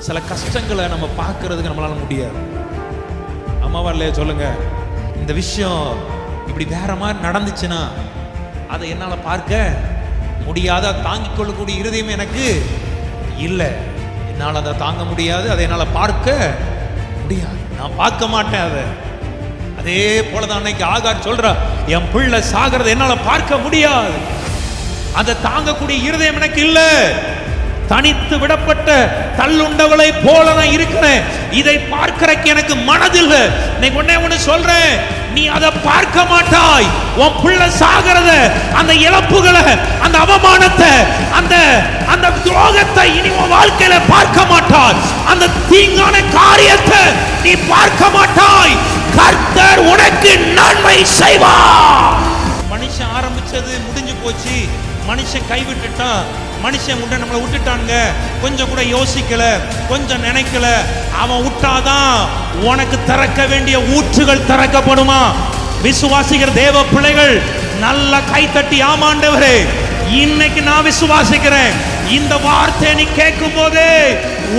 சில கஷ்டங்களை நம்ம பார்க்கறதுக்கு நம்மளால முடியாது. அம்மாவா இல்லையா சொல்லுங்க? இந்த விஷயம் இப்படி வேற மாதிரி நடந்துச்சுன்னா அதை என்னால பார்க்க முடியாது. அதை தாங்கிக் கொள்ளக்கூடிய இருதயம் எனக்கு இல்லை. என்னால் அதை தாங்க முடியாது, அதை என்னால் பார்க்க முடியாது, நான் பார்க்க மாட்டேன் அதை. அதே போலதான் அன்னைக்கு ஆகார் சொல்றா, என் பிள்ளை சாகிறத என்னால பார்க்க முடியாது, அதை தாங்கக்கூடிய இருதயம் எனக்கு இல்லை. தனித்து விடப்பட்ட தள்ளுண்டவளை போல நான் இருக்கிறேன், இதை பார்க்கறக்கு எனக்கு மனதில்லை. இன்னைக்கு ஒண்ணே சொல்றேன், நீ அதை பார்க்க மாட்டாய். உன் பிள்ளை சாகிறத, அந்த இழப்புகளை, அந்த அவமானத்தை, அந்த துரோகத்தை இனி உன் வாழ்க்கையில பார்க்க மாட்டாய். அந்த தீங்கான காரியத்தை நீ பார்க்க மாட்டாய். கர்த்தர் உனக்கு நன்மை செய்வார். மனுஷன் ஆரம்பிச்சது முடிஞ்சு போச்சு, மனுஷன் கைவிட்டுட்டான், மனுஷன் நம்மளை விட்டுட்டானுங்க, கொஞ்சம் கூட யோசிக்கல, கொஞ்சம் நினைக்கல. அவன் விட்டாதான் உனக்கு திறக்க வேண்டிய ஊற்றுகள் திறக்கப்படுமா? விசுவாசிக்கிற தேவ பிள்ளைகள் நல்ல கைத்தட்டி ஆமாண்டவரே, இன்னைக்கு நான் விசுவாசிக்கிறேன், இந்த வார்த்தை நீ கேட்கும் போதே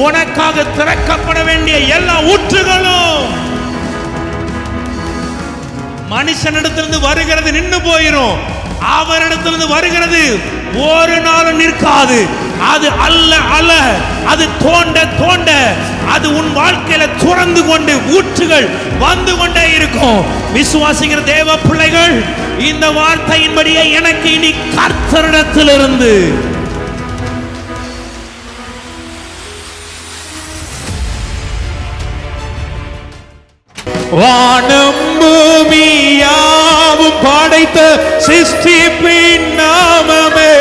உனக்காக திறக்கப்பட வேண்டிய எல்லா ஊற்றுகளும் மனுஷனிடத்திலிருந்து வருகிறது நின்று போயிரும், அவரிடத்திலிருந்து வருகிறது ஒரு நாளும் நிற்காது. அது அல்ல, அது தோண்ட தோண்ட அது உன் வாழ்க்கையில துறந்து கொண்டு ஊற்றுகள் வந்து கொண்டே இருக்கும். விசுவாசிக்கிற தேவ பிள்ளைகள், இந்த வார்த்தையின்படியே எனக்கு இனி கர்த்தரிடத்திலிருந்து வானம் பூமியாவும் படைத்த சிருஷ்டிப்பின் நாமமே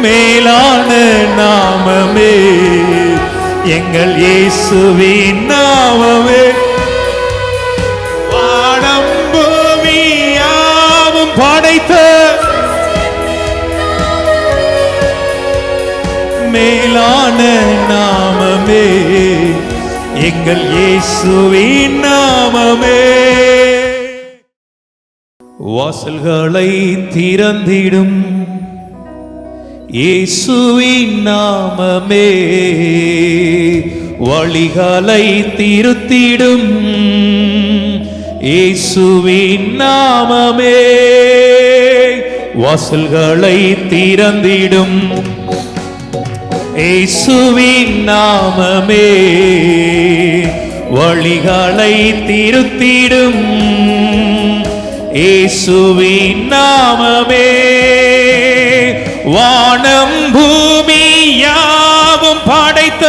மேலான நாமமே, எங்கள் இயேசுவின் நாமமே. வானம் பூமியாவும் படைத்த மேலான நாமமே, எங்கள் இயேசுவின் நாமமே. வாசல்களை திறந்திடும் இயேசுவின் நாமமே, வழிகளை திருத்திடும் இயேசுவின் நாமமே. வாசல்களை திறந்திடும் இயேசுவின் நாமமே, வழிகளை திருத்திடும் இயேசுவின் நாமமே. வானம் பூமி யாவும் படைத்த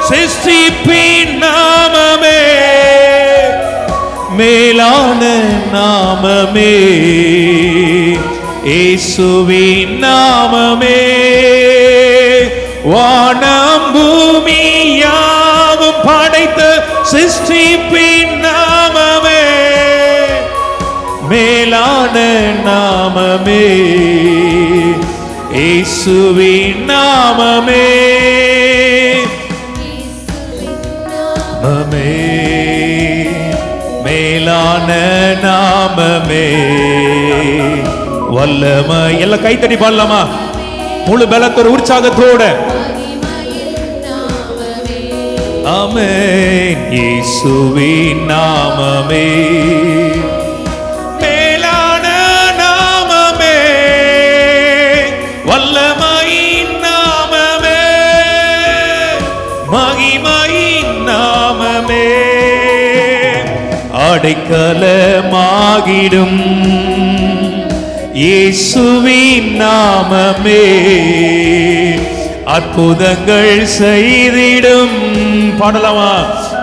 சிருஷ்டிப்பின் நாமமே மேலான நாமமே, இயேசுவின் நாமமே. வானம் பூமி யாவும் படைத்த சிருஷ்டிப்பின் நாமமே மேலான நாமமே, இயேசுவின் நாமமே. மேலான நாமமே, வல்லமை. எல்லாம் கைத்தடி பாடலாமா? முழு பலத்தோட உற்சாகத்தோட. ஆமென். இயேசுவின் நாமமே மேலான நாமமே, வல்லமையின் நாமமே, மகிமையின் நாமமே, அடைக்கலமாகிடும் இயேசுவின் நாமமே, அற்புதங்கள் செய்திடும். பாடலாமா?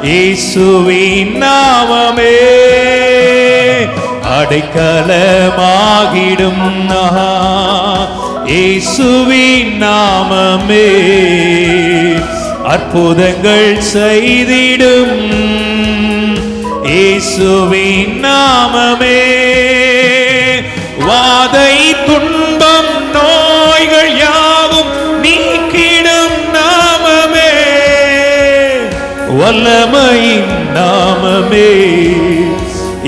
இயேசுவின் நாமமே, அடைக்கலமாகிடும் இயேசுவின் நாமமே, அற்புதங்கள் செய்திடும் இயேசுவின் நாமமே. வாதை துன்பம் நோய்கள் யாவும் நீக்கிடும் நாமமே, வல்லமையின் நாமமே,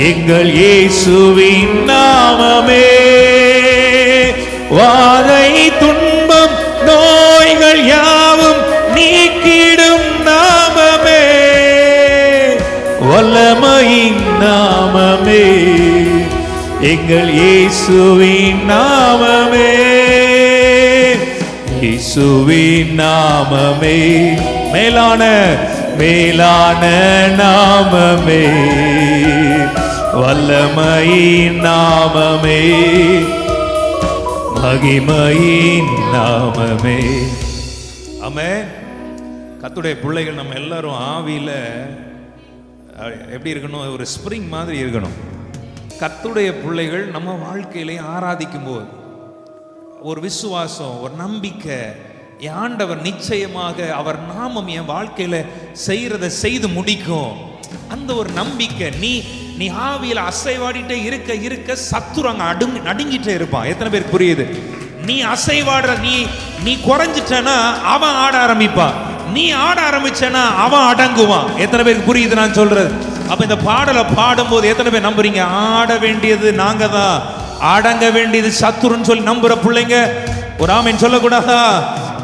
எங்கள் இயேசுவின் நாமமே. வாதை துன்பம் நோய்கள் யாவும் நீக்கிடும் எங்கள் இயேசுவின் நாமமே, இயேசுவின் நாமமே, மேலான மேலான நாமமே, வல்லமையின் நாமமே, மகிமையின் நாமமே. ஆமென். கர்த்தருடைய பிள்ளைகள் நம்ம எல்லாரும் ஆவியில எப்படி இருக்கணும்? ஒரு ஸ்ப்ரிங் மாதிரி இருக்கணும். கர்த்தருடைய பிள்ளைகள் நம்ம வாழ்க்கையிலே ஆராதிக்கும் போது ஒரு விசுவாசம், ஒரு நம்பிக்கை, என் ஆண்டவர் நிச்சயமாக அவர் நாமம் என் வாழ்க்கையில செய்யறதை செய்து முடிக்கும். அந்த ஒரு நம்பிக்கை. நீ ஆவியில அசைவாடிட்டே இருக்க இருக்க சத்துரு அங்க நடுங்கிட்டே இருப்பான். எத்தனை பேருக்கு புரியுது? நீ அசைவாடுற, நீ குறைஞ்சிட்டனா அவன் ஆட ஆரம்பிப்பான், நீ ஆட ஆரம்பிச்சனா அவன் அடங்குவான். எத்தனை பேருக்கு புரியுது நான் சொல்றது? அப்ப இந்த பாடலை பாடும்போது எத்தனை பேர் நம்புறீங்க? ஆட வேண்டியது நாங்க தான், அடங்க வேண்டியது சத்துருன்னு சொல்லி நம்புற பிள்ளைங்க ஒரு ஆமென் சொல்லக்கூடாதா?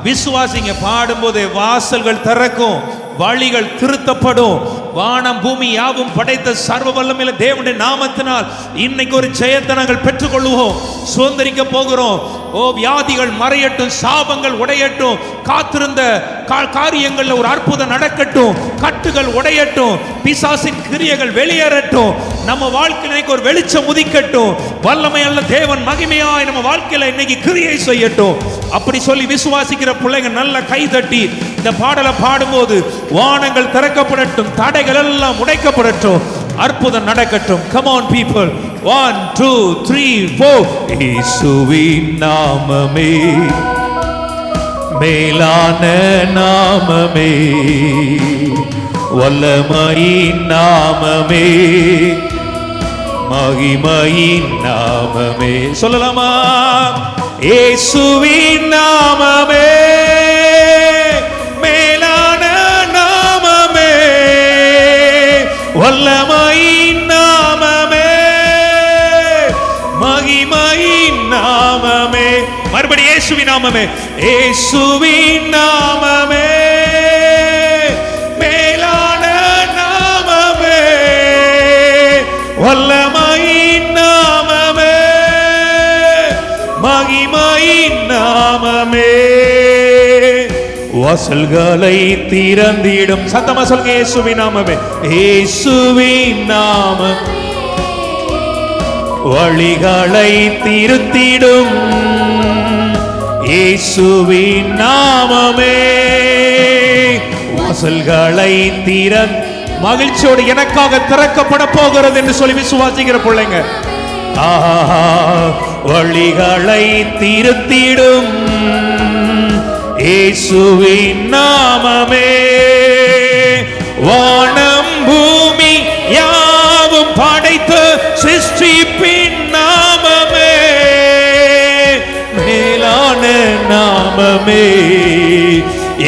விசுவாசிங்க. பாடும்போது வாசல்கள் திறக்கும், வழிகள் திருத்தப்படும். வானம் பூமி யாவும் படைத்த சர்வ வல்லமையுள்ள தேவனுடைய நாமத்தினால் இன்னைக்கு ஒரு ஜெயத்தை நாங்கள் பெற்றுக்கொள்வோம், சுதந்திரிக்க போகிறோம். ஓ, வியாதிகள் மறையட்டும், சாபங்கள் உடையட்டும், காத்திருந்த காரியங்கள்ல ஒரு அற்புதம் நடக்கட்டும், கட்டுகள் உடையட்டும், பிசாசின் கிரியைகள் வெளியேறட்டும், நம்ம வாழ்க்கையில இன்னைக்கு ஒரு வெளிச்சம் உதிக்கட்டும், வல்லமை அல்ல தேவன் மகிமையாய் நம்ம வாழ்க்கையில இன்னைக்கு கிரியை செய்யட்டும். அப்படி சொல்லி விசுவாசிக்கிற பிள்ளைங்க நல்ல கை தட்டி இந்த பாடலை பாடும்போது வானங்கள் திறக்கப்படட்டும், தடைகள் எல்லாம் உடைக்கப்படட்டும், அற்புதம் நடக்கட்டும். Come on people, 1 2 3 4. இயேசுவின் நாமமே, மேலான நாமமே, வல்லமையின் நாமமே, மகிமையின் நாமமே. சொல்லலாமா? இயேசுவின் நாமமே, மேலான நாமமே, வல்லமையின் நாமமே, மகிமையின் நாமமே. மறுபடி இயேசுவின் நாமமே, இயேசுவின் நாமமே, மேலான நாமமே, வல்லமையின் நாமமே, மகிமையின் நாமமே. வாசல்களை திறந்திடும். சத்தமா சொல்லுங்க, இயேசுவின் நாமமே, இயேசுவின் நாமம் வழிகளை திருத்திடும். இயேசுவின் நாமமே வாசல்களை மகிழ்ச்சியோடு எனக்காக திறக்கப்பட போகிறது என்று சொல்லி விசுவாசிக்கிற பிள்ளைங்க, வழிகளை திருத்திடும். இயேசுவின் நாமமே, வானம் பூமி யாவும் படைத்த சிருஷ்டிப்பின் நாமமே, மேலான நாமமே,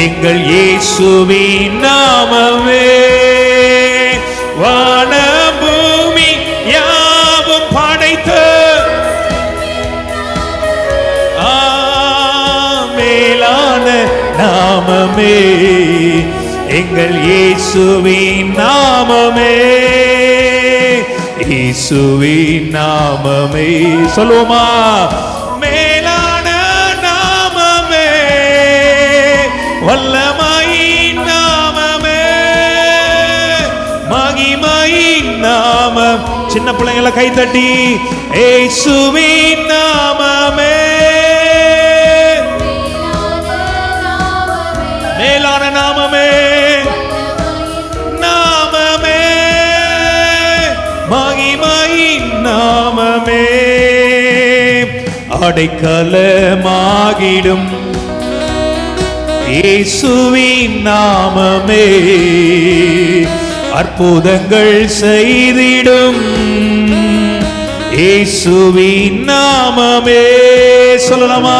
எங்கள் இயேசுவின் நாமமே, வானம் பூமி யாவும் படைத்த மேலான நாமமே, எங்கள் இயேசுவின் நாமமே, இயேசுவின் நாமமே. சொல்லுவோமா? மேலான நாமமே, வல்லமையின் நாமமே, மகிமையின் நாமம். சின்ன பிள்ளைங்கள கை தட்டி, இயேசுவின் நாமமே, மேலான நாமமே, நாமமே, மகிமையின் நாமமே, அடைக்கலமாகிடும் இயேசுவின் நாமமே, அற்புதங்கள் செய்திடும் இயேசுவின் நாமமே. சொல்லலாமா?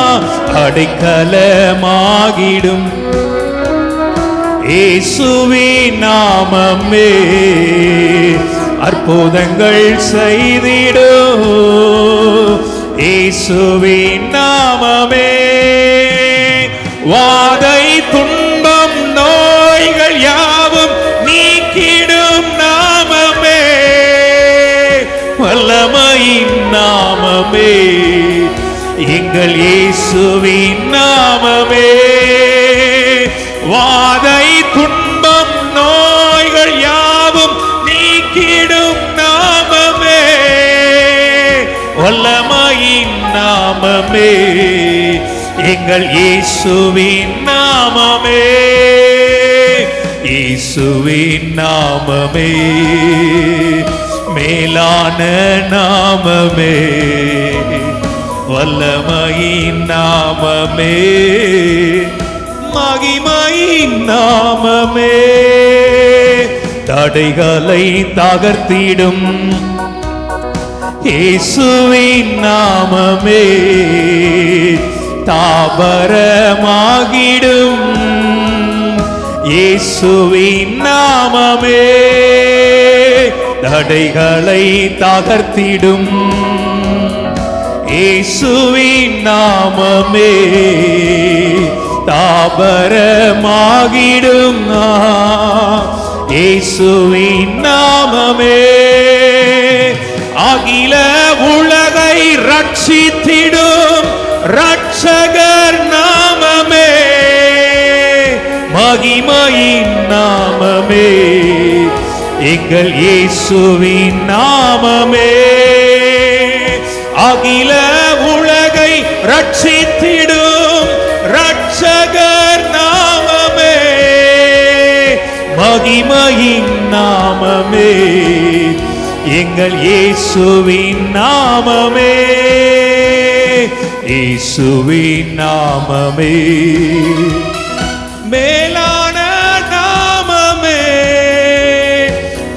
அடைக்கலமாகிடும் இயேசுவின் நாமமே, அற்புதங்கள் செய்திடும் இயேசுவின் நாமமே, வாதை துன்பம் நோய்கள் யாவும் நீக்கிடும் நாமமே, வல்லமையின் நாமமே, எங்கள் இயேசுவின் நாமமே. வாதை துன்பம் நோய்கள் யாவும் நீக்கிடும் நாமமே. வல்லமையின் நாமமே எங்கள் இயேசுவின் நாமமே. இயேசுவின் நாமமே மேலான நாமமே. வல்லமையின் நாமமே மகிமையின் நாமமே. தடைகளை தகர்த்திடும் இயேசுவின் நாமமே. தாபரமாகிடும் இயேசுவின் நாமமே. தடைகளை தகர்த்திடும் இயேசுவின் நாமமே. தாபரமாகிடும் இயேசுவின் நாமமே. அகில உலகை ரட்சித்திடும் ரட்சகர் நாமமே. மகிமையின் நாமமே எங்கள் இயேசுவின் நாமமே. அகில உலகை ரட்சித்திடும் ரட்சகர் நாமமே. மகிமையின் நாமமே எங்கள் இயேசுவின் நாமமே. இயேசுவின் நாமமே மேலான நாமமே.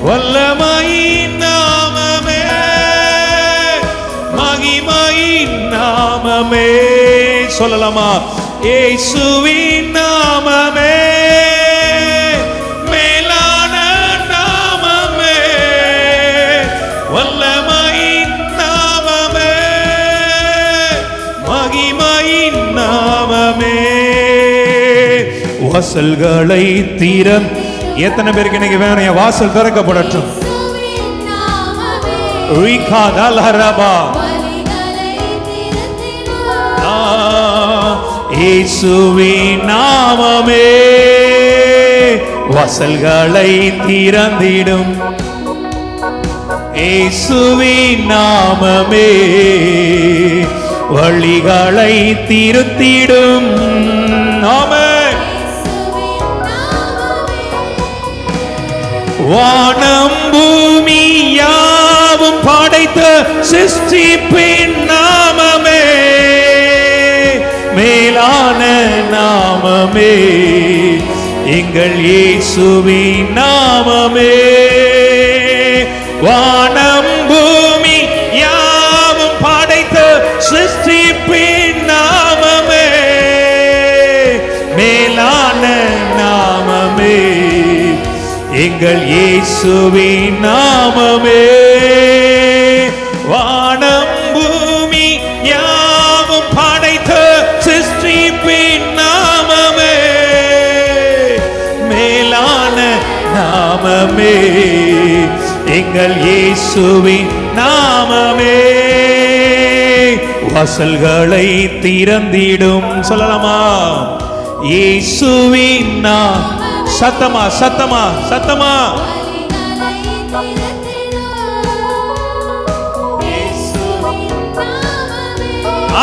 வல்லமையின் நாமமே மகிமையின் நாமமே. சொல்லலாமா? இயேசுவின் நாமமே மேலான நாமமே. வல்லமையின் நாமமே மகிமையின் நாமமே. வாசல்களை தீரன். எத்தனை பேருக்கு இன்னைக்கு வேணும் என் வாசல் திறக்கப்படட்டும்? இயேசுவின் நாமமே வாசல்களை திறந்திடும். இயேசுவின் நாமமே வழிகளை திருத்திடும். ஆமென். வானம் பூமி யாவும் படைத்த சிருஷ்டிப்பின் நாமமே. மேலான நாமமே எங்கள் இயேசுவின் நாமமே. வானம் பூமி யாவும் படைத்த சிருஷ்டிப்பின் நாமமே. மேலான நாமமே எங்கள் இயேசுவின் நாமமே. வானம் பூமி யாவும் படைத்த சிருஷ்டிப்பின் நாமமே. மேலான நாமமே எங்கள் இயேசுவின் நாமமே. வாசல்களை திறந்திடும். சொல்லலாமா? இயேசுவின் நாமம். சத்தமா சத்தமா சத்தமா.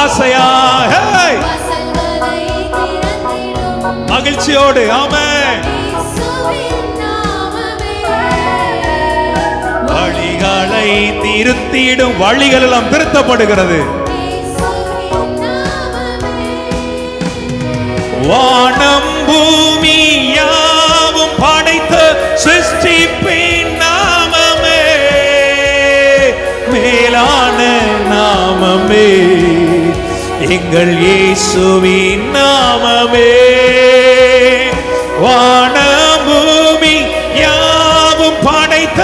ஆசையா மகிழ்ச்சியோடு. ஆமென். வழிகளை திருத்திடும். வழிகள் எல்லாம் திருத்தப்படுகிறது. வானம் பூமி யாவும் படைத்த சிருஷ்டிப்பின் நாமமே. மேலான நாமமே எங்கள் இயேசுவின் நாமமே. வானம் பூமி யாவும் படைத்த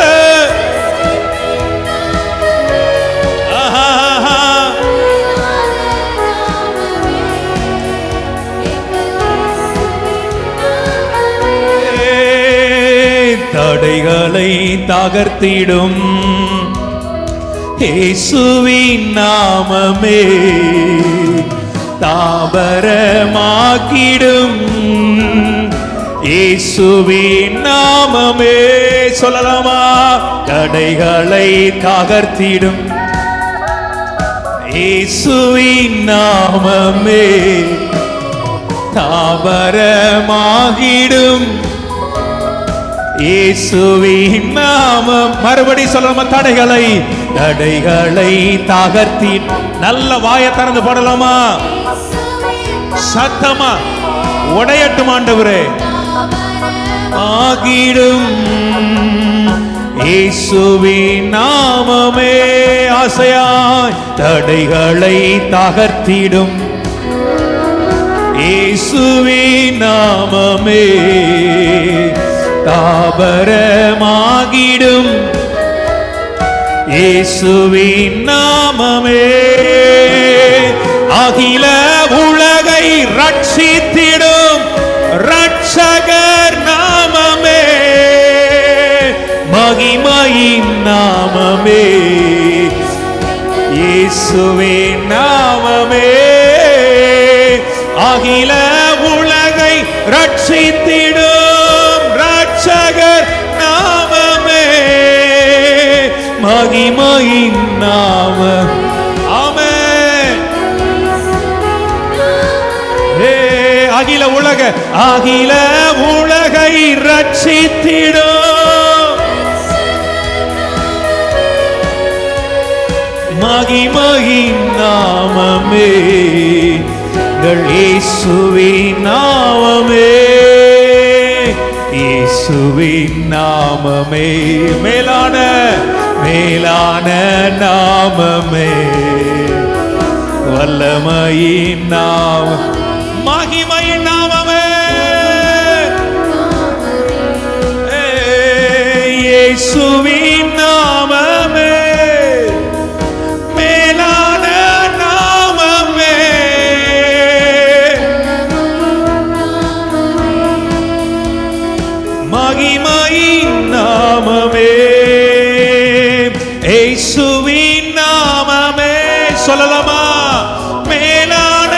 தடைகளை தகர்த்திடும் இயேசுவின் நாமமே தாபரமாக்கிடும். இயேசுவின் நாமமே சொல்லலாமா? தடைகளை தகர்த்திடும். இயேசுவின் நாமமே தாபரமாகிடும். இயேசுவின் நாமம் மறுபடி சொல்லலாமா? தடைகளை தகர்த்தி. நல்ல வாயை திறந்து பாடலாமா? சத்தமா உடையட்டும் ஆண்டவரே. ஆகிடும் இயேசுவின் நாமமே ஆசையாய் தடைகளை தகர்த்திடும். இயேசுவின் நாமமே தாபரமாகிடும். இயேசுவின் நாமமே அகில உலகை ரட்சித்திடும். ரட்சகர் நாமமே மகிமையின் நாமமே. இயேசுவின் நாமமே அகில உலகை ரட்சித்திடும். ரட்சகர் நாமமே மகிமையின் நாமம். ஆமென். அகில உலகை ரட்சித்திடும். மகிமையின் நாமமே இயேசுவின் நாமமே. இயேசுவின் நாமமே மேலான நாமமே. வல்லமையின் நாமம் மகிமையின் நாமமே. இயேசுவின் நாமமே மேலான நாமமே. மகிமையின் நாமமே. இயேசுவின் நாமமே சொல்லலாமா? மேலான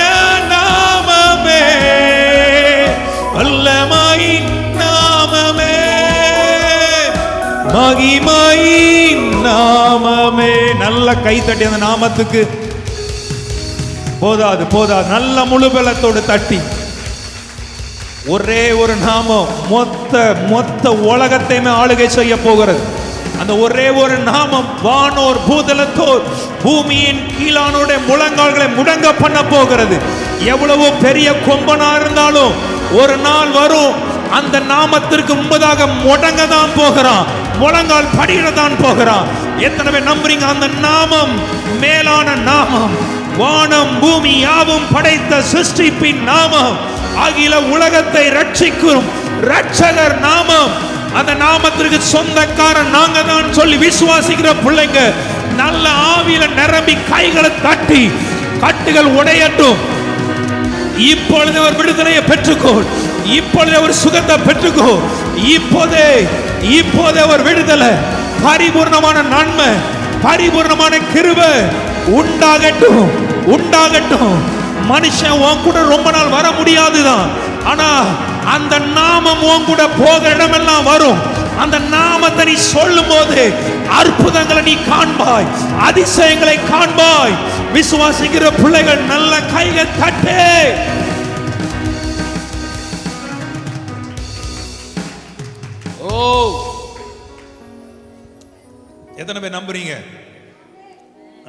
நாமமே. வல்லமையின் நாமமே. மகிமையின் நாமமே. நல்ல கை தட்டி அந்த நாமத்துக்கு. போதாது. நல்ல முழு பலத்தோடு தட்டி. ஒரே ஒரு நாமம் மொத்த உலகத்தையுமே ஆளுகை செய்ய போகிறது. அந்த ஒரே ஒரு நாமம் வானோர் பூதலத்தோர் பூமியின் கீழானோட முழங்கால்களை முடங்க பண்ண போகிறது. எவ்வளவு பெரிய கொம்பனா இருந்தாலும் ஒரு நாள் வரும், அந்த நாமத்திற்கு முன்பதாக முடங்க தான் போகிறான், முழங்கால் படியிடத்தான் போகிறான். எத்தனை பேர் நம்புறீங்க? அந்த நாமம் மேலான நாமம், வானம் பூமி யாவும் படைத்த சிருஷ்டிப்பின் நாமம், அகில உலகத்தை ரட்சிக்கும் ரட்சகர் நாமம். அந்த நாமத்திற்கு சொந்தக்காரன் நாங்க தான் சொல்லி விசுவாசிக்கிற பிள்ளைங்க நல்ல ஆவியில நிரம்பி கைகளை தட்டி கட்டுகள் உடையட்டும். இப்பொழுது அவர் விடுதலையை பெற்றுக்கோ. இப்பொழுது அவர் சுகத்தை பெற்றுக்கோ. இப்போதே அவர் விடுதலை, பரிபூர்ணமான நன்மை, பரிபூர்ணமான கிருபை உண்டாகட்டும். மனுஷன் உன் கூட ரொம்ப நாள் வர முடியாதுதான், ஆனா அந்த நாமம் உன் கூட போகிற இடமெல்லாம் வரும். அந்த நாமத்தை நீ சொல்லும் போது அற்புதங்களை நீ காண்பாய், அதிசயங்களை காண்பாய். விசுவாசிக்கிற பிள்ளைகள் நல்ல கைகள் தட்டு. ஓ, எத்தனை பேர் நம்புறீங்க?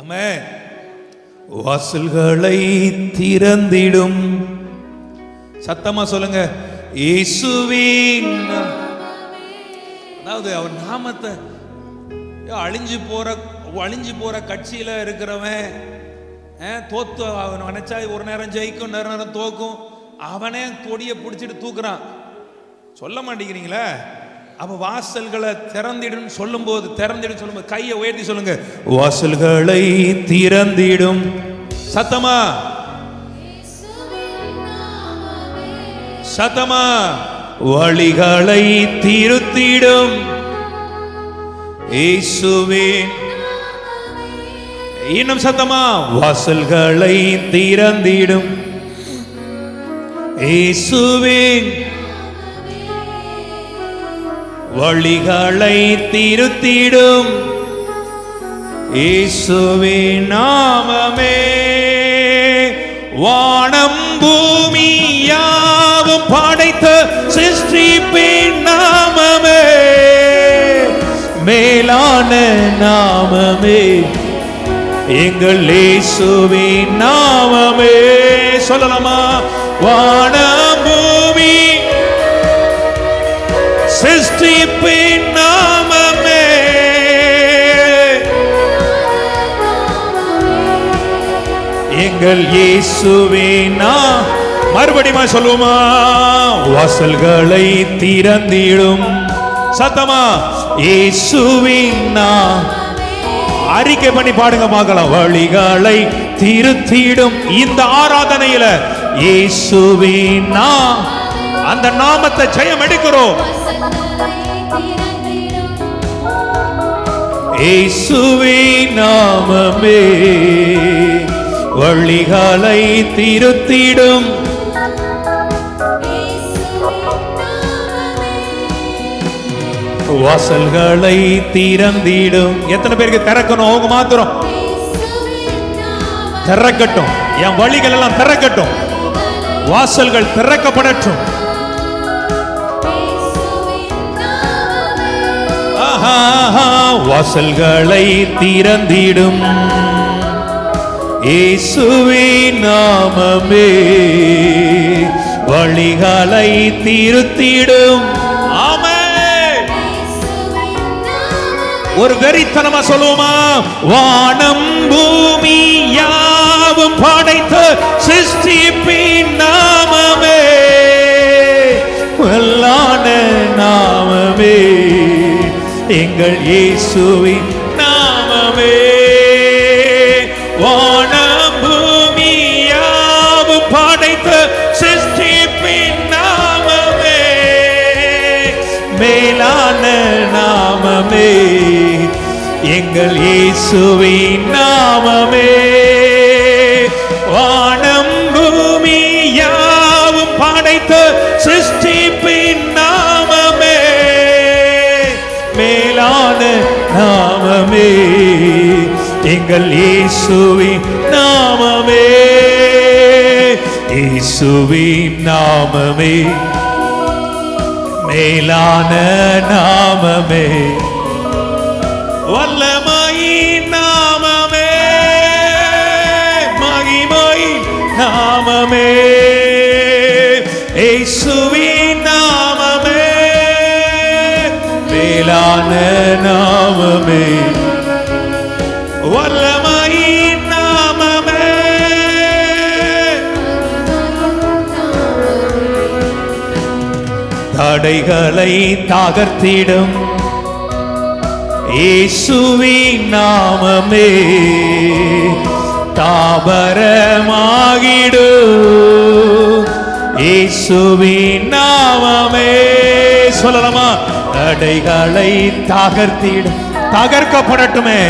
ஆமென். வாசல்களை திறந்திடும். சத்தமா சொல்லுங்க, இயேசுவின். அதாவது அவர் நாமத்தை அழிஞ்சு போற கட்சியில இருக்கிறவன் தோத்து, அவன் நினைச்சா ஒரு நேரம் ஜெயிக்கும், நேரம் தோக்கும், அவனே கொடியை பிடிச்சிட்டு தூக்குறான். சொல்ல மாட்டேங்கிறீங்களா? அப்ப வாசல்களை திறந்திடும் சொல்லும் போது கையை உயர்த்தி சொல்லுங்க, வாசல்களை திறந்திடும். சத்தமா வழிகளை திருத்திடும். இயேசுவின் இன்னும் சத்தமா, வாசல்களை திறந்திடும் இயேசுவின் வழிகளை திருத்திடும் இயேசுவின் நாமமே. வானம் பூமி யாவும் படைத்த சிருஷ்டிப்பின் நாமமே, மேலான நாமமே, எங்கள் இயேசுவின் நாமமே. சொல்லலாமா? வானம் பூமி சிருஷ்டிப்பின் நாமமே, எங்கள் இயேசுவின் நாமமே. மறுபடியும் சொல்லுமா? வாசல்களை திறந்திடும், சத்தமா, இயேசுவின் நாமமே. அறிக்கை பண்ணி பாடுங்க பார்க்கலாம். வழிகளை திருத்திடும் இந்த ஆராதனையில இயேசுவின் நாமம், அந்த நாமத்தை ஜெயம் எடுக்கிறோம். இயேசுவின் நாமமே வழிகளை திருத்திடும், வாசல்களை திறந்திடும். எத்தனை பேருக்கு திறக்கணும்? அவங்க மாத்திரம் திறக்கட்டும். என் வழிகள் எல்லாம் திறக்கட்டும், வாசல்கள் திறக்கப்படட்டும். வாசல்களை திறந்திடும் இயேசுவின் நாமமே, வழிகளை திருத்திடும். ஆமென். ஒரு வெறித்தனமா சொல்லுவோமா? வானம் பூமி யாவும் படைத்த சிருஷ்டிப்பின் நாமமே, வல்லான நாமமே, எங்கள் இயேசுவின் நாமமே. வானம் பூமி யாவும் படைத்த சிருஷ்டிப்பின் நாமமே, மேலான நாமமே, எங்கள் இயேசுவின் நாமமே. வானம் பூமி யாவும் படைத்த சிருஷ்டிப்பின் நாமமே, மேலான நாமமே, எங்கள் இயேசுவின் நாமமே. இயேசுவின் நாமமே, மேலான நாமமே, வல்லமையின் நாமமே, மகிமையின் நாமமே, இயேசுவின் நாமமே, மேலான நாமமே, வல்லமையின் நாமமே. தடைகளை தகர்த்திடும் இயேசுவின் நாமமே, தாபரமாகிடும் இயேசுவின் நாமமே. சொல்லலாமா? தடைகளை தகர்த்திடும், தகர்க்கப்படட்டுமே.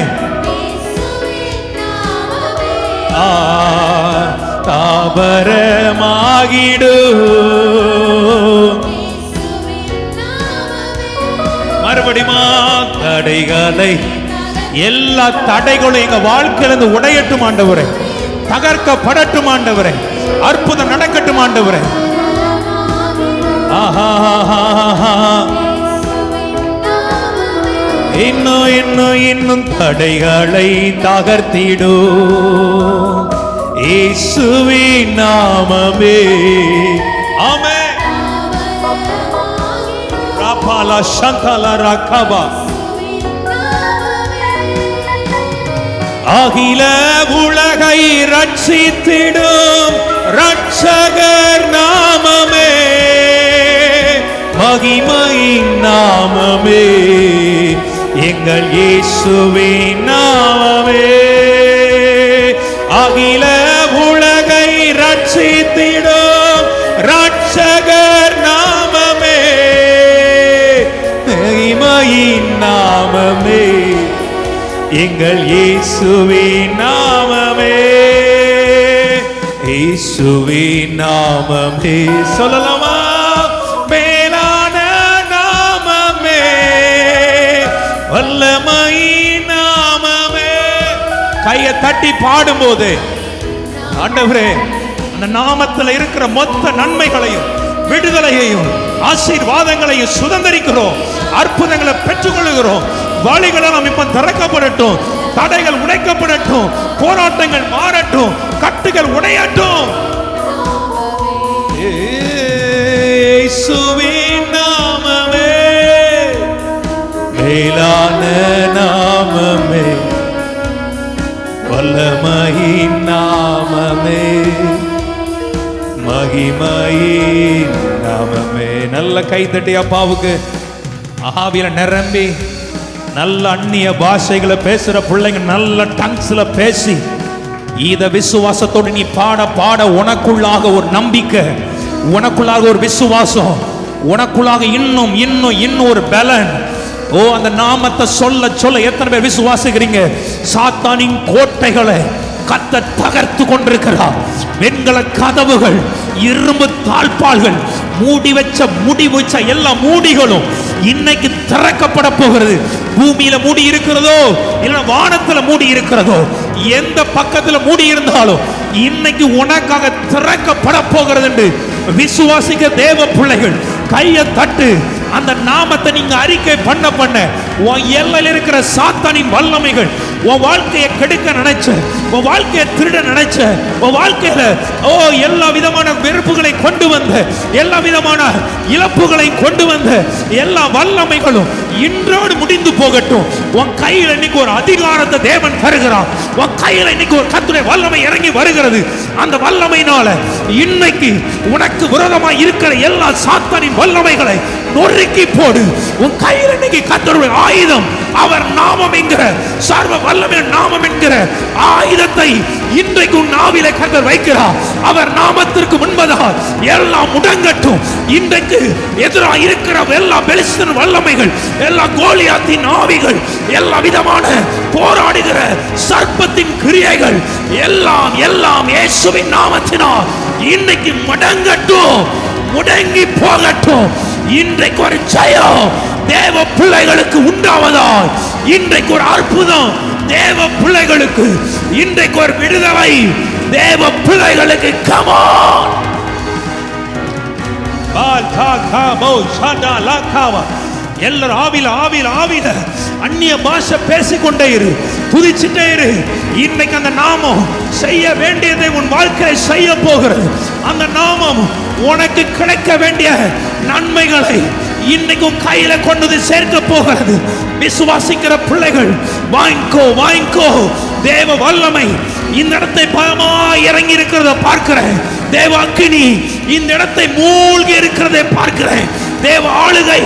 தாபரமாகிடும். மறுபடியும் தடைகளை, எல்லா தடைகளும் எங்க வாழ்க்கையிலிருந்து உடையட்டும் ஆண்டவரே, தகர்க்கப்படட்டும் ஆண்டவரே, அற்புதம் நடக்கட்டும் ஆண்டவரே. இன்னும் இன்னும் இன்னும் தடைகளை தகர்த்திடும் இயேசுவின் நாமமே. ஆமென். ராபாலா சந்தலா ரகபா. அகில உலகை ரட்சித்திடும் ரட்சகர் நாமமே, மகிமையின் நாமமே, எங்கள் இயேசுவின் நாமமே. அகில உலகை ரட்சித்திடும் ரட்சகர் நாமமே, மகிமையின் நாமமே, எங்கள் இயேசுவின் நாமமே, இயேசுவின் நாமமே. சொல்லலாமா? மேலான நாமமே, வல்லமையின் நாமமே. கையை தட்டி பாடும்போது, ஆண்டவரே அந்த நாமத்தில் இருக்கிற மொத்த நன்மைகளையும் விடுதலையையும் ஆசீர்வாதங்களையும் சுதந்திரிக்கிறோம், அற்புதங்களை பெற்றுக்கொள்கிறோம். வழிகளெல்லாம் இப்ப திறக்கப்படட்டும், தடைகள் உடைக்கப்படட்டும், போராட்டங்கள் மாறட்டும், கட்டுகள் உடையட்டும். இயேசுவின் நாமமே, மேலான நாமமே, வல்லமையின் நாமமே, மகிமையின் நாமமே. நல்ல கைதட்டி அப்பாவுக்கு. ஆவியில நிரம்பி நல்ல அந்நிய பாஷைகளை பேசுற பிள்ளைங்க நல்ல டங்ஸ்ல பேசி இத விசுவாசத்தோடு நீ பாட பாட உனக்குள்ளாக ஒரு நம்பிக்கை, உனக்குள்ளாக ஒரு விசுவாசம், உனக்குள்ளாக இன்னும் இன்னும் இன்னும் ஒரு பலன். ஓ, அந்த நாமத்தை சொல்ல சொல்ல எத்தனை பேர் விசுவாசிக்கிறீங்க? சாத்தானின் கோட்டைகளை கர்த்தர் தகர்த்து கொண்டிருக்கிறார். வெண்கல கதவுகள், இரும்பு தாழ்பால்கள், மூடி வச்ச எல்லா மூடிகளும் இன்னைக்கு திறக்கப்பட போகிறது. பூமியில மூடி இருக்கிறதோ இல்ல வானத்துல மூடி இருக்கிறதோ, எந்த பக்கத்துல மூடி இருந்தாலும் இன்னைக்கு உனக்காக திறக்கப்பட போகிறது என்று விசுவாசிக்க தேவ பிள்ளைகள் கையை தட்டு. அந்த நாமத்தை நீங்க அறிக்கை பண்ண பண்ண உன் எல்லையில் இருக்கிற சாத்தானின் வல்லமைகள், உன் வாழ்க்கையை கெடுக்க நினைச்ச, உன் வாழ்க்கையை திருட நினைச்ச, உன் வாழ்க்கையில எல்லா விதமான வெறுப்புகளை கொண்டு வந்த, எல்லா விதமான இழப்புகளை கொண்டு வந்த எல்லா வல்லமைகளும் இன்றோடு முடிந்து போகட்டும். உன் கையில் இன்னைக்கு ஒரு அதிகாரத்தை தேவன் தருகிறான். உன் கையில் இன்னைக்கு ஒரு கர்த்தருடைய வல்லமை இறங்கி வருகிறது. அந்த வல்லமையினால இன்னைக்கு உனக்கு விரோதமாய் இருக்கிற எல்லா சாத்தானின் வல்லமைகளை நொறுக்கி போடு. உன் கையில் இன்னைக்கு கர்த்தருடைய ஆயுதம், அவர் நாமம் என்கிற சர்வ வல்லமையின் நாமம் என்கிற ஆயுதத்தை இன்றைக்கு உன் நாவிலே கர்த்தர் வைக்கிறார். அவர் நாமத்திற்கு முன்பதாக எல்லாம் முடங்கட்டும். இன்றைக்கு எதிராக இருக்கிற எல்லா பெலிஸ்தீன் வல்லமைகள், எல்லா கோலியாத்தின் ஆவிகள், எல்லா விதமான போராடுகிற சர்ப்பத்தின் கிரியைகள் எல்லாம் எல்லாம் இயேசுவின் நாமத்தினால் இன்னைக்கு முடங்கட்டும், முடங்கி போகட்டும். இன்றைக்கு ஒரு ஜெயம் தேவ பிள்ளைகளுக்கு உண்டாவதால், இன்றைக்கு ஒரு அற்புதம் தேவ பிள்ளைகளுக்கு, இன்றைக்கு ஒரு விடுதலை தேவ பிள்ளைகளுக்கு. come on. எல்லாரும் ஆவில ஆவில ஆவில அந்நிய பாஷை பேசிக்கொண்டே இரு, துதிச்சுட்டே இரு. இன்னைக்கு அந்த நாமம் செய்ய வேண்டியதை உன் வாழ்க்கையை செய்ய போகிறது. அந்த நாமம் உனக்கு கிடைக்க வேண்டிய நன்மைகளை இன்னைக்கு கையில கொண்டு சேர்க்க போகிறது. விசுவாசிக்கிற பிள்ளைகள் வாங்கிக்கோ, வாங்கிக்கோ. தேவ வல்லமை இந்த இடத்தை பயமா இறங்கி இருக்கிறத பார்க்கிறேன். தேவ அக்கினி இந்த இடத்தை மூழ்கி இருக்கிறதை பார்க்கிறேன். தேவ ஆளுகை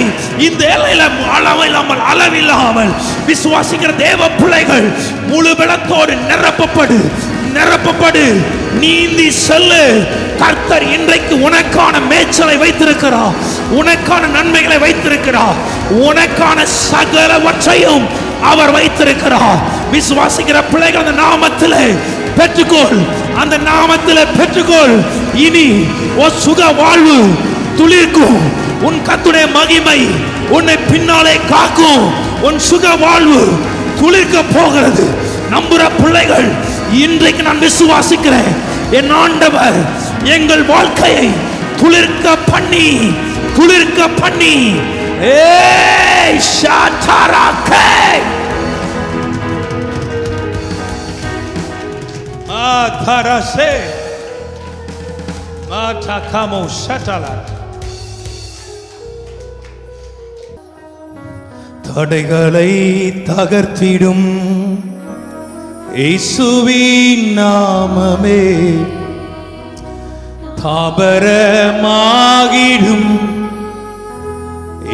இந்த எல்லையில அளவில்லாமல் அளவில்லாமல் விசுவாசிக்கிற தேவ பிள்ளைகள் முழு பலத்தோடு நிரப்பப்படு, நிரப்பப்படு, நீந்தி செல்லு. கர்த்தர் இன்றைக்கு உனக்கான மேய்ச்சலை வைத்திருக்கிறார், உனக்கான நன்மைகளை வைத்திருக்கிறார், உனக்கான சகலவற்றையும் அவர் வைத்திருக்கிறார். விசுவாசிக்கிற பிள்ளைகள் அந்த நாமத்திலே பெற்றுக்கொள், அந்த நாமத்திலே பெற்றுக்கொள். இனி ஒரு சுக வாழ்வு துளிர்க்கும். உன் கர்த்தருடைய மகிமை உன்னை பின்னாலே காக்கும். உன் சுக வாழ்வு துளிர்க்க போகிறது. நம்புற பிள்ளைகள் இன்றைக்கு நான் விசுவாசிக்கிறேன், என் ஆண்டவர் எங்கள் வாழ்க்கையை துளிர்க்க பண்ணி, துளிர்க்க பண்ணி. ஏய் ஷாட்டாராக்கே மாதரசே மாதகமோ ஷட்டலா. தடைகளை தகர்த்திடும் இயேசுவின் நாமமே, தாபரமாகிடும்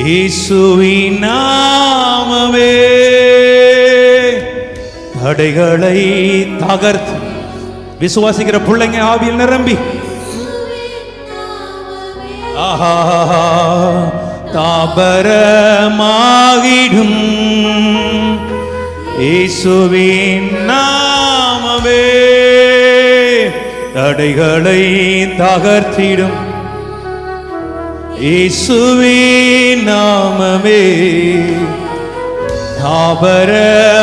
இயேசுவின் நாமமே. தடைகளை தகர்த்து விசுவாசிக்கிற பிள்ளைங்க ஆவியில் நிரம்பி, ஆஹா தாபரமாகிடும் இயேசுவின் நாமமே தடைகளை தகர்த்திடும். இயேசுவின் நாமமே தாபரமாகிடும்.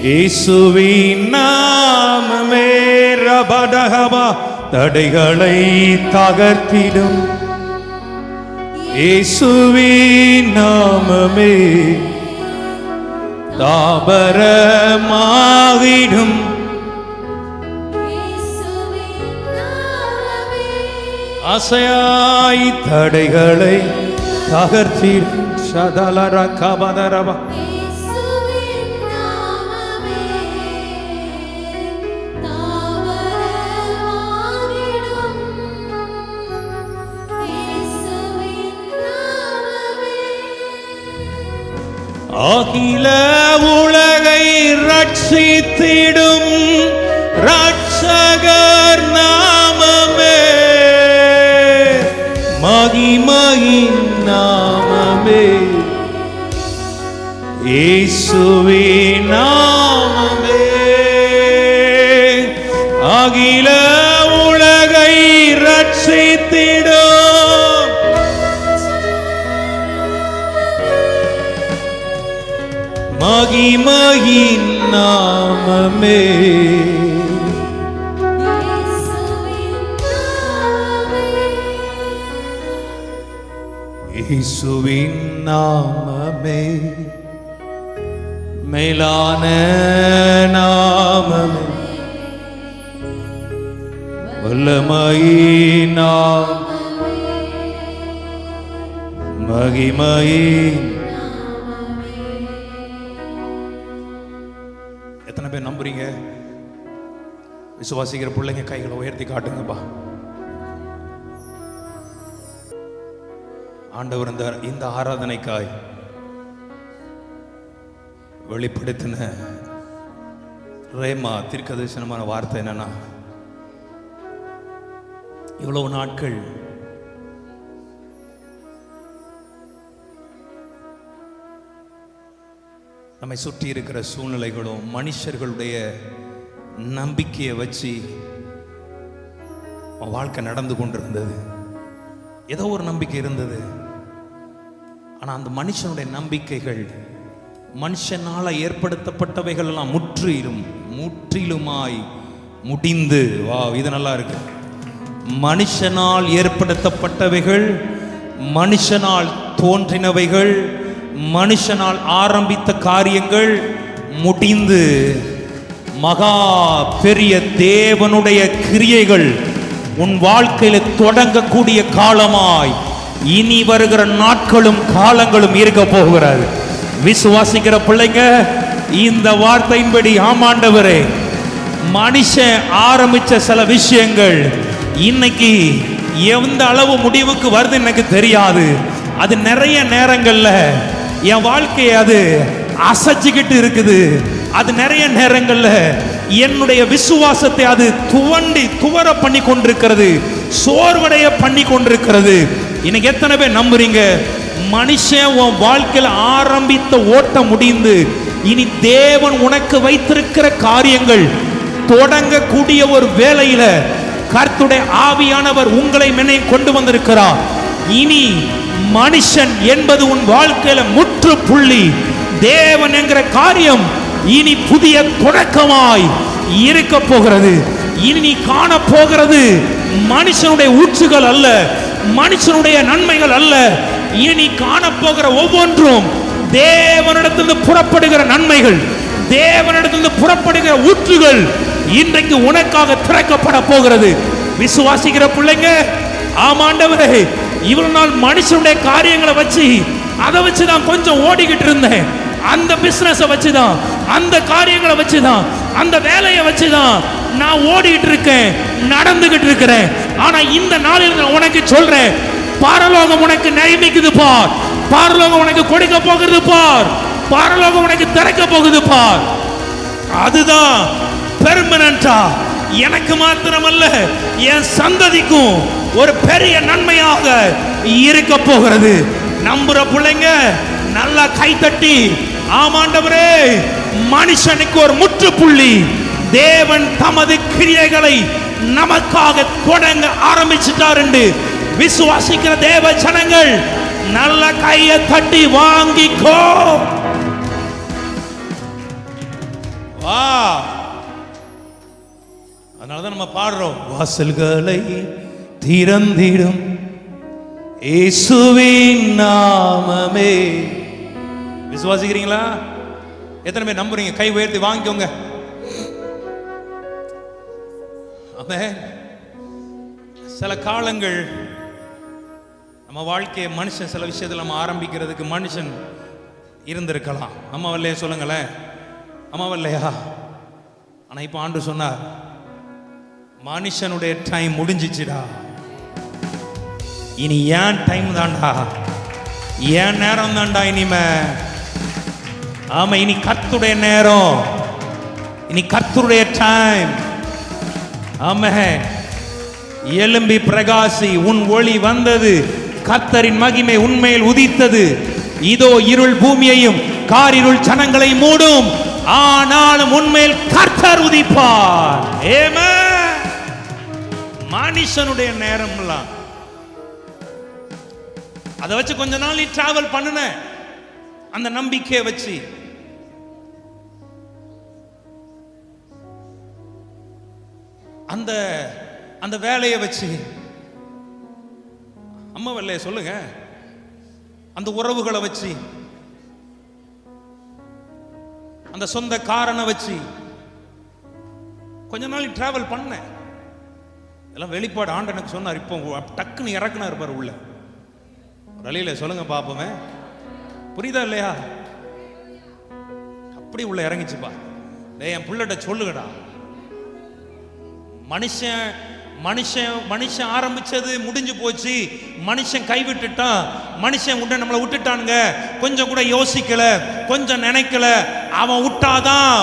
இயேசுவின் நாமமே ரபடஹபா தடைகளை தகர்த்திடும். இயேசுவின் நாமமே தாபரமாகிடும். அசையாய் தடைகளை தகர்த்திடும். சதலர கபதரபா அகில உலகை ரட்சித்திடும் ரட்சகர் நாமமே மகிமையின் நாமமே இயேசுவின் நாமமே அகில உலகை ரட்சித்திடும் மகிமையின் நாமமே இயேசுவின் நாமமே மேலான நாமமே வல்லமையின் நாமமே மகிமையின். எத்தனை பேர் நம்புறீங்க? விசுவாசிக்கிற பிள்ளைங்க கைகளை உயர்த்தி காட்டுங்கப்பா. ஆண்டவர் இந்த ஆராதனைக்காய் வெளிப்படுத்தின ரேமா தீர்க்கதரிசனமான வார்த்தை என்னன்னா, இவ்வளவு நாட்கள் நம்மை சுற்றி இருக்கிற சூழ்நிலைகளும் மனுஷர்களுடைய நம்பிக்கையை வச்சு வாழ்க்கை நடந்து கொண்டிருந்தது. ஏதோ ஒரு நம்பிக்கை இருந்தது. ஆனா அந்த மனுஷனுடைய நம்பிக்கைகள், மனுஷனால ஏற்படுத்தப்பட்டவைகள் எல்லாம் முற்றிலுமாய் முடிந்து. வா, இது நல்லா இருக்கு. மனுஷனால் ஏற்படுத்தப்பட்டவைகள், மனுஷனால் தோன்றினவைகள், மனுஷனால் ஆரம்பித்த காரியங்கள் முடிந்து மகா பெரிய தேவனுடைய கிரியைகள் உன் வாழ்க்கையில தொடங்கக்கூடிய காலமாய் இனி வருகிற நாட்களும் காலங்களும் இருக்க போகிறது. விசுவாசிக்கிற பிள்ளைங்க இந்த வார்த்தையின்படி, ஆமாண்டவரே, மனுஷன் ஆரம்பிச்ச சில விஷயங்கள் இன்னைக்கு எந்த அளவு முடிவுக்கு வருது எனக்கு தெரியாது. அது நிறைய நேரங்கள்ல என் வாழ்க்கையை அது அசைச்சுக்கிட்டு இருக்குது. அது நிறைய நேரங்கள்ல என்னுடைய விசுவாசத்தை அது துவர பண்ணி கொண்டிருக்கிறது, சோர்வடைய பண்ணி கொண்டிருக்கிறது. இன்னைக்கு எத்தனை பேர் நம்புறீங்க? மனுஷன் உன் வாழ்க்கையில் ஆரம்பித்த ஓட்டம் முடிந்து இனி தேவன் உனக்கு வைத்திருக்கிற காரியங்கள் தொடங்கக்கூடிய ஒரு வேளையில கர்த்தருடைய ஆவியானவர் உங்களை முன்னே கொண்டு வந்திருக்கிறார். இனி மனுஷன் என்பது உன் வாழ்க்கையில முற்றுப்புள்ளி. தேவன் என்கிற காரியம் இனி புதிய தொடக்கமாய் இருக்க போகிறது. இனி நீ காண போகிறது மனுஷனுடைய ஊற்றுகள் அல்ல, மனுஷனுடைய நன்மைகள் அல்ல. இனி நீ காணப்போகிற ஒவ்வொன்றும் தேவனிடத்திலிருந்து புறப்படுகிற நன்மைகள், தேவனிடத்திலிருந்து புறப்படுகிற ஊற்றுகள் இன்றைக்கு உனக்காக திறக்கப்பட போகிறது. விசுவாசிக்கிற பிள்ளைங்க, ஆமாண்டவரே, இவ்வளவு நாள் மனுஷனுடைய காரியங்களை வச்சு அதை வச்சுதான் கொஞ்சம் ஓடிக்கிட்டு இருந்தேன். அந்த பிசினஸை வச்சுதான், அந்த காரியங்களை வச்சுதான், அந்த வேலையை வச்சுதான் நான் ஓடிக்கிட்டு இருக்கேன், நடந்துகிட்டு இருக்கிறேன். ஆனா இந்த நாளில் உனக்கு சொல்றேன், பரலோகம் உனக்கு நியமிக்குது பார், பரலோகம் உனக்கு கொடுக்க போகிறது பார், பரலோகம் உனக்கு திறக்க போகுது பார். அதுதான் பெர்மனண்டா எனக்கு மாத்திரமல்ல என் சந்ததிக்கும் ஒரு பெரிய நன்மையாக இருக்க போகிறது. நம்புற பிள்ளைங்க நல்லா கைத்தட்டி ஆமாண்டவரே, மனுஷனுக்கு ஒரு முற்றுப்புள்ளி தேவன் தமது கிரியைகளை நமக்காக தொடங்க ஆரம்பிச்சிட்டார் என்று விசுவாசிக்கிற தேவ ஜனங்கள் நல்ல கையை தட்டி வாங்கிக்கோ. வா, அதனாலதான் நம்ம பாடுறோம், வாசல்களை திறந்திடும் இயேசுவின் நாமமே. விசுவாசிக்கிறீங்களா? எத்தனை பேர் நம்புறீங்க? கை உயர்த்தி வாங்கிக்கோங்க. ஆமென். சில காலங்கள் நம்ம வாழ்க்கையை மனுஷன் சில விஷயத்தில் நம்ம ஆரம்பிக்கிறதுக்கு மனுஷன் இருந்திருக்கலாம். அம்மா வரலையா? சொல்லுங்களேன். அம்மா வரலையா? ஆனா இப்ப ஆண்டு சொன்னார், மனுஷனுடைய டைம் முடிஞ்சிச்சுடா, இனி ஏன் டைம் தான்டா, ஏன் நேரம் தான்டா இனிமே. ஆமா, இனி கர்த்தருடைய நேரம், இனி கர்த்தருடைய டைம். ஆமா, எழும்பி பிரகாசி, உன் ஒளி வந்தது, கர்த்தரின் மகிமை உண்மையில் உதித்தது. இதோ இருள் பூமியையும் காரிருள் ஜனங்களை மூடும், ஆனாலும் உண்மையில் கர்த்தர் உதிப்பார். ஆமென். மனுஷனுடைய நேரம்லாம் அதை வச்சு கொஞ்ச நாள் நீ டிராவல் பண்ணுன, அந்த நம்பிக்கையை வச்சு அந்த வேலையை வச்சு. அம்மா வரலைய? சொல்லுங்க. அந்த உறவுகளை வச்சு, அந்த சொந்த காரனை வச்சு கொஞ்ச நாள் டிராவல் பண்ண. எல்லாம் வெளிப்பாடு ஆண்டு எனக்கு சொன்னார். இப்போ டக்குன்னு இறக்குனார் பாரு உள்ள வழியில. சொல்லுங்க பாப்போமே, புரியுதா இல்லையா? அப்படி உள்ள இறங்கிச்சுப்பா. என் புள்ளட்ட சொல்லுங்கடா, மனுஷன் ஆரம்பிச்சது முடிஞ்சு போச்சு, மனுஷன் கைவிட்டுட்டான், மனுஷன் உடனே நம்மளை விட்டுட்டானுங்க, கொஞ்சம் கூட யோசிக்கல, கொஞ்சம் நினைக்கல. அவன் விட்டாதான்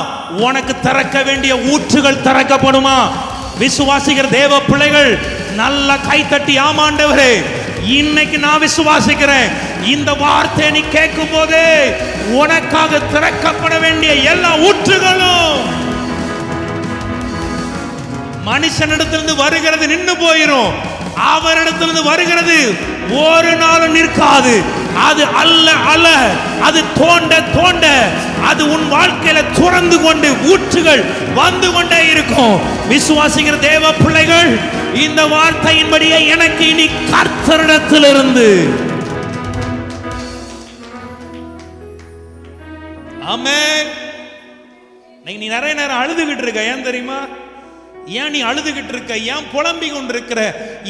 உனக்கு திறக்க வேண்டிய ஊற்றுகள் திறக்கப்படுமா? விசுவாசிக்கிற தேவ பிள்ளைகள் நல்ல கைத்தட்டி ஆமாண்டவரே, இன்னைக்கு நான் விசுவாசிக்கிறேன், இந்த வார்த்தையை நீ கேட்கும் போதே உனக்காக திறக்கப்பட வேண்டிய எல்லா ஊற்றுகளும் மனுஷனிடத்திலிருந்து வருகிறது நின்று போயிரும், அவரிடத்திலிருந்து வருகிறது ஒரு நாளும் நிற்காது. அது அல்ல, அது தோண்ட அது உன் வாழ்க்கையில துறந்து கொண்டு ஊற்றுகள் வந்து கொண்டே இருக்கும். விசுவாசிக்கிற தேவ பிள்ளைகள், இந்த வார்த்தையின்படியே எனக்கு இனி கர்த்தரிடத்திலிருந்து. ஆமென். நீ நிறைய நேரம் அழுதுகிட்டு இருக்க, ஏன் தெரியுமா? ஏன் நீ அழுதுகிட்டு இருக்க? ஏன் புலம்பி கொண்டிருக்கிற?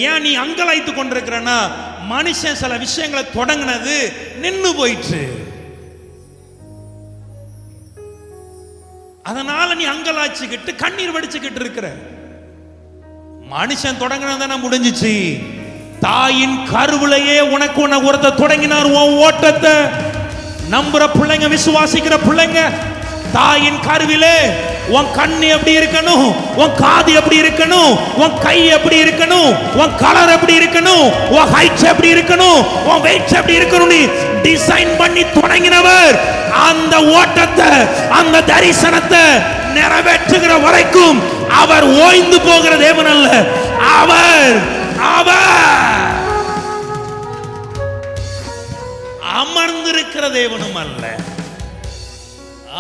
ஏன் நீ அங்கலாய்த்து கொண்டிருக்கிறனா? மனுஷன் சில விஷயங்களை தொடங்கினது நின்னு போயிற்று, அதனால நீ அங்கலாய்ச்சிக்கிட்டு கண்ணீர் வடிச்சுக்கிட்டு இருக்கிற. மனுஷன் தொடங்கினதான முடிஞ்சிச்சு. தாயின் கருவிலேயே உனக்கு ஒருத்தர் தொடங்கினார் உன் ஓட்டத்தை. நம்புற பிள்ளைங்க, விசுவாசிக்கிற பிள்ளைங்க, தாயின் கருவிலே உன் கண்ணு எப்படி இருக்கணும், உன் காது எப்படி இருக்கணும், உன் கை எப்படி இருக்கணும், உன் கலர் எப்படி இருக்கணும், உன் ஹைட் எப்படி இருக்கணும், உன் வெயிட் எப்படி இருக்கணும், நீ டிசைன் பண்ணி தொடங்கினவர் அந்த ஓட்டத்தை, அந்த தரிசனத்தை நிறைவேற்றுகிற வரைக்கும் அவர் ஓய்ந்து போகிற தேவன் அல்ல. அவர் அமர்ந்திருக்கிற தேவனும் அல்ல.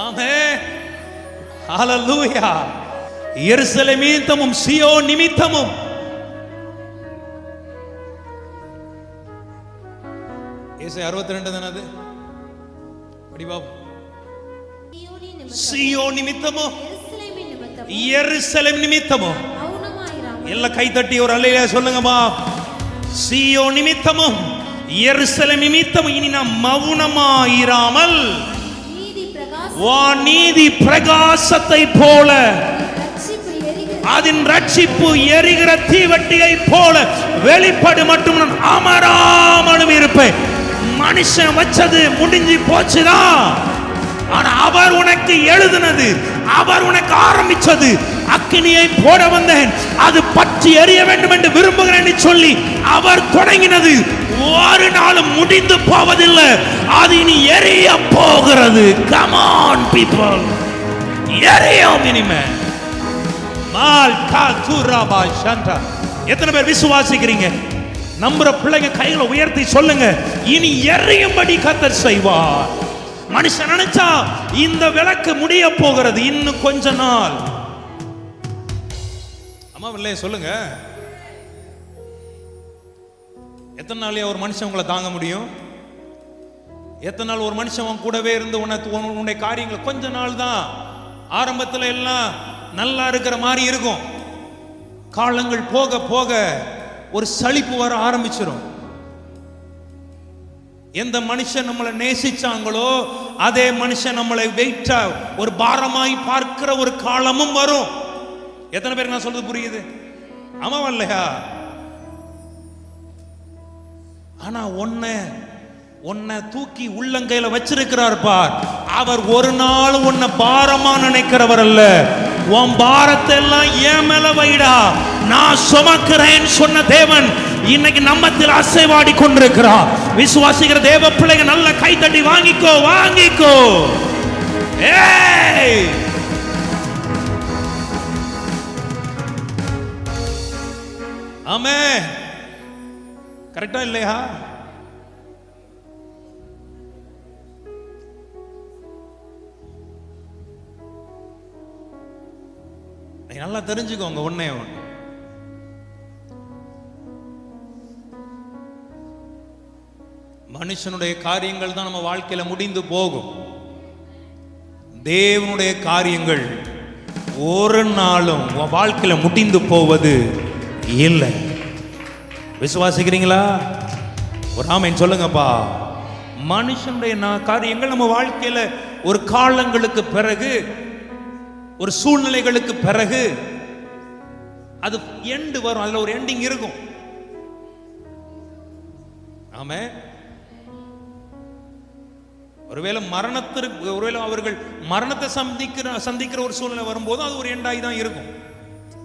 ஆமென். ஹல்லேலூயா. எருசலேம் நிமித்தமும் சீயோன் நிமித்தமும் ஏசாயா 62 தான அது? படி பாப்போம். சீயோன் நிமித்தமும் எருசலேம் நிமித்தமும் எல்லாம் கை தட்டி ஒரு அல்லேலூயா சொல்லுங்கம்மா. சீயோன் நிமித்தமும் எருசலேம் நிமித்தமும் இனி நாம் மௌனமாயிராமல் நீதி பிரகாசத்தை போல, அதன் ரட்சிப்பு எரிகிற தீவட்டியை போல வெளிப்படு மட்டும் நான் அமராமலும் இருப்பேன். மனுஷன் வச்சது முடிஞ்சு போச்சுதான், ஆனா அவர் உனக்கு எழுதினது, அவர் உனக்கு ஆரம்பிச்சது. அக்கினியை போட வந்தேன், அது பற்றி எரிய வேண்டும் என்று விரும்புகிறேன் சொல்லி அவர் தொடங்கினது ஒரு நாளும் முடிந்து போவதில்லை. அது இனி எரிய போகிறது. Come on people, எரியும் இனிமே. எத்தனை பேர் விசுவாசிக்கிறீங்க? நம்புற பிள்ளைங்க கைகளை உயர்த்தி சொல்லுங்க, இனி எரியும்படி கர்த்தர் செய்வார். மனுஷன் நினைச்சா இந்த விளக்கு முடிய போகிறது, இன்னும் கொஞ்ச நாள். அம்மா இல்லையே சொல்லுங்க, எத்தனை நாளையா ஒரு மனுஷன் உங்களை தாங்க முடியும்? எத்தனை நாள் ஒரு மனுஷன் கூடவே இருந்து உன்னுடைய காரியங்களை? கொஞ்ச நாள் தான். ஆரம்பத்தில் எல்லாம் நல்லா இருக்கிற மாதிரி இருக்கும். காலங்கள் போக போக ஒரு சலிப்பு வர ஆரம்பிச்சிடும். எந்த மனுஷன் நம்மளை நேசிச்சாங்களோ அதே மனுஷன் நம்மளை வெயிட்டா ஒரு பாரமாய் பார்க்கிற ஒரு காலமும் வரும். எத்தனை பேருக்கு நான் சொல்றது புரியுது? ஆமா இல்லையா? ஆனா உன்னை தூக்கி உள்ளங்கையில வச்சிருக்கிறார் பார். அவர் ஒரு நாள் உன்னை பாரமா நினைக்கிறவர் அல்ல. உன் பாரத்தை எல்லாம் ஏன் மேல வைடா, நான் சுமக்கிறேன் சொன்ன தேவன் இன்னைக்கு நம்மத்தில் அசைவாடி கொண்டிருக்கிறார். விசுவாசிக்கிற தேவ பிள்ளைங்க நல்ல கை தட்டி வாங்கிக்கோ, வாங்கிக்கோ. ஏய், ஆமென். கரெக்டா இல்லையா? நல்லா தெரிஞ்சுக்கோங்க. ஒண்ணே ஒண்ணு, மனுஷனுடைய காரியங்கள் தான் நம்ம வாழ்க்கையில முடிந்து போகும். தேவனுடைய காரியங்கள் ஒரு நாளும் வாழ்க்கையில முடிந்து போவது இல்லை. விசுவாசிக்கிறீங்களா? ஒரு ஆமென் சொல்லுங்கப்பா. மனுஷனுடைய காரியங்கள் நம்ம வாழ்க்கையில ஒரு காலங்களுக்கு பிறகு, ஒரு சூழ்நிலைகளுக்கு பிறகு அது எண்டு வரும். அதுல ஒரு எண்டிங் இருக்கும். ஆமே. ஒருவேளை அவர்கள் மரணத்தை சந்திக்கிற ஒரு சூழ்நிலை வரும்போது அது ஒரு எண்டாகி தான் இருக்கும்.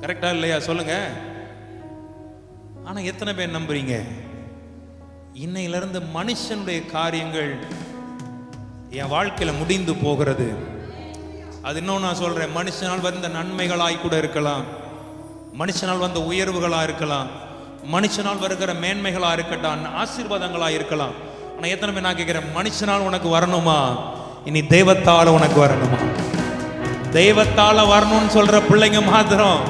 கரெக்டா இல்லையா? சொல்லுங்க. ஆனா எத்தனை பேர் நம்புறீங்க இன்னையில இருந்து மனுஷனுடைய காரியங்கள் என் வாழ்க்கையில முடிந்து போகிறது? அது இன்னும் நான் சொல்றேன், மனுஷனால் வந்த நன்மைகளாய் கூட இருக்கலாம், மனுஷனால் வந்த உயர்வுகளா இருக்கலாம், மனுஷனால் வருகிற மேன்மைகளா இருக்கட்டும், ஆசீர்வாதங்களா இருக்கலாம். ஆனா எத்தனை பேர் நான் கேட்கிறேன், மனுஷனால் உனக்கு வரணுமா? இனி தெய்வத்தால உனக்கு வரணுமா? தெய்வத்தால வரணும்னு சொல்ற பிள்ளைங்க மாத்திரம்.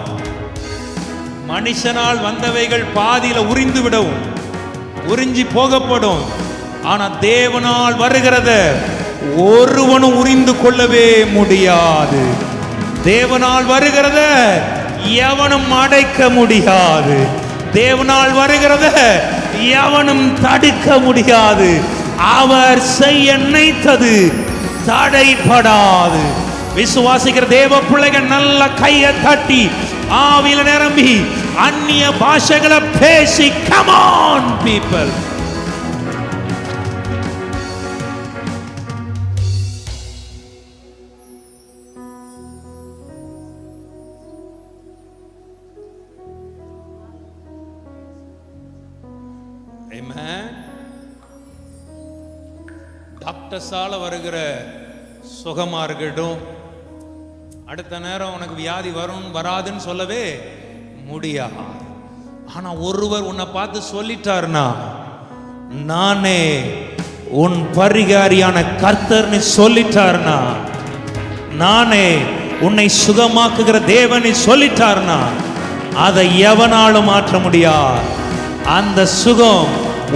மனுஷனால் வந்தவைகள் பாதியில உறிந்து விடவும், உறிஞ்சி போகப்படும். ஆனா தேவனால் வருகிறத ஒருவனும் உறிந்து கொள்ளவே முடியாது. தேவனால் வருகிறத எவனும் அடைக்க முடியாது. தேவனால் வருகிறத எவனும் தடுக்க முடியாது. அவர் செய்ய நினைத்தது தடைபடாது. விசுவாசிக்கிற தேவ பிள்ளைகள் நல்ல கையை தட்டி ஆவியில நிரம்பி அந்நிய பாஷைகளை பேசி, come on people. டாக்டர்ஸால வருகிற சுகமா இருக்கட்டும், அடுத்த நேரம் உனக்கு வியாதி வரும் வராதுன்னு சொல்லவே முடியாது. ஆனா ஒருவர் உன்னை பார்த்து சொல்லிட்டாருன்னா, நானே உன் பரிகாரியான கர்த்தர்னு சொல்லிட்டாருன்னா, நானே உன்னை சுகமாக்குகிற தேவனை சொல்லிட்டாருன்னா, அதை எவனாலும் மாற்ற முடியாது. அந்த சுகம்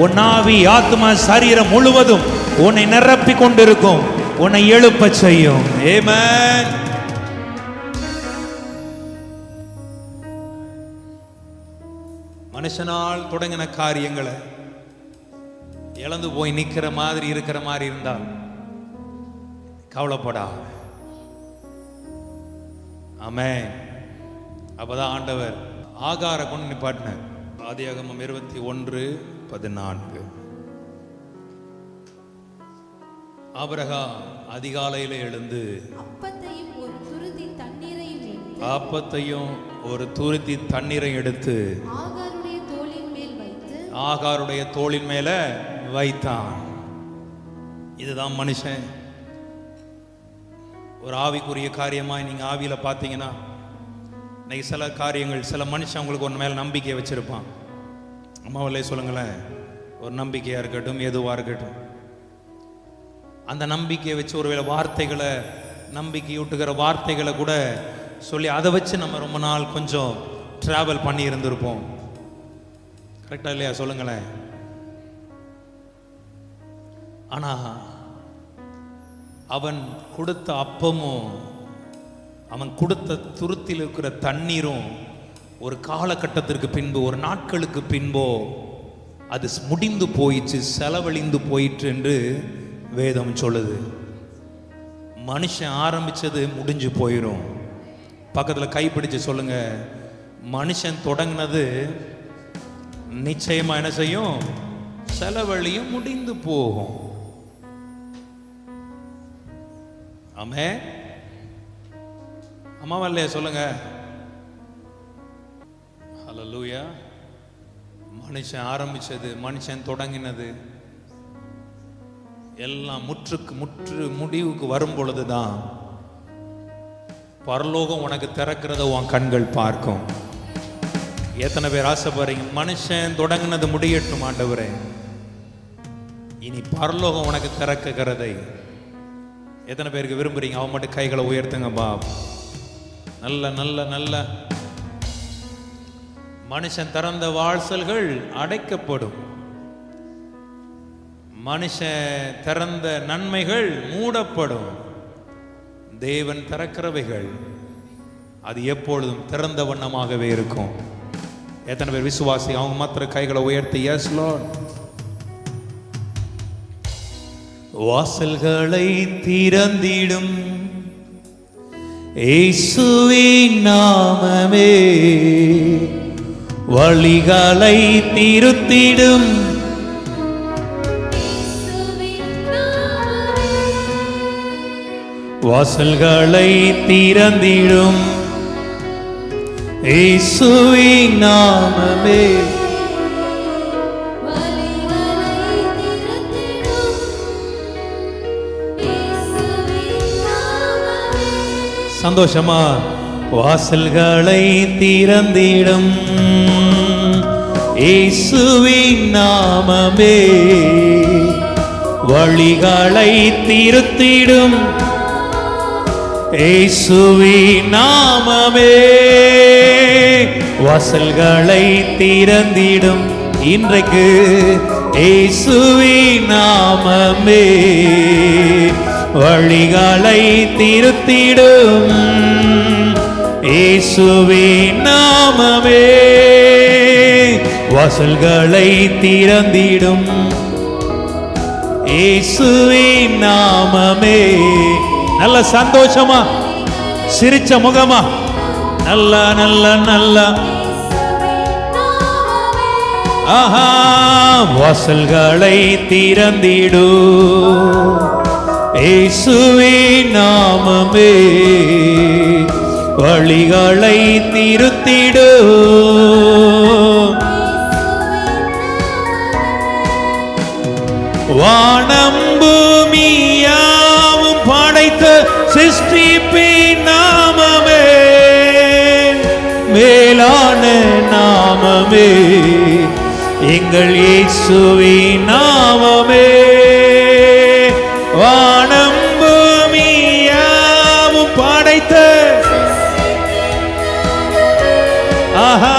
உன் ஆவி, ஆத்மா, சரீரம் முழுவதும் உன்னை நிரப்பி கொண்டிருக்கும், உன்னை எழுப்ப செய்யும். ஆமென். மனுஷனால் தொடங்கின காரியங்களை இழந்து போய் நிக்கிற மாதிரி இருக்கிற மாதிரி இருந்தால் கவலைப்படா. ஆமென். அப்பதான் ஆண்டவர் ஆகார கொண்டு நிப்பாட்டினார். ஆதியாகமம் 21:14. ஆபிரகாம் அதிகாலையில எழுந்து அப்பத்தையும் ஒரு துருத்தி தண்ணீரையும் எடுத்து ஆகாருடைய தோளின் மேல் வைத்தான். இதுதான் மனுஷன். ஒரு ஆவிக்குரிய காரியமாய் நீங்க ஆவியில பார்த்தீங்கன்னா, இன்னைக்கு சில காரியங்கள், சில மனுஷன் உங்களுக்கு ஒரு மேல நம்பிக்கையை வச்சிருப்பான். அம்மாவிலே சொல்லுங்களேன், ஒரு நம்பிக்கையா இருக்கட்டும், எதுவா இருக்கட்டும், அந்த நம்பிக்கையை வச்சு ஒருவேளை வார்த்தைகளை, நம்பிக்கையூட்டுகிற வார்த்தைகளை கூட சொல்லி அதை வச்சு நம்ம ரொம்ப நாள் கொஞ்சம் டிராவல் பண்ணி இருந்திருப்போம். கரெக்டா இல்லையா? சொல்லுங்களேன். ஆனா அவன் கொடுத்த அப்பமும் அவன் கொடுத்த துருத்தில் இருக்கிற தண்ணீரும் ஒரு காலகட்டத்திற்கு பின்பு, ஒரு நாட்களுக்கு பின்போ அது முடிந்து போயிடுச்சு, செலவழிந்து போயிற்று என்று வேதம் சொல்லுது. மனுஷன் ஆரம்பிச்சது முடிஞ்சு போயிடும். பக்கத்தில் கைப்பிடிச்சு சொல்லுங்க, மனுஷன் தொடங்கினது நிச்சயமா என்ன செய்யும்? செலவழியும், முடிந்து போகும். ஆமே அம்மாவல்லையா? சொல்லுங்க. ஹல்லேலூயா. மனுஷன் ஆரம்பிச்சது, மனுஷன் தொடங்கினது எல்லாம் முற்று முடிவுக்கு வரும் பொழுதுதான் பரலோகம் உனக்கு திறக்கிறத உன் கண்கள் பார்க்கும். எத்தனை பேர் ஆசைப்படுறீங்க, மனுஷன் தொடங்கினது முடியட்டும் ஆண்டவரே, இனி பரலோகம் உனக்கு திறக்கிறதை? எத்தனை பேருக்கு விரும்புறீங்க? அவன் மட்டும் கைகளை உயர்த்துங்க பாப். நல்ல நல்ல நல்ல மனுஷன் திறந்த வாசல்கள் அடைக்கப்படும், மனுஷன் திறந்த நன்மைகள் மூடப்படும். தேவன் திறக்கிறவைகள் அது எப்பொழுதும் திறந்த வண்ணமாகவே இருக்கும். எத்தனை பேர் விசுவாசி? அவங்க மாத்திர கைகளை உயர்த்தி எஸ் லார்ட். வாசல்களை திறந்திடும் இயேசுவின் நாமமே, வழிகளை திருத்திடும் வாசல்களை திறந்திடும் இயேசுவின் நாமமே, சந்தோஷமா வாசல்களை திறந்திடும் இயேசுவின் நாமமே, வழிகளை திருத்திடும் இயேசுவின் நாமமே, வாசல்களை திறந்திடும் இன்றைக்கு இயேசுவின் நாமமே, வழிகளை திருத்திடும் இயேசுவின் நாமமே, வாசல்களை திறந்திடும் இயேசுவின் நாமமே. நல்ல சந்தோஷமா சிரிச்ச முகமா நல்ல நல்ல நல்ல ஆஹா, வாசல்களை திறந்திடு இயேசுவின் நாமமே, வழிகளை திருத்திடு வானம் பூமியாவும் படைத்த சிருஷ்டிப்பின் நாமமே, மேலான நாமமே, எங்கள் இயேசுவின் நாமமே, வானம் பூமியாவும் படைத்த ஆஹா,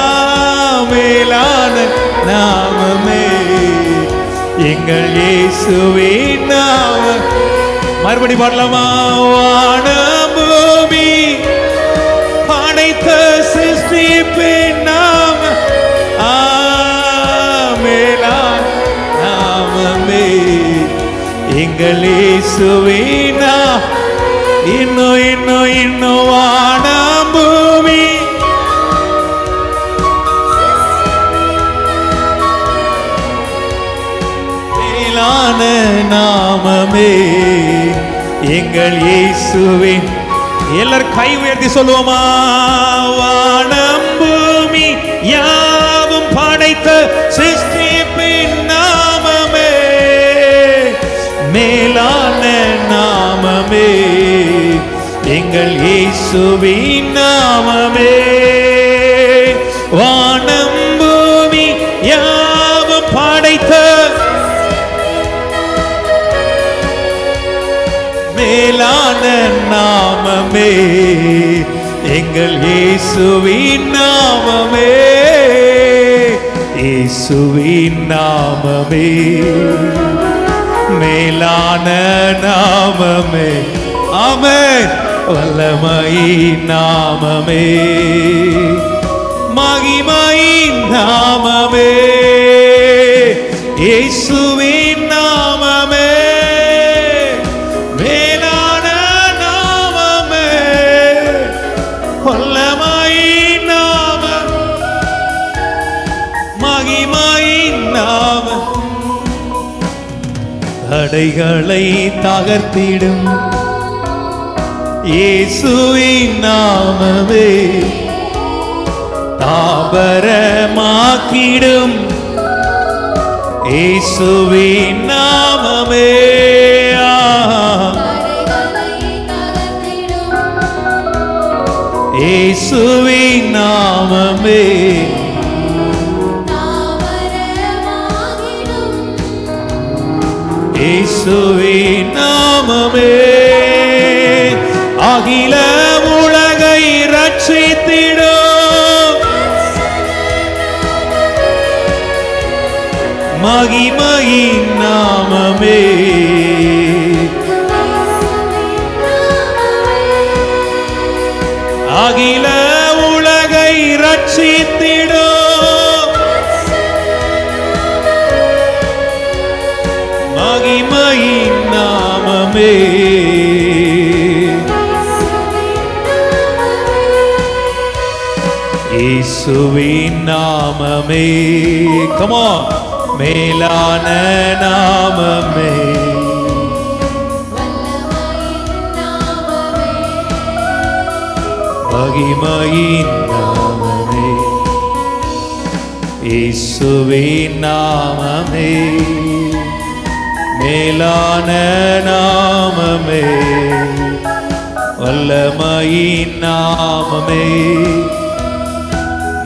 மேலான நாமமே, எங்கள் இயேசுவின் நாமம். மறுபடி பாடலாமா? வானம் பூமி படைத்த சிருஷ்டிப்பின் நாமம், மேலான நாமமே, எங்கள் இயேசுவின் நாமம். இன்னும் இன்னும் இன்னும் வானம் பூமி நாமமே, எங்கள் இயேசுவின். எல்லாரும் கை உயர்த்தி சொல்லுவோமா? வானம் பூமி யாவும் படைத்த சிருஷ்டிப்பின் நாமமே, மேலான நாமமே, எங்கள் இயேசுவின் நாமமே. வானம் பூமி யாவும் படைத்த மேலான நாமமே, எங்கள் இயேசுவின் நாமமே, இயேசுவின் நாமமே, மேலான நாமமே. ஆமென். வல்லமையின் நாமமே, மகிமையின் நாமமே, இயேசுவின் நாமமே, மேலான நாமமே, வல்லமையின் நாமம், மகிமையின் நாமம். தடைகளை தகர்த்திடும் இயேசுவின் நாமமே, தாபரமாக்கிடும் இயேசுவின் நாமமே. இயேசுவின் நாமமே, இயேசுவின் நாமமே, அகில உலகை ரட்சித்திடும் மகிமையின் நாமமே, அகில உலகை ரட்சித்திடும் மகிமையின் நாமமே, இயேசுவின் நாமமே. Come on. மேலான நாமமே, மகிமையின் நாமமே, இயேசுவின் நாமமே, மேலான நாமமே, வல்லமையின் நாமமே,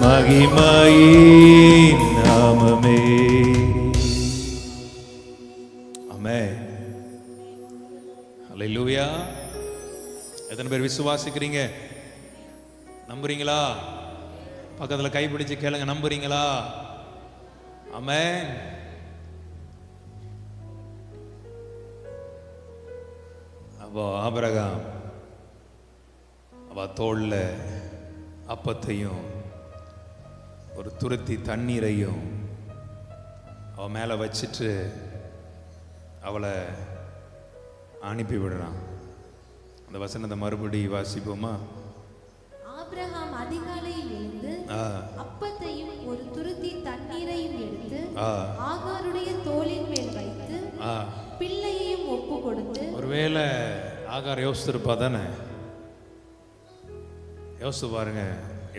மகிமையின் நாமமே. ஆமென். அல்லேலூயா. எத்தனை பேர் விசுவாசிக்கிறீங்க? நம்புறீங்களா? பக்கத்துல கைப்பிடிச்சு கேளுங்க, நம்புறீங்களா? ஆமென். அப்போ ஆபிரகாம் அவ தோள்ல அப்பத்தையும் ஒரு துருத்தி தண்ணீரையும் அவ மேல வச்சிட்டு அவளை அனுப்பி விடுறான். அந்த வசனத்தை மறுபடி வாசிப்போமா? ஆபிரகாம் அதிகாலையில் எழுந்து அப்பத்தையும் ஒரு துருத்தி தண்ணீரையும் எடுத்து ஆகாருடைய தோளின் மேல் வைத்து பிள்ளையையும் ஒப்பு கொடுத்து. ஒருவேளை ஆகார் யோசிச்சிருப்பா தானே? யோசிச்சு பாருங்க,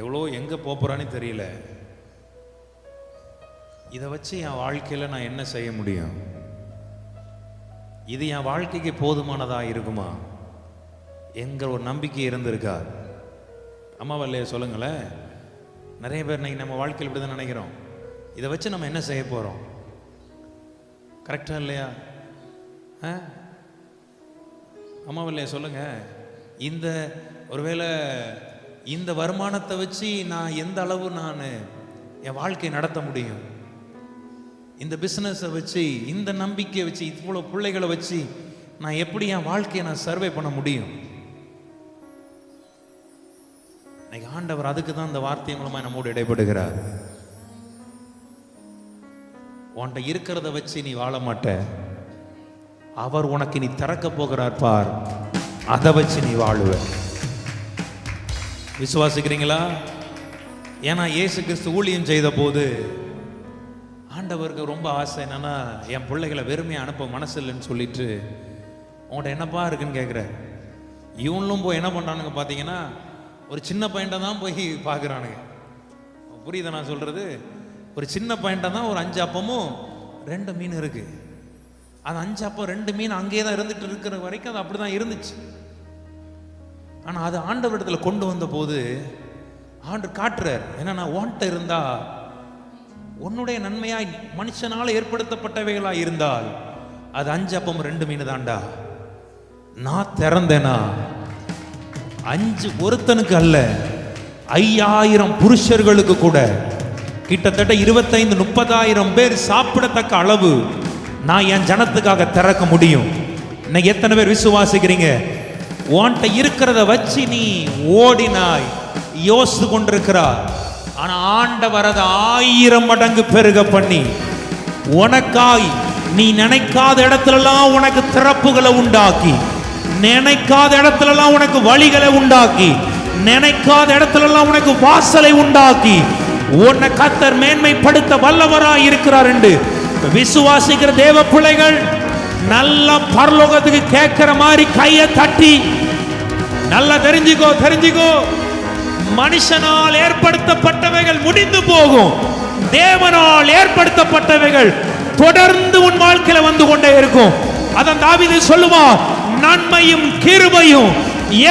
எவ்வளோ எங்க போறான்னு தெரியல. இதை வச்சு என் வாழ்க்கையில நான் என்ன செய்ய முடியும்? இது என் வாழ்க்கைக்கு போதுமானதா இருக்குமா என்கிற ஒரு நம்பிக்கை இருந்திருக்கா? அம்மாவா இல்லையா? சொல்லுங்களேன். நிறைய பேர் இன்னைக்கு நம்ம வாழ்க்கையில் இப்படி தான் நினைக்கிறோம். இதை வச்சு நம்ம என்ன செய்ய போறோம்? கரெக்டா இல்லையா? அம்மாவா இல்லையா? சொல்லுங்க. இந்த ஒருவேளை இந்த வருமானத்தை வச்சு நான் எந்த அளவு நான் என் வாழ்க்கையை நடத்த முடியும்? இந்த பிஸ்னஸை வச்சு, இந்த நம்பிக்கையை வச்சு, இவ்வளோ பிள்ளைகளை வச்சு நான் எப்படி என் வாழ்க்கையை நான் சர்வே பண்ண முடியும்? இன்னைக்கு ஆண்டவர் அதுக்கு தான் இந்த வார்த்தை மூலமா நம்மோடு இடைப்படுகிறார். உன்கிட்ட இருக்கிறத வச்சு நீ வாழ மாட்ட. அவர் உனக்கு நீ திறக்க போகிறார் பார், அதை வச்சு நீ வாழுவ. விசுவாசிக்கிறீங்களா? ஏன்னா இயேசு கிறிஸ்து ஊழியம் செய்த போது ஆண்டவருக்கு ரொம்ப ஆசை என்னன்னா, என் பிள்ளைகளை வெறுமையை அனுப்ப மனசு இல்லைன்னு சொல்லிட்டு உன்கிட்ட என்னப்பா இருக்குன்னு கேட்குற. இவனும் போய் என்ன பண்ணுறானுங்க பார்த்தீங்கன்னா, ஒரு சின்ன பையன்ட்ட தான் போய் பார்க்குறானுங்க. புரியுதா நான் சொல்கிறது? ஒரு சின்ன பையன்ட்ட தான் ஒரு 5 அப்பமும் 2 மீன் இருக்குது. அது 5 அப்பம் 2 மீன் அங்கேயே தான் இருந்துட்டு இருக்கிற வரைக்கும் அது அப்படி தான் இருந்துச்சு. ஆனால் அது ஆண்டவரிடத்தில் கொண்டு வந்த போது ஆண்டவர் காட்டுறார், என்னன்னா உன்கிட்ட இருந்தா, உன்னுடைய நன்மையாய் மனுஷனால் ஏற்படுத்தப்பட்டவைகளாக இருந்தால் அது 5 அப்பம் 2 மீன் தான்டா. நான் திறந்தேனா 5 ஒருத்தனுக்கு அல்ல, 5000 புருஷர்களுக்கு கூட, கிட்டத்தட்ட 25-30,000 பேர் சாப்பிடத்தக்க அளவு நான் என் ஜனத்துக்காக திறக்க முடியும். இன்னைக்கு எத்தனை பேர் விசுவாசிக்கிறீங்க? உன்கிட்ட இருக்கிறத வச்சு நீ ஓடினாய், யோசித்து கொண்டிருக்கிறார். ஆனா ஆண்டவர் அதை 1000 மடங்கு பெருக பண்ணி உனக்காய் நீ நினைக்காத இடத்துலலாம் உனக்கு திறப்புகளை உண்டாக்கி, நினைக்காத இடத்துலலாம் உனக்கு வழிகளை உண்டாக்கி, நினைக்காத இடத்துலலாம் உனக்கு வாசலை உண்டாக்கி உன்னை கர்த்தர் மேன்மைப்படுத்த வல்லவராய் இருக்கிறார் என்று விசுவாசிக்கிற தேவ பிள்ளைகள் நல்ல பரலோகத்துக்கு கேட்கிற மாதிரி கையை தட்டி நல்லா தெரிஞ்சுக்கோ. மனுஷனால் ஏற்படுத்தப்பட்டவைகள் முடிந்து போகும், தேவனால் ஏற்படுத்தப்பட்டவைகள் தொடர்ந்து உன் வாழ்க்கையில வந்து கொண்டே இருக்கும். அதான் தாவீது சொல்லுவான், நன்மையும் கிருபையும்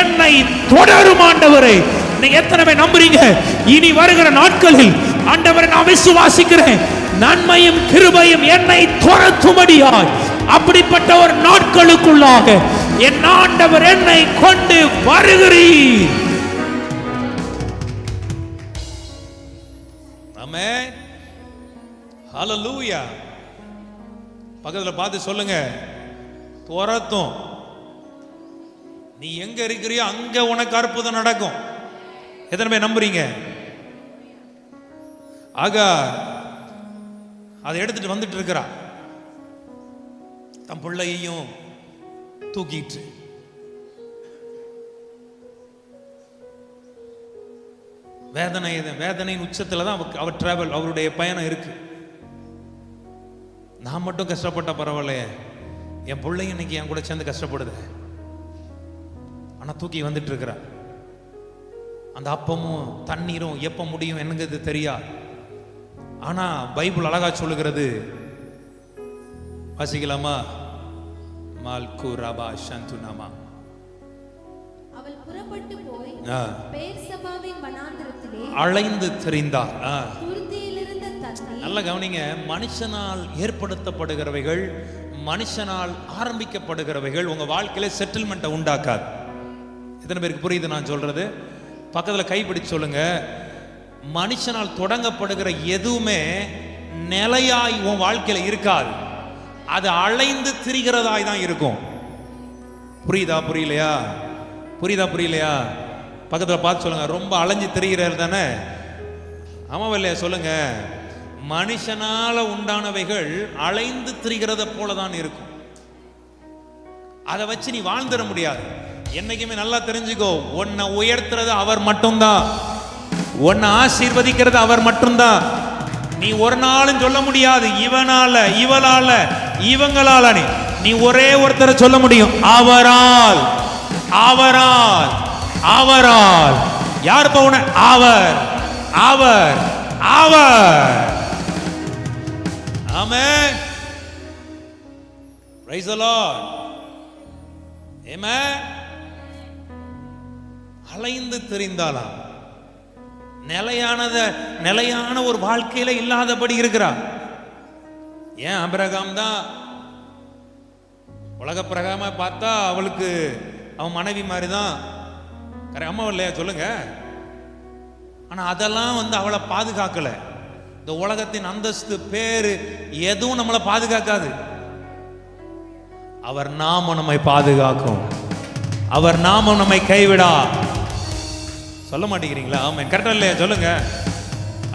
என்னை தொடரும் ஆண்டவரே. நீங்க எத்தனை பேர் நம்புறீங்க? இனி வருகிற நாட்களில் ஆண்டவரை நான் விசுவாசிக்கிறேன், நன்மையும் கிருபையும் என்னை துரத்தும்படியாய் அப்படிப்பட்ட ஒரு நாட்களுக்குள்ளாக என் ஆண்டவர் என்னை கொண்டு வருகிறீர். ஆமென், ஹல்லேலூயா. பக்கத்துல பார்த்து சொல்லுங்க, துரத்தும். நீ எங்க இருக்கிறியோ அங்க உனக்கு அற்புதம் நடக்கும். எத்தனை பேர் நம்புறீங்க? ஆக அதை எடுத்துட்டு வந்துட்டு இருக்கிறா, தன் பிள்ளையையும் தூக்கிட்டு. வேதனையின் உச்சத்துல தான் அவர் டிராவல், அவருடைய பயணம் இருக்கு. நான் மட்டும் கஷ்டப்பட்ட பரவாயில்லையே, என் பிள்ளைங்க இன்னைக்கு என் கூட சேர்ந்து கஷ்டப்படுது. ஆனா தூக்கி வந்துட்டு இருக்கிற அந்த அப்பமும் தண்ணீரும் எப்ப முடியும் என்னங்கிறது தெரியாது. ஆனா பைபிள் அழகா சொல்லுகிறது, வாசிக்கலாமா? மால்கு ரபா சந்துனாமா. அவள் புறப்பட்டு போய் பெயர்சபாவின் வனாந்திரத்திலே அலைந்து திரிந்தார். துருத்தியிலிருந்த தண்ணீர். நல்ல கவனிங்க, மனுஷனால் ஏற்படுத்தப்படுகிறவைகள், மனுஷனால் ஆரம்பிக்கப்படுகிறவைகள் உங்க வாழ்க்கையில செட்டில்மெண்ட்டை உண்டாக்காது. எத்தனை பேருக்கு புரியுது நான் சொல்றது? பக்கத்துல கைப்பிடிச்சு சொல்லுங்க, மனுஷனால் தொடங்கப்படுகிற எதுவுமே நிலையாய் உன் வாழ்க்கையில இருக்காது, அது அலைந்து திரிகிறதாய் தான் இருக்கும். புரியுதா புரியலையா? புரியலையா? பக்கத்துல பார்த்து சொல்லுங்க, ரொம்ப அலைஞ்சு திரிகிறார் தானே? ஆமாவா இல்லையா? சொல்லுங்க. மனுஷனால உண்டானவைகள் அலைந்து திரிகிறத போலதான் இருக்கும். அதை வச்சு நீ வாழ்ந்துட முடியாது. என்னைக்குமே நல்லா தெரிஞ்சுக்கோ, உன்னை உயர்த்துறது அவர் மட்டும்தான், உன்னை ஆசீர்வதிக்கிறது அவர் மட்டும்தான். நீ ஒரு நாளும் சொல்ல முடியாது இவனால, இவளால, இவங்களால. நீ ஒரே ஒருத்தரை சொல்ல முடியும், அவரால், அவரால், அவரால். யார் போன? அவர், அவர், அவர். Amen. Praise the Lord. Amen. அலைந்து திரிந்தாலாம், நிலையான ஒரு வாழ்க்கையில இல்லாதபடி இருக்கிறார். ஏன் ஆபிரகாம் தான் உலக பிரகாரமா பார்த்தா அவளுக்கு அவன் மனைவி மாதிரி தான், அம்மா இல்லையா? சொல்லுங்க. ஆனா அதெல்லாம் அவளை பாதுகாக்கல. இந்த உலகத்தின் அந்தஸ்து, பேரு எதுவும் நம்மளை பாதுகாக்காது. அவர் நாமம் நம்மை பாதுகாக்கும், அவர் நாமம் நம்மை கைவிடா. சொல்ல மாட்டேங்கிறீங்களா? ஆமென். கரெக்டா இல்லையா? சொல்லுங்க.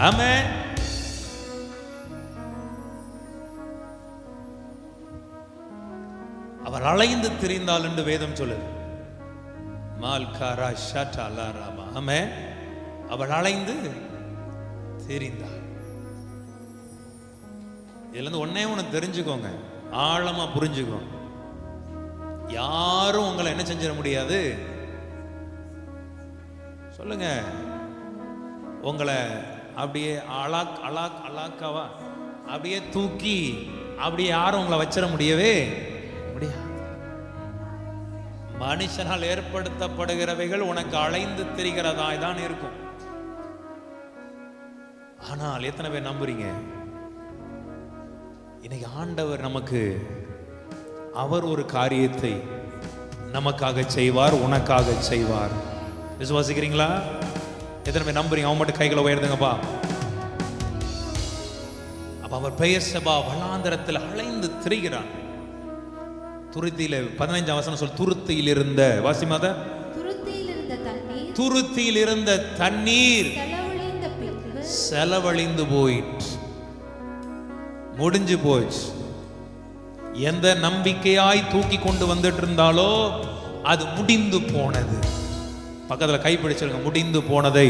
ஆமென். அவர் அலைந்து திரிந்தால் என்று வேதம் சொல்லுது. மால்காரா ஷாட்டா ராமா. ஆமென். அவர் அலைந்து திரிந்தார். இதுல இருந்து ஒன்னே ஒன்று தெரிஞ்சுக்கோங்க, ஆழமா புரிஞ்சுக்கோங்க. யாரும் உங்களை என்ன செஞ்சிட முடியாது. சொல்லுங்க, உங்களை அப்படியே அலாக்காவா அப்படியே தூக்கி அப்படியே யாரும் உங்களை வச்சிட முடியவே முடியாது. மனுஷனால் ஏற்படுத்தப்படுகிறவைகள் உனக்கு அலைந்து திரிகிறதாய் தான் இருக்கும். ஆனால் எத்தனை பேர் நம்புறீங்க இன்னைக்கு ஆண்டவர் நமக்கு அவர் ஒரு காரியத்தை நமக்காக செய்வார், உனக்காக செய்வார். விசுவாசிக்கிறீங்களா? எத்தனை பேர் நம்புறீங்க? அவன் மட்டும் கைகளை உயர்த்துங்கப்பா. அப்ப அவர் பெயர் சபா வனாந்தரத்தில் அலைந்து திரிகிறான். துருத்தியில 15ஆம் வசனம் சொல், துருத்தியில் இருந்த வாசிமாத துருத்தியில் இருந்த தண்ணீர் செலவழிந்து போயிற்று, முடிஞ்சு போச்சு. எந்த நம்பிக்கையாய் தூக்கி கொண்டு வந்துட்டு இருந்தாலோ அது முடிந்து போனது. பக்கத்துல கைப்பிடிச்சிருங்க. முடிந்து போனதை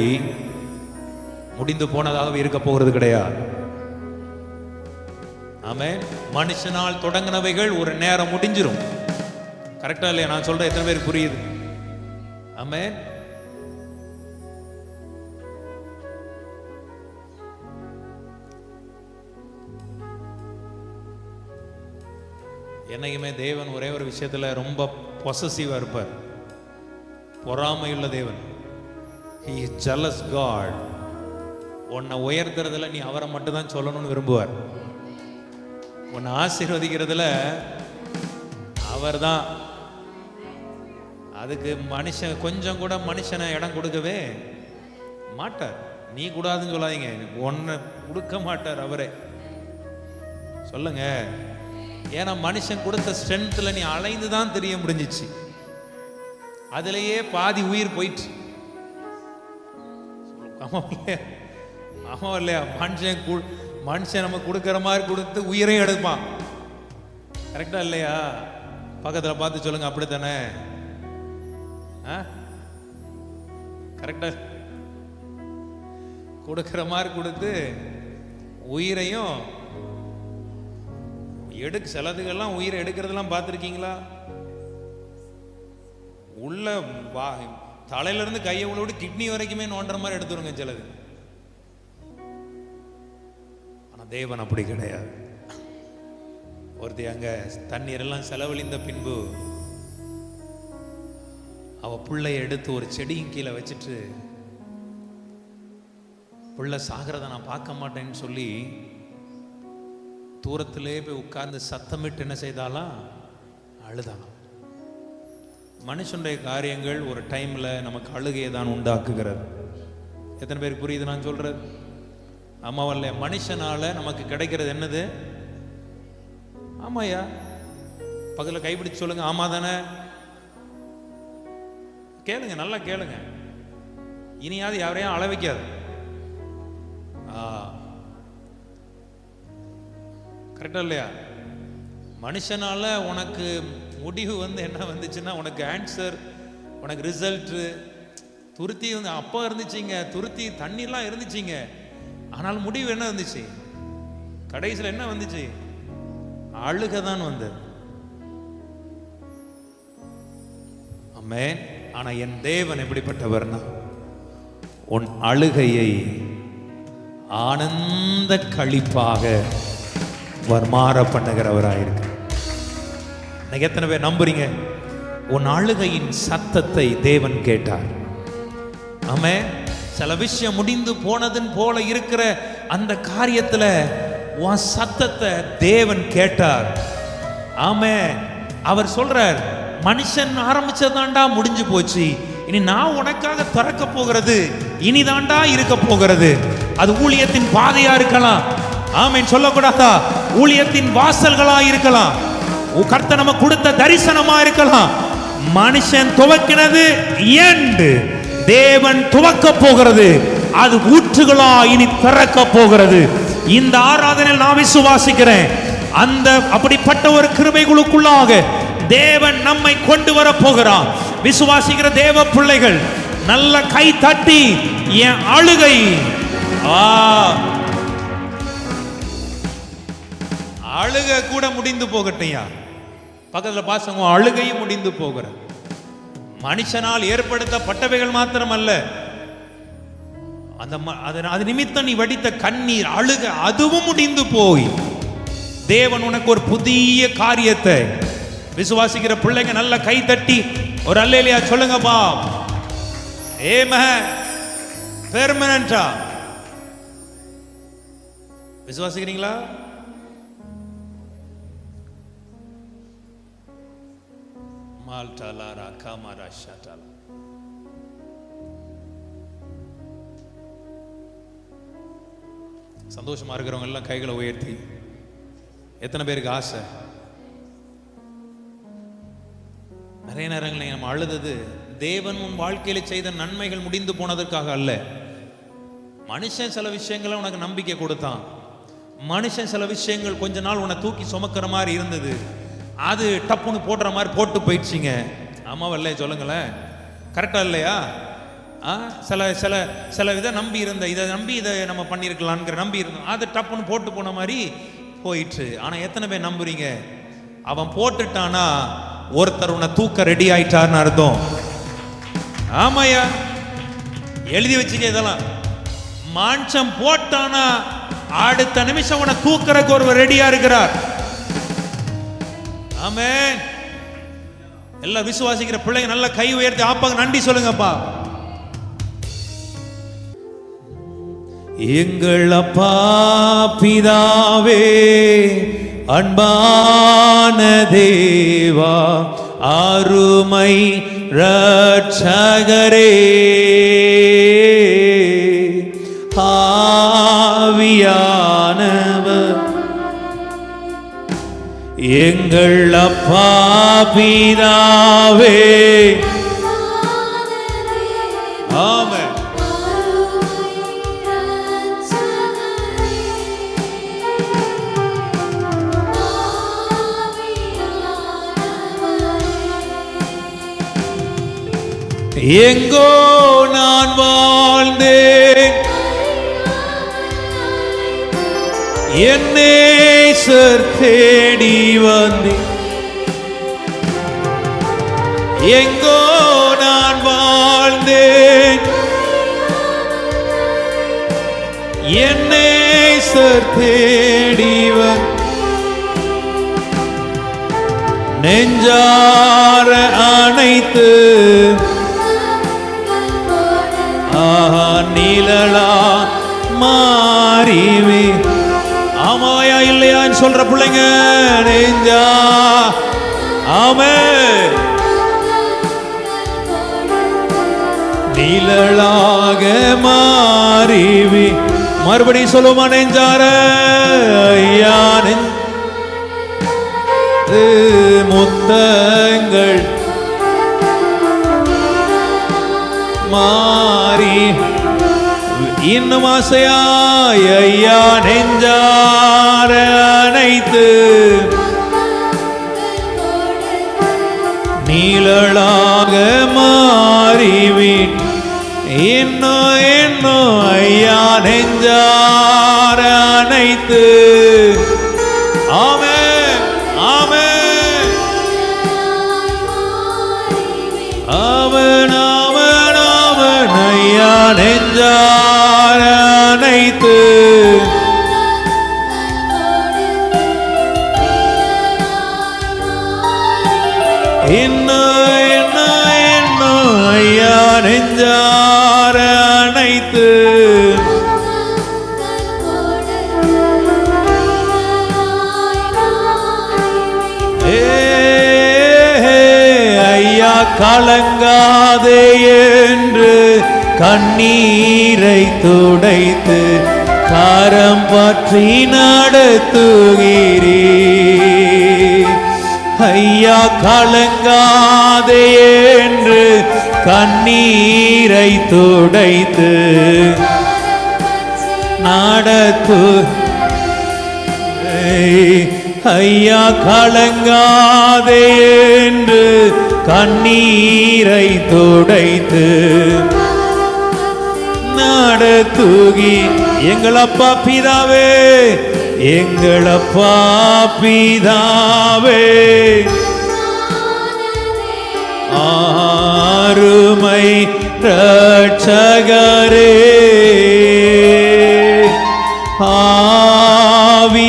முடிந்து போனதாகவே இருக்க போகிறது கிடையாது. ஆமென். மனுஷனால் தொடங்கினவைகள் ஒரு நேரம் முடிஞ்சிரும். கரெக்டா இல்லையா? நான் சொல்றேன், எத்தனை பேருக்கு புரியுது? ஆமென். என்னைக்குமே தேவன் ஒரே ஒரு விஷயத்துல ரொம்ப பொசசிவா இருப்பார். பொறாமையுள்ள தேவன். He is jealous God. உன்னை உயர்த்துறதுல நீ அவரை மட்டும் தான் சொல்லணும்னு விரும்புவார். உன்னை ஆசீர்வதிக்கிறதுல அவர் தான். அதுக்கு மனுஷன் கொஞ்சம் கூட மனுஷனை இடம் கொடுக்கவே மாட்டார். நீ கூடாதுன்னு சொல்லாதீங்க, உன்னை கொடுக்க மாட்டார் அவரே. சொல்லுங்க. ஏன்னா மனுஷன் கொடுத்த ஸ்ட்ரென்த்ல நீ அலைந்து தான் தெரிய முடிஞ்சிச்சு. அதுலயே பாதி உயிர் போயிடுச்சு. ஆமா இல்லையா? மனுஷன் நம்ம கொடுக்கிற மாதிரி கொடுத்து உயிரையும் எடுப்பான். கரெக்டா இல்லையா? பக்கத்துல பார்த்து சொல்லுங்க, அப்படித்தானே? கரெக்டா? கொடுக்கிற மாதிரி கொடுத்து உயிரையும் சிலதுகள்லாம் உயிரை எடுக்கிறதெல்லாம் பார்த்துருக்கீங்களா? உள்ள தலையில இருந்து கையை உள்ள கிட்னி வரைக்குமே நோண்டுற மாதிரி எடுத்துருங்க சிலது. ஆனா தேவன் அப்படி கிடையாது. ஒருத்தி அங்க தண்ணீர் எல்லாம் செலவழிந்த பின்பு அவ பிள்ளைய எடுத்து ஒரு செடியின் கீழே வச்சுட்டு, பிள்ளை சாகிறத நான் பார்க்க மாட்டேன்னு சொல்லி தூரத்திலே போய் உட்கார்ந்து சத்தமிட்டு என்ன செய்தாலாம்? அழுதாலாம். மனுஷனுடைய காரியங்கள் ஒரு டைம்ல நமக்கு அழுகையை தான் உண்டாக்குகிறது. எத்தனை பேருக்கு புரியுது நான் சொல்றது? ஆமாவல்ல? மனுஷனால நமக்கு கிடைக்கிறது என்னது? ஆமாயா? பக்கத்துல கைப்பிடிச்சு சொல்லுங்க, ஆமா தானே? கேளுங்க, நல்லா கேளுங்க. இனியாவது யாரையும் அழ வைக்காது. கரெக்டா இல்லையா? மனுஷனால உனக்கு முடிவு என்ன வந்துச்சுன்னா, உனக்கு ஆன்சர், உனக்கு ரிசல்ட். துருத்தி அப்போ இருந்துச்சுங்க, துருத்தி தண்ணிலாம் இருந்துச்சுங்க. ஆனால் முடிவு என்ன வந்துச்சு? கடைசியில் என்ன வந்துச்சு? அழுகதான் வந்தது. ஆமென். ஆனா என் தேவன் எப்படிப்பட்டவர்னா, உன் அழுகையை ஆனந்த களிப்பாக மாற பண்ணுகிறவராயிருக்கு. எத்தனை பேர் நம்புறீங்க? உன் அழுகையின் சத்தத்தை தேவன் கேட்டார். ஆமென். சில விஷயம் முடிந்து போனதுன்னு போல இருக்கிற அந்த காரியத்துல உன் சத்தத்தை தேவன் கேட்டார். ஆமென். அவர் சொல்றார், மனுஷன் ஆரம்பிச்சதாண்டா முடிஞ்சு போச்சு, இனி நான் உனக்காக திறக்க போகிறது இனிதாண்டா இருக்க போகிறது. அது ஊழியத்தின் பாதையா இருக்கலாம். ஆமென். சொல்லக்கூடாதா? ஊழியத்தின் வாசல்களா இருக்கலாம். கர்த்தர் நமக்கு கொடுத்த தரிசனமா இருக்கலாம். மனுஷன் துவக்கினது எண்டு, தேவன் துவக்க போகிறது. அது ஊற்றுகளா இனி திறக்க போகிறது. இந்த ஆராதனையில் நான் விசுவாசிக்கிறேன், அந்த அப்படிப்பட்ட ஒரு கிருபைகளுக்குள்ளாக தேவன் நம்மை கொண்டு வர போகிறார். விசுவாசிக்கிற தேவ பிள்ளைகள் நல்ல கை தட்டி என் அழுகை அழுக கூட முடிந்து போகட்டையா. பக்கத்துல பாசங்க அழுகையும் முடிந்து போகிற. மனுஷனால் ஏற்படுத்தப்பட்டவைகள் மாத்திரமல்ல, அது நிமித்தம் நீ வடித்த கண்ணீர் அழுக அதுவும் முடிந்து போய் தேவன் உனக்கு ஒரு புதிய காரியத்தை. விசுவாசிக்கிற பிள்ளைங்க நல்ல கை தட்டி ஒரு அல்லேலூயா சொல்லுங்கப்பா. ஆமென். பெர்மனன்ட்டா விசுவாசிக்கிறீங்களா? மால்டாலாரா காமாரா ஷாட்டாலா. சந்தோஷமா இருக்கிறவங்க எல்லாம் கைகளை உயர்த்தி. எத்தனை பேருக்கு ஆசை? நிறைய நேரங்களில் நம்ம அழுதது தேவன் உன் வாழ்க்கையில செய்த நன்மைகள் முடிந்து போனதற்காக அல்ல. மனுஷன் சில விஷயங்களை உனக்கு நம்பிக்கை கொடுத்தான். மனுஷன் சில விஷயங்கள் கொஞ்ச நாள் உன்னை தூக்கி சுமக்கிற மாதிரி இருந்தது. அது டப்புன்னு போடுற மாதிரி போட்டு போயிடுச்சிங்க. ஆமாவல்ல சொல்லுங்களேன், கரெக்டா இல்லையா? சில சில சில இதை நம்பி இதை நம்ம பண்ணியிருக்கலாம்ங்கிற நம்பி இருந்தோம். அது டப்புன்னு போட்டு போன மாதிரி போயிட்டு. ஆனா எத்தனை பேர் நம்புறீங்க அவன் போட்டுட்டானா ஒருத்தர் உன்னை தூக்க ரெடி ஆயிட்டார்னு அர்த்தம்? ஆமாயா, எழுதி வச்சுக்க இதெல்லாம். மாஞ்சம் போட்டானா அடுத்த நிமிஷம் உன்னை தூக்கறதுக்கு ஒருவர் ரெடியா இருக்கிறார். ஆமென். எல்லாம் விசுவாசிக்கிற பிள்ளைங்க நல்ல கை உயர்த்தி ஆப்பாங்க நன்றி சொல்லுங்கப்பா. எங்கள் அப்பா பிதாவே, அன்பான தேவா, அருமை இரட்சகரே, ஆவியானவர் எங்கள் அப்பா பிதாவே. ஆமென். எங்கோ நான் வாழ்ந்தேன், என் நேசர் தேடி வந்தேன். எங்கோ நான் வாழ்ந்தேன், என் நேசர் தேடி வந்தேன். நெஞ்சார அணைத்து நீலலா மாறிவே. ஆமாயா இல்லையான்னு சொல்ற பிள்ளைங்க நெஞ்சா. ஆமென். நீலலாக மாறிவே. மறுபடியும் சொல்லுமா நெஞ்சார ஐயா முத்தங்கள் மாறி இன்னும் ஆசையாய் ஐயா நெஞ்சார அணைத்து நீலளாக மாறிவின். இன்னும் இன்னும் ஐயா நெஞ்சார அணைத்து. ஆமென் ஆமென். அவன் அவன் அவன் ஐயா நெஞ்சார அணைத்து. இன்னும் இன்னும் இன்னும் ஐயா நெஞ்சார அணைத்து. ஐயா கலங்காதே என்று கண்ணீரை துடைத்து கரம் பற்றி நடத்துகிறீ. ஐயா கலங்காதே என்று கண்ணீரை துடைத்து நடத்து. ஐயா கலங்காதே என்று கண்ணீரை துடைத்து நடத்துகி. எங்கள் அப்பா பிதாவே, எங்கள் அப்பா பிதாவே, அருமை இரட்சகரே,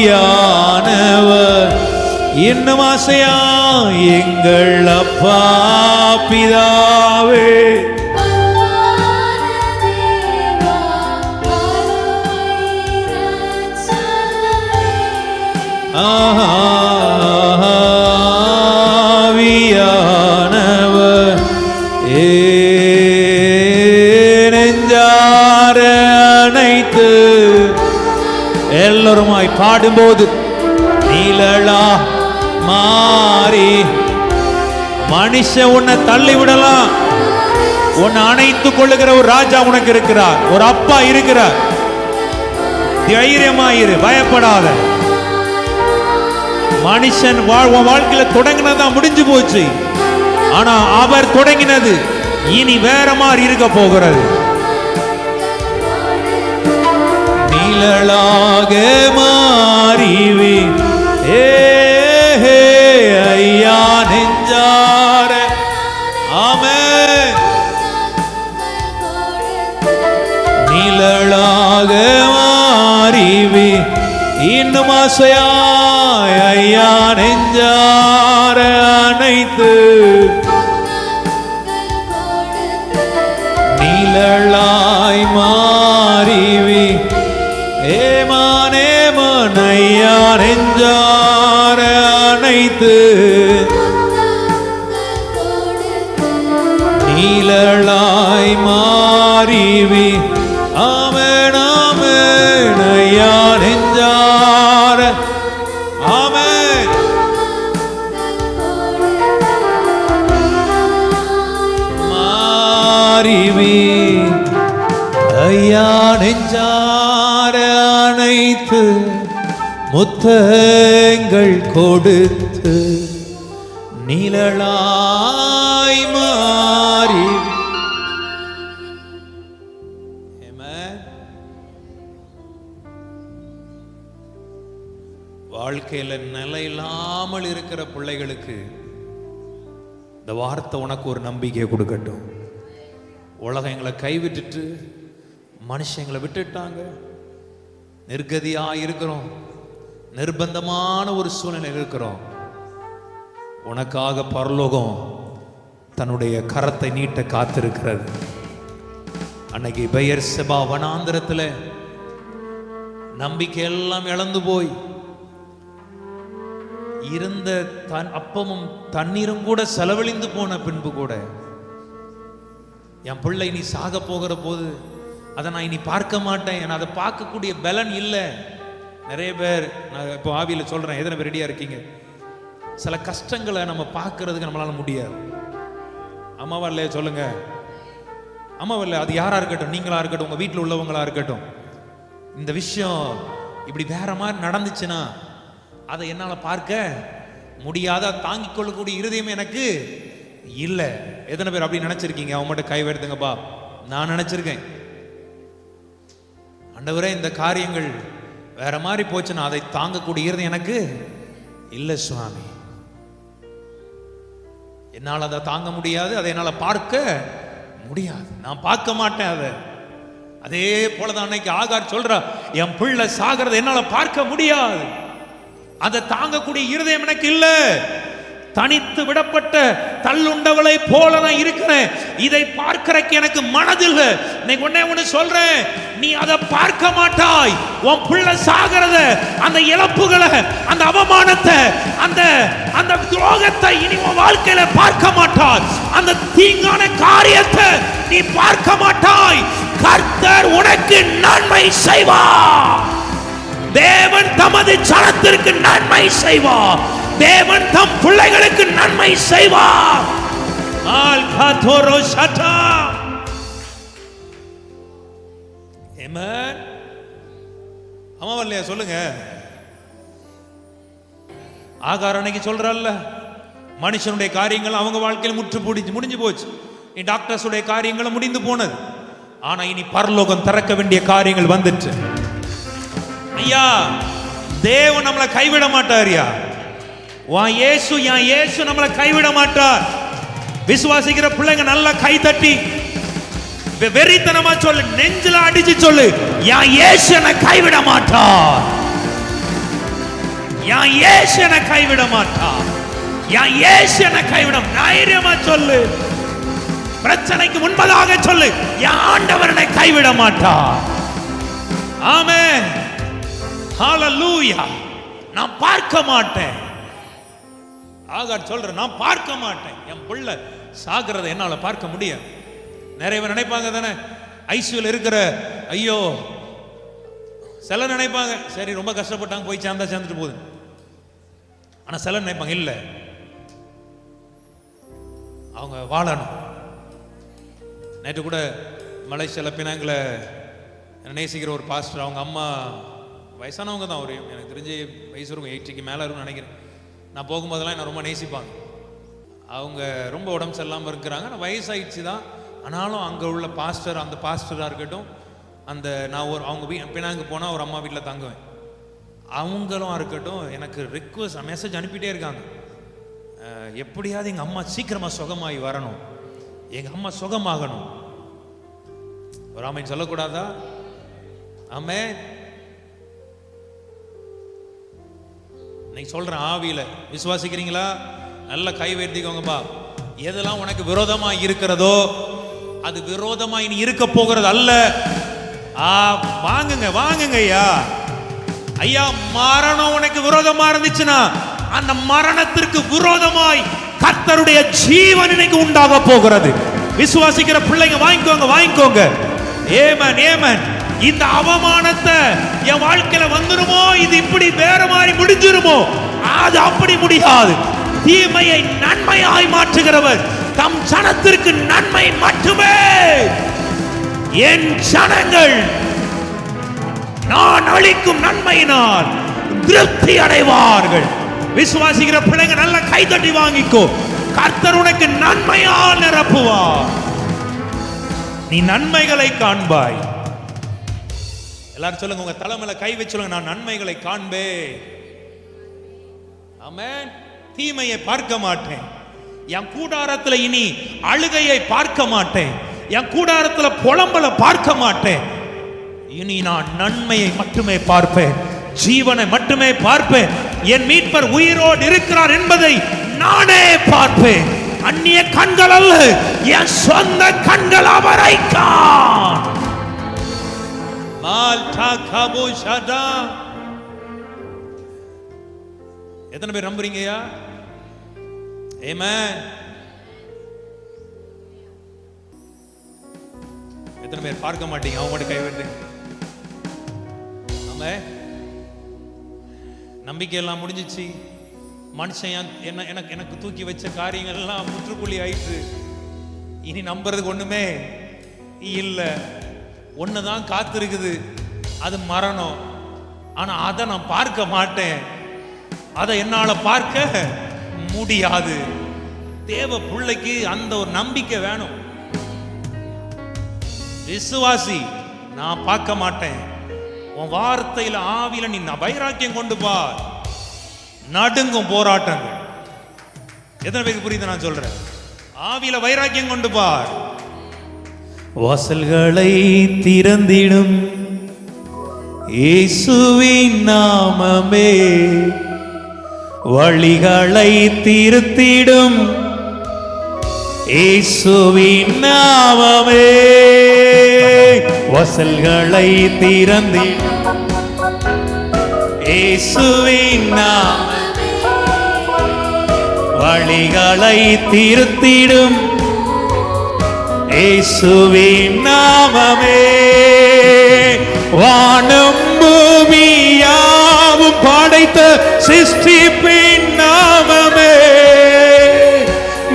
ஆவியானவர் இன்னும் ஆசையா எங்கள் அப்பா பிதாவே, ஆவியானவர் நெஞ்சார அனைத்து எல்லோருமாய் பாடும்போது நீலளா மாறி மனுஷன் உன்னை தள்ளி விடலாம், உன்னை அணைத்துக் கொள்ளுகிற ஒரு ராஜா உனக்கு இருக்கிறார், ஒரு அப்பா இருக்கிறார். தைரியமாயிரு, பயப்படாத. மனுஷன் வாழ்க்கையில தொடங்கினதான் முடிஞ்சு போச்சு, ஆனா அவர் தொடங்கினது இனி வேற மாதிரி இருக்க போகிறது. நிழலாக மாறிவி ஐயா நெஞ்சார ஆமென். நிழலாக மாறிவி இன்னும் ஆசையாய் ஐயா நெஞ்சார அனைத்து நிழலாய் மாறிவி ஏமானேமன் ஐயா நெஞ்சார அனைத்து நிழலாய் மாறிவி ஆமென் ஆமென் ஐயா நெஞ்சார ஆமென். மாறிவி ஐயா நெஞ்சார அனைத்து முத்தங்கள் கொடுத்து நிழலாய் மாறி வாழ்க்கையில நிலை இல்லாமல் இருக்கிற பிள்ளைகளுக்கு இந்த வார்த்தை உனக்கு ஒரு நம்பிக்கையை கொடுக்கட்டும். உலகம் எங்களை கைவிட்டுட்டு மனுஷங்களை விட்டுட்டாங்க, நிர்கதியா இருக்கிறோம், நிர்பந்தமான ஒரு சூழ்நிலை இருக்கிறோம். உனக்காக பரலோகம் தன்னுடைய கரத்தை நீட்ட காத்திருக்கிறது. அன்னைக்கு பெயர்செபா வனாந்திரத்துல நம்பிக்கை எல்லாம் இழந்து போய் இருந்த அப்பமும் தண்ணீரும் கூட செலவழிந்து போன பின்பு கூட என் பிள்ளை நீ சாக போகிற போது அதை நான் இனி பார்க்க மாட்டேன், என அதை பார்க்கக்கூடிய பலன் இல்லை. நிறைய பேர் நான் இப்போ ஆவியில சொல்றேன், எத்தனை பேர் ரெடியா இருக்கீங்க? சில கஷ்டங்களை நம்ம பார்க்கறதுக்கு நம்மளால முடியாது. அம்மாவா இல்லையா சொல்லுங்க, அம்மாவா இல்லை, அது யாரா இருக்கட்டும், நீங்களா இருக்கட்டும், உங்க வீட்டில் உள்ளவங்களா இருக்கட்டும், இந்த விஷயம் இப்படி வேற மாதிரி நடந்துச்சுன்னா அதை என்னால் பார்க்க முடியாத தாங்கிக் கொள்ளக்கூடிய இருதயம் எனக்கு இல்லை. எத்தனை பேர் அப்படி நினைச்சிருக்கீங்க? அவன் மட்டும் கை எடுத்துங்கப்பா. நான் நினைச்சிருக்கேன், ஆண்டவரே இந்த காரியங்கள் வேற மாதிரி போச்சுன்னா அதை தாங்கக்கூடிய இருதயம் எனக்கு இல்லை சுவாமி, என்னால் அதை தாங்க முடியாது, அதை என்னால் பார்க்க முடியாது, நான் பார்க்க மாட்டேன் அதை. அதே போலதான் அன்னைக்கு ஆகார் சொல்ற, என் பிள்ளை சாகிறத என்னால பார்க்க முடியாது, அதை தாங்கக்கூடிய இருதயம் எனக்கு இல்ல, தனித்து விடப்பட்ட தள்ளுண்டவளை போல நான் இருக்கிறேன், இதை பார்க்கறக்கு எனக்கு மனதில்லை. இன்னைக்கு ஒண்ணே சொல்றேன், நீ அதை பார்க்க மாட்டாய். உன் பிள்ளை சாகிறத, அந்த இழப்புகளை, அந்த அவமானத்தை, அந்த அந்த துரோகத்தை இனி உன் வாழ்க்கையில பார்க்க மாட்டாய். அந்த தீங்கான காரியத்தை நீ பார்க்க மாட்டாய். கர்த்தர் உனக்கு நன்மை செய்வார். தேவன் தமது ஜனத்திற்கு நன்மை செய்வார். தேவன் தம் பிள்ளைகளுக்கு நன்மை செய்வார். அம்மாவல்லையா சொல்லுங்க. ஆகார் அன்னைக்கு சொல்றல்ல, மனுஷனுடைய காரியங்கள் அவங்க வாழ்க்கையில் முடிஞ்சு போச்சு. டாக்டர்ஸுடைய காரியங்களும் முடிந்து போனது. ஆனா இனி பரலோகம் திறக்க வேண்டிய காரியங்கள் வந்துச்சு. ஐயா, தேவன் நம்மளை கைவிட மாட்டாரியா. இயேசு நம்மளை கைவிட மாட்டார். விசுவாசிக்கிற பிள்ளைங்க நல்லா கை தட்டி வெறித்தனமா சொல்லு, நெஞ்சில அடிச்சு சொல்லு, என் இயேசு என்னை கைவிட மாட்டார், என் இயேசு என்னை கைவிட மாட்டார், என் இயேசு என்னை கைவிட. தைரியமா சொல்லு, பிரச்சனைக்கு முன்பதாக சொல்லு, என் ஆண்டவர் என்னை கைவிட மாட்டார். ஆமென், ஹalleluya. நான் பார்க்க மாட்டேன். ஆகார் சொல்ற, நான் பார்க்க மாட்டேன். என் பிள்ளை சாகிறத என்னால பார்க்க முடியும். நிறைய பேர் நினைப்பாங்க தானே, ஐசியூல இருக்கிற, ஐயோ சில நினைப்பாங்க சரி ரொம்ப கஷ்டப்பட்டாங்க போய் சேர்ந்துட்டு போகுது. ஆனா சில நினைப்பாங்க இல்ல, அவங்க வாழணும். நேற்று கூட மலேசியால பினாங்கில் நேசிக்கிற ஒரு பாஸ்டர், அவங்க அம்மா வயசானவங்க தான், ஒரு எனக்கு தெரிஞ்சு வயசு இருக்கும் 80க்கு மேலே இருக்கும்னு நினைக்கிறேன். நான் போகும்போதெல்லாம் என்ன ரொம்ப நேசிப்பாங்க. அவங்க ரொம்ப உடம்பு சரியில்லாமல் இருக்கிறாங்க, ஆனால் வயசாயிடுச்சு தான். ஆனாலும் அங்கே உள்ள பாஸ்டர், அந்த பாஸ்டராக இருக்கட்டும், அந்த நான் ஒரு அவங்க பினாங்கு போனால் ஒரு அம்மா வீட்டில் தங்குவேன், அவங்களும் இருக்கட்டும் எனக்கு ரிக்வஸ்ட் மெசேஜ் அனுப்பிட்டே இருக்காங்க, எப்படியாவது எங்கள் அம்மா சீக்கிரமாக சுகமாகி வரணும், எங்கள் அம்மா சுகமாகணும். ஒரு ஆமென் சொல்லக்கூடாதா? ஆமென். இன்னைக்கு சொல்றேன், ஆவியில விசுவாசிக்கிறீங்களா? நல்ல கை உயர்த்திக்கோங்கப்பா. எதெல்லாம் உனக்கு விரோதமா இருக்கிறதோ அது விரோதமா இனி இருக்க போகிறது அல்ல. வாங்குங்க வாங்குங்க ஐயா. ஐயா, மரணம் உனக்கு விரோதமா இருந்துச்சுன்னா அந்த மரணத்திற்கு விரோதமாய் கர்த்தருடைய ஜீவன் இன்னைக்கு உண்டாக போகிறது. விசுவாசிக்கிற பிள்ளைங்க வாங்கிக்கோங்க வாங்கிக்கோங்க. Yemen Yemen. இந்த அவமானத்தை என் வாழ்க்கையில வந்துருமோ, இது இப்படி வேற மாதிரி முடிஞ்சிருமோ, அது அப்படி முடியாது. தீமையை நன்மையாய் மாற்றுகிறவர் தம் ஜனத்திற்கு நன்மை மட்டுமே. என் ஜனங்கள் நான் அளிக்கும் நன்மையினால் திருப்தி அடைவார்கள். விசுவாசிக்கிற பிள்ளைங்க நல்ல கைதட்டி வாங்கிக்கோ. கர்த்தர் உனக்கு நன்மையால் நிரப்புவார். நீ நன்மைகளை காண்பாய். எல்லாரும் சொல்லுங்க, உங்க தலைமையில கை வச்சு சொல்லுங்க, நான் நன்மைகளை காண்பேன். ஆமென். தீமையை பார்க்க மாட்டேன். என் கூடாரத்துல இனி அழுகையை பார்க்க மாட்டேன். என் கூடாரத்துல புலம்பலை பார்க்க மாட்டேன். இனி நான் நன்மையை மட்டுமே பார்ப்பேன், ஜீவனை மட்டுமே பார்ப்பேன். என் மீட்பர் உயிரோடு இருக்கிறார் என்பதை நானே பார்ப்பேன். அந்நிய கண்கள் அல்ல, என் சொந்த கண்கள் அவரை காண். எத்தனை பேர் நம்புறீங்கயா? ஆமென். எத்தனை பேர் பார்க்க மாட்டீங்க? அவங்க மட்டும் கை வைங்க. ஆமென். நம்பிக்கை எல்லாம் முடிஞ்சிச்சு. மனுஷன் எனக்கு தூக்கி வச்ச காரியங்கள் எல்லாம் முற்றுப்புள்ளி ஆயிற்று. இனி நம்புறதுக்கு ஒண்ணுமே இல்ல. ஒண்ணுதான் காத்திருக்குது, அது மரணம். ஆனா அதை நான் பார்க்க மாட்டேன், அதை என்னால பார்க்க முடியாது. தேவ பிள்ளைக்கு அந்த ஒரு நம்பிக்கை வேணும். விசுவாசி, நான் பார்க்க மாட்டேன். உன் வார்த்தையில ஆவியில நீ வைராக்கியம் கொண்டு பார். நடுங்கும் போராட்டங்கள். எத்தனை பேருக்கு புரியுது நான் சொல்றேன்? ஆவியில வைராக்கியம் கொண்டு பார். வாசல்களை திறந்திடும் இயேசுவின் நாமமே, வழிகளை திருத்திடும் இயேசுவின் நாமமே. வாசல்களை திறந்திடும் இயேசுவின் நாமமே, வழிகளை திருத்திடும் இயேசுவின் நாமமே. வானம் பூமியாவும் படைத்த சிருஷ்டிப்பின் நாமமே,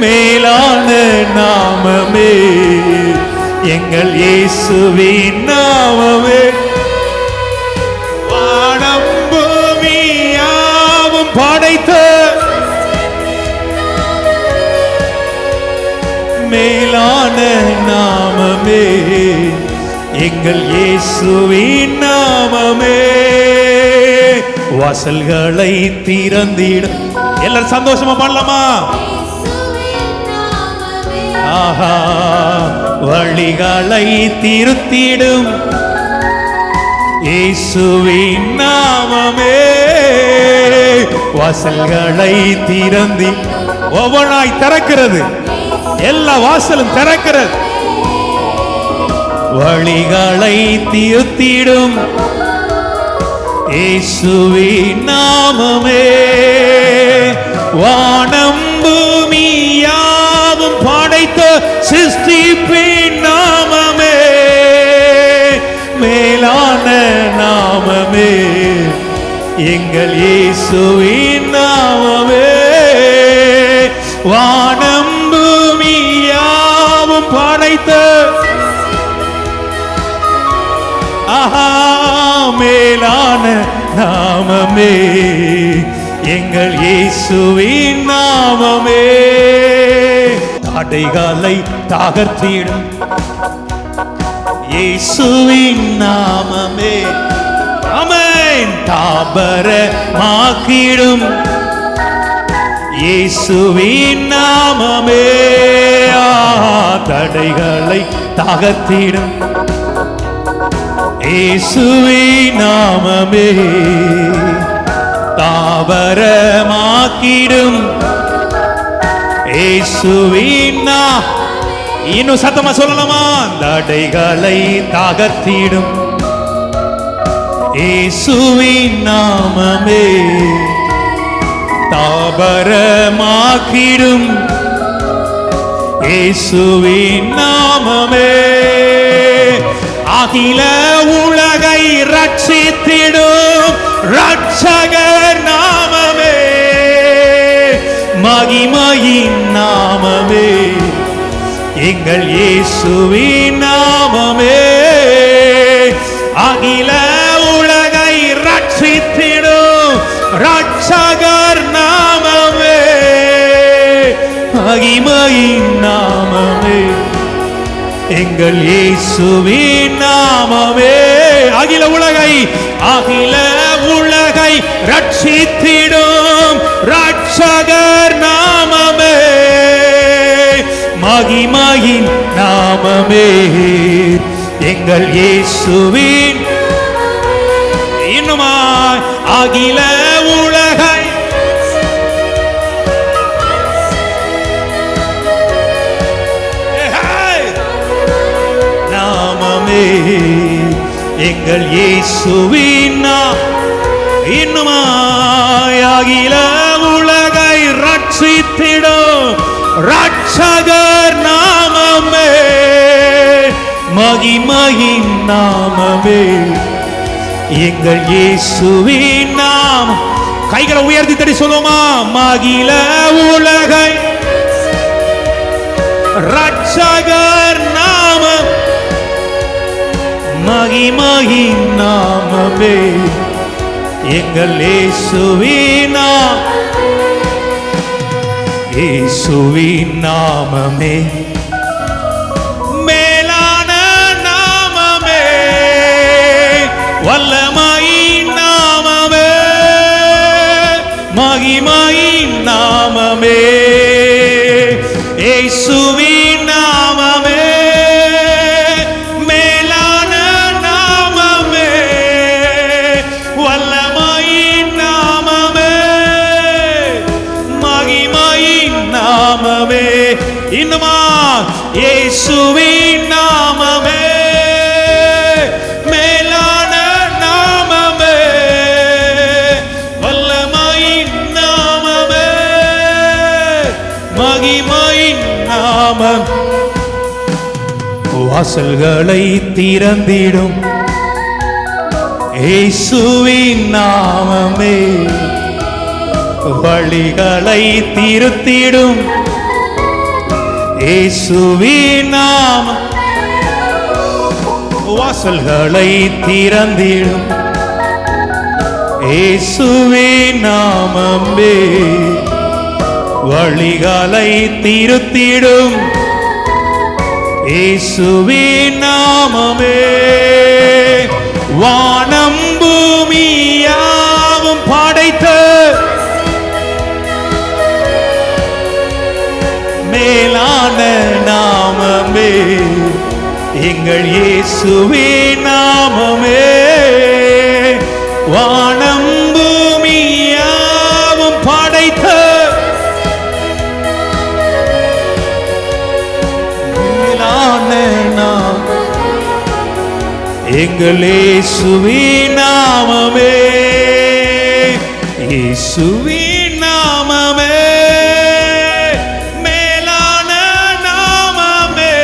மேலான நாமமே, எங்கள் இயேசுவின் நாமமே. வானம் பூமியாவும் படைத்த மேலான நாமமே, எங்கள் இயேசுவின் நாமமே. வாசல்களை திறந்திடும். எல்லாரும் சந்தோஷமா பாடலாமா? ஆஹா வழிகளை திருத்திடும் இயேசுவின் நாமமே வாசல்களை திறந்தி ஒவ்வொன்றாய் திறக்கிறது. எல்லா வாசலும் திறக்கிறது. வழிகளை திருத்திடும் இயேசுவின் நாமமே வானம் பூமி யாவும் படைத்த சிருஷ்டிப்பின் நாமமே மேலான நாமமே எங்கள் இயேசுவின் நாமமே வானம் பூமி யாவும் படைத்த ஆஹா மேலான நாமமே எங்கள் இயேசுவின் நாமமே தடைகளை தகர்த்திடும் இயேசுவின் நாமமே ஆமென் தாபரமாக்கிடும் இயேசுவின் நாமமே தடைகளை தகர்த்திடும் இயேசுவின் நாமமே தாவரமாக்கிடும் இயேசுவின் இன்னும் சத்தமா சொல்லலாமா தடைகளை தகர்த்திடும் இயேசுவின் நாமமே தாவரமாக்கிடும் இயேசுவின் நாமமே அகில உலகை ரட்சித்திடும் ரட்சகர் நாமமே மகிமையின் நாமமே எங்கள் இயேசுவின் நாமமே அகில உலகை ரட்சித்திடும் ரட்சகர் நாமமே மகிமையின் நாமமே எங்கள் இயேசுவின் நாமமே அகில உலகை ரட்சித்திடும் ரட்சகர் நாமமே மகிமையின் நாமமே எங்கள் இயேசுவின் இன்னுமா அகில உலகை எங்கள் இயேசுவின் இன்னுமாய் அகில உலகை ரட்சித்திடும் ரட்சகர் நாமமே மகிமையின் நாமமே எங்கள் இயேசுவின் நாமம் கைகளை உயர்த்தி தடி சொல்லுமா அகில உலகை ரட்சகர் நாமம் மகிமையின் நாமமே எங்கள் இயேசுவின் நாமமே மேலான நாமமே வல்லமையின் நாமமே மகிமையின் நாமமே இயேசுவின் நாமமே இன்னுமா இயேசுவின் நாமமே மேலான நாமமே வல்லமையின் நாமமே மகிமையின் நாமம் வாசல்களை திறந்திடும் இயேசுவின் நாமமே வழிகளை திருத்திடும் இயேசுவின் நாமம் வாசல்களை திறந்திடும் இயேசுவின் நாமமே வழிகளை திருத்திடும் இயேசுவின் நாமமே வானம் பூமி யாவும் படைத்த மேலான எங்கள் இயேசுவே நாமமே வானம் பூமியாவும் படைத்த மேலான நாமம். எங்கள் இயேசுவே நாமமே, இயேசுவே நாமமே மேலான நாமமே,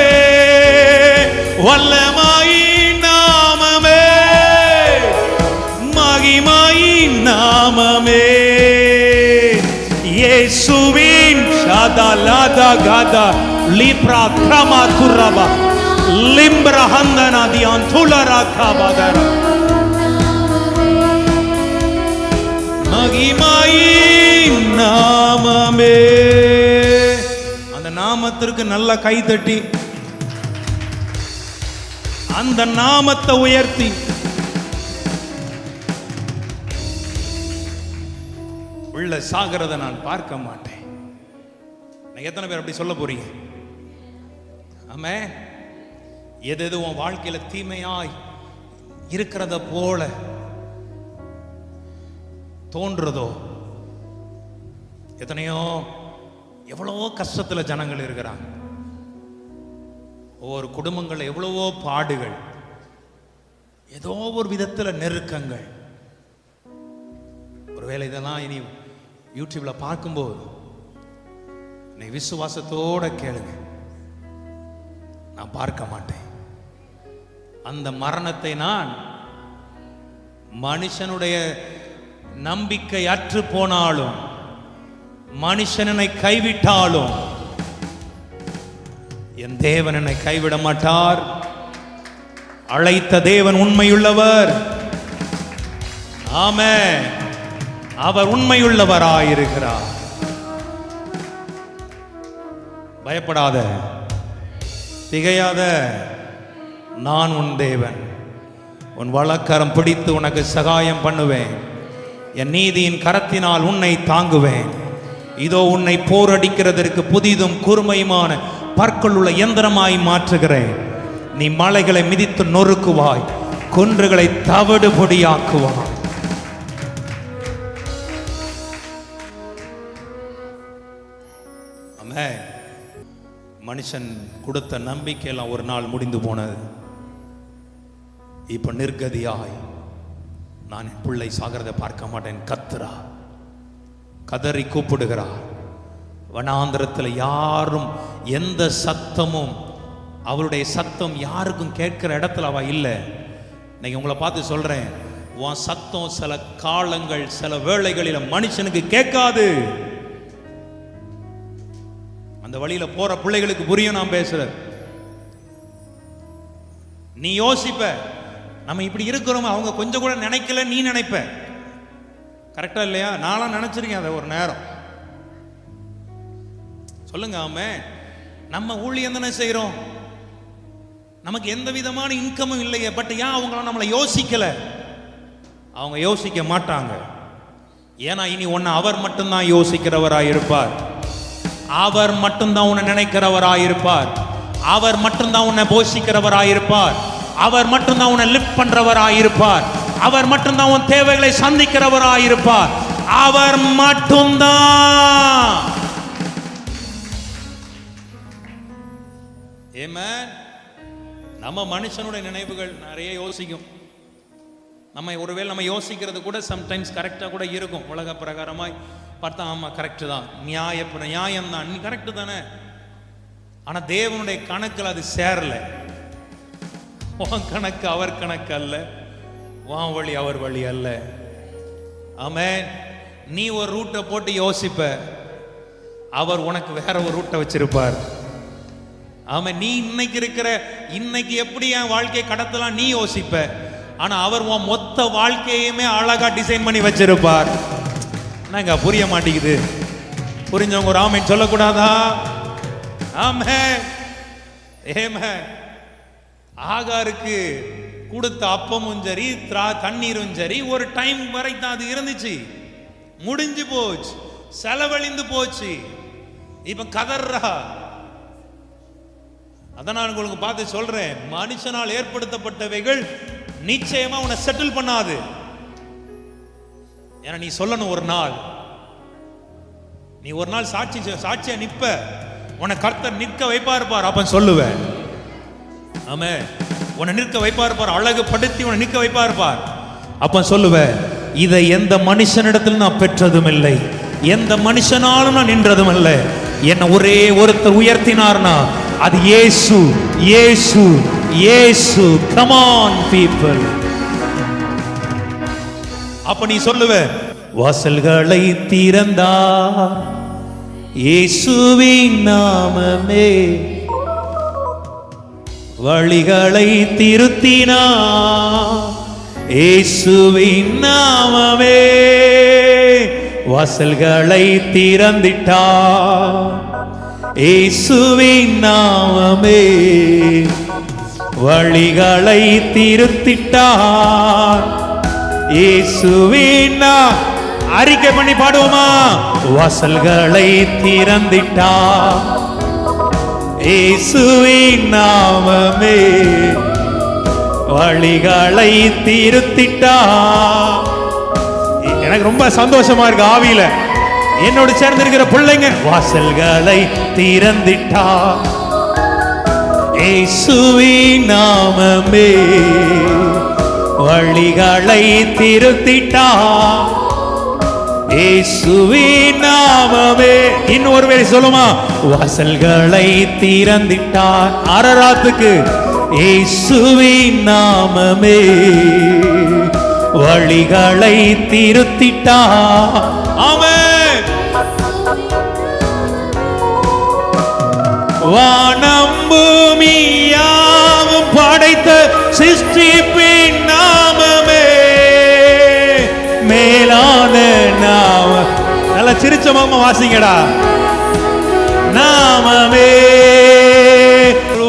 வல்லமாயின் நாமமே, மகிமையின் நாமமே. இயேசுவின் ஷாதாலாதா காதா லிப்ரா கிரமா துரபா லிம்ப்ரா ஹந்தனா தியான் துலரா காபாதரா மகிமையின் நாமமே. அந்த நாமத்திற்கு நல்ல கைதட்டி அந்த நாமத்தை உயர்த்தி உள்ள சாகிறத நான் பார்க்க மாட்டேன். எத்தனை பேர் அப்படி சொல்ல போறீங்க? ஆமே. எது எது உன் வாழ்க்கையில தீமையாய் இருக்கிறத போல தோன்றதோ, எத்தனையோ எவ்வளவோ கஷ்டத்துல ஜனங்கள் இருக்கிறாங்க, ஒவ்வொரு குடும்பங்கள் எவ்வளவோ பாடுகள், ஏதோ ஒரு விதத்துல நெருக்கங்கள். ஒருவேளை இதெல்லாம் இனி யூடியூப்ல பார்க்கும்போது நீ விசுவாசத்தோட கேளுங்க, நான் பார்க்க மாட்டேன். அந்த மரணத்தை நான் மனுஷனுடைய நம்பிக்கை அற்று போனாலும், மனுஷனை கைவிட்டாலும், என் தேவன் என்னை கைவிட மாட்டார். அழைத்த தேவன் உண்மையுள்ளவர். ஆமென். அவர் உண்மையுள்ளவராயிருக்கிறார். பயப்படாத, திகையாத, நான் உன் தேவன். உன் வலக்கரம் பிடித்து உனக்கு சகாயம் பண்ணுவேன். என் நீதியின் கரத்தினால் உன்னை தாங்குவேன். இதோ உன்னை போரடிக்கிறதற்கு புதிதும் கூர்மையுமான பற்கள் உள்ள எந்திரமாய் மாற்றுகிறேன். நீ மலைகளை மிதித்து நொறுக்குவாய், குன்றுகளை தவிடு பொடியாக்குவாய். ஆமென். மனுஷன் கொடுத்த நம்பிக்கையெல்லாம் ஒரு நாள் முடிந்து போனது. இப்ப நிர்கதியாய் நான் என் பிள்ளை சாகிறதை பார்க்க மாட்டேன் கத்துறா, கதறி கூப்பிடுகிறா. வனாந்திரத்தில் யாரும் எந்த சத்தமும், அவளுடைய சத்தம் யாருக்கும் கேட்கிற இடத்துல அவ இல்லை. இன்னைக்கு உங்களை பார்த்து சொல்றேன், உன் சத்தம் சில காலங்கள் சில வேளைகளில் மனுஷனுக்கு கேட்காது. அந்த வழியில போற பிள்ளைகளுக்கு புரியும் நான் பேசுறேன். நீ யோசிப்ப, நம்ம இப்படி இருக்கிறோம், அவங்க கொஞ்சம் கூட நினைக்கல, நீ நினைப்ப. கரெக்டா இல்லையா? நான்லாம் நினைச்சிருக்கேன் அதை ஒரு நேரம். சொல்லுங்க. ஆமே. நம்ம ஊழியம் தானே செய்யறோம், நமக்கு எந்த விதமான இன்கமும் இல்லையே. பட் ஏன் அவங்களாம் நம்மளை யோசிக்கல? அவங்க யோசிக்க மாட்டாங்க. ஏன்னா இனி ஒன்னு அவர் மட்டும்தான் யோசிக்கிறவராயிருப்பார். அவர் மட்டும்தான் உன்னை நினைக்கிறவராயிருப்பார். அவர் மட்டும்தான் உன்னை போஷிக்கிறவராயிருப்பார். அவர் மட்டும்தான் உன்னை லிஃப்ட் பண்றவராயிருப்பார். அவர் மட்டும்தான் உன் தேவைகளை சந்திக்கிறவராயிருப்பார். அவர் மட்டும்தான். ஆமென். நம்ம மனுஷனுடைய நினைவுகள் நிறைய யோசிக்கும். நம்ம ஒருவேளை நம்ம யோசிக்கிறது கூட சம்டைம்ஸ் கரெக்டா கூட இருக்கும். உலக பிரகாரமாய் பார்த்தா ஆமா கரெக்ட் தான், நியாயம் தான், நீ கரெக்ட் தானே. ஆனா தேவனுடைய கணக்கில் அது சேரல. உன் கணக்கு அவர் கணக்கு அல்ல, உன் வழி அவர் வழி அல்ல. ஆமென். நீ ஒரு ரூட்டை போட்டு யோசிப்ப, அவர் உனக்கு வேற ஒரு ரூட்டை வச்சிருப்பார். ஆமென். நீ இன்னைக்கு எப்படி என் வாழ்க்கையை கடத்தலாம் நீ யோசிப்ப, ஆனா அவர் உன் மொத்த வாழ்க்கையுமே அழகா டிசைன் பண்ணி வச்சிருப்பார். என்னங்க புரிய மாட்டேங்குது? புரிஞ்சவங்க ஒரு ஆமென் சொல்லக்கூடாதா? ஆமென். ஆமென். ஆகாருக்கு கொடுத்த அப்பமும் சரி தண்ணீரும் சரி ஒரு டைம் வரைக்கும் அது இருந்துச்சு, முடிஞ்சு போச்சு, செலவழிந்து போச்சு. இப்ப கதர்றா. அதான் நான் உங்களுக்கு பார்த்து சொல்றேன், மனுஷனால் ஏற்படுத்தப்பட்டவைகள் நிச்சயமா உன்னை செட்டில் பண்ணாது. ஏன்னா நீ சொல்லணும், நீ ஒரு நாள் சாட்சியா நிப்ப, உன்னை கர்த்தர் நிற்க வைப்பா இருப்பார். அப்ப சொல்லுவேன், ஆமே, உன்னை நிற்க வைப்பா இருப்பார், அழகுபடுத்தி உன்னை நிற்க வைப்பா இருப்பார். அப்ப சொல்லுவேன், இதை எந்த மனுஷனிடத்தில் நான் பெற்றதும் இல்லை, எந்த மனுஷனாலும் நான் நின்றதும் இல்லை. என்ன ஒரே ஒருத்தர் உயர்த்தினார்னா அது இயேசு, இயேசு, இயேசு. Come on people. அப்ப நீ சொல்லுவ, வாசல்களை திறந்தார் இயேசுவின் நாமமே, வழிகளை திருத்தினார் இயேசுவின் நாமமே, வாசல்களை திறந்திட்டார் இயேசுவின் நாமமே, வழிகளை திருத்திட்டார் இயேசுவின். அறிக்கை பண்ணி பாடுவோமா? வாசல்களை திறந்திட்டார் இயேசுவின் நாமமே, வழிகளை திருத்திட்டார். எனக்கு ரொம்ப சந்தோஷமா இருக்கு ஆவியில, என்னோடு சேர்ந்து இருக்கிற பிள்ளைங்க. வாசல்களை திறந்திட்டார் இயேசுவின் நாமமே, வழிகளை திருத்திட்டார் இயேசுவின் நாமமே. இன்னொரு வேளை சொல்லுமா? வாசல்களை திறந்திட்டார். அரராத்துக்கு இயேசுவின் நாமமே, வழிகளை திருத்திட்டார். ஆமென். வானம் பூமியாவும் படைத்த சிருஷ்டிப்பின் நாமமே, மேலான நாம. நல்லா சிரிச்ச முகமா வாசிங்கடா. நாமமே,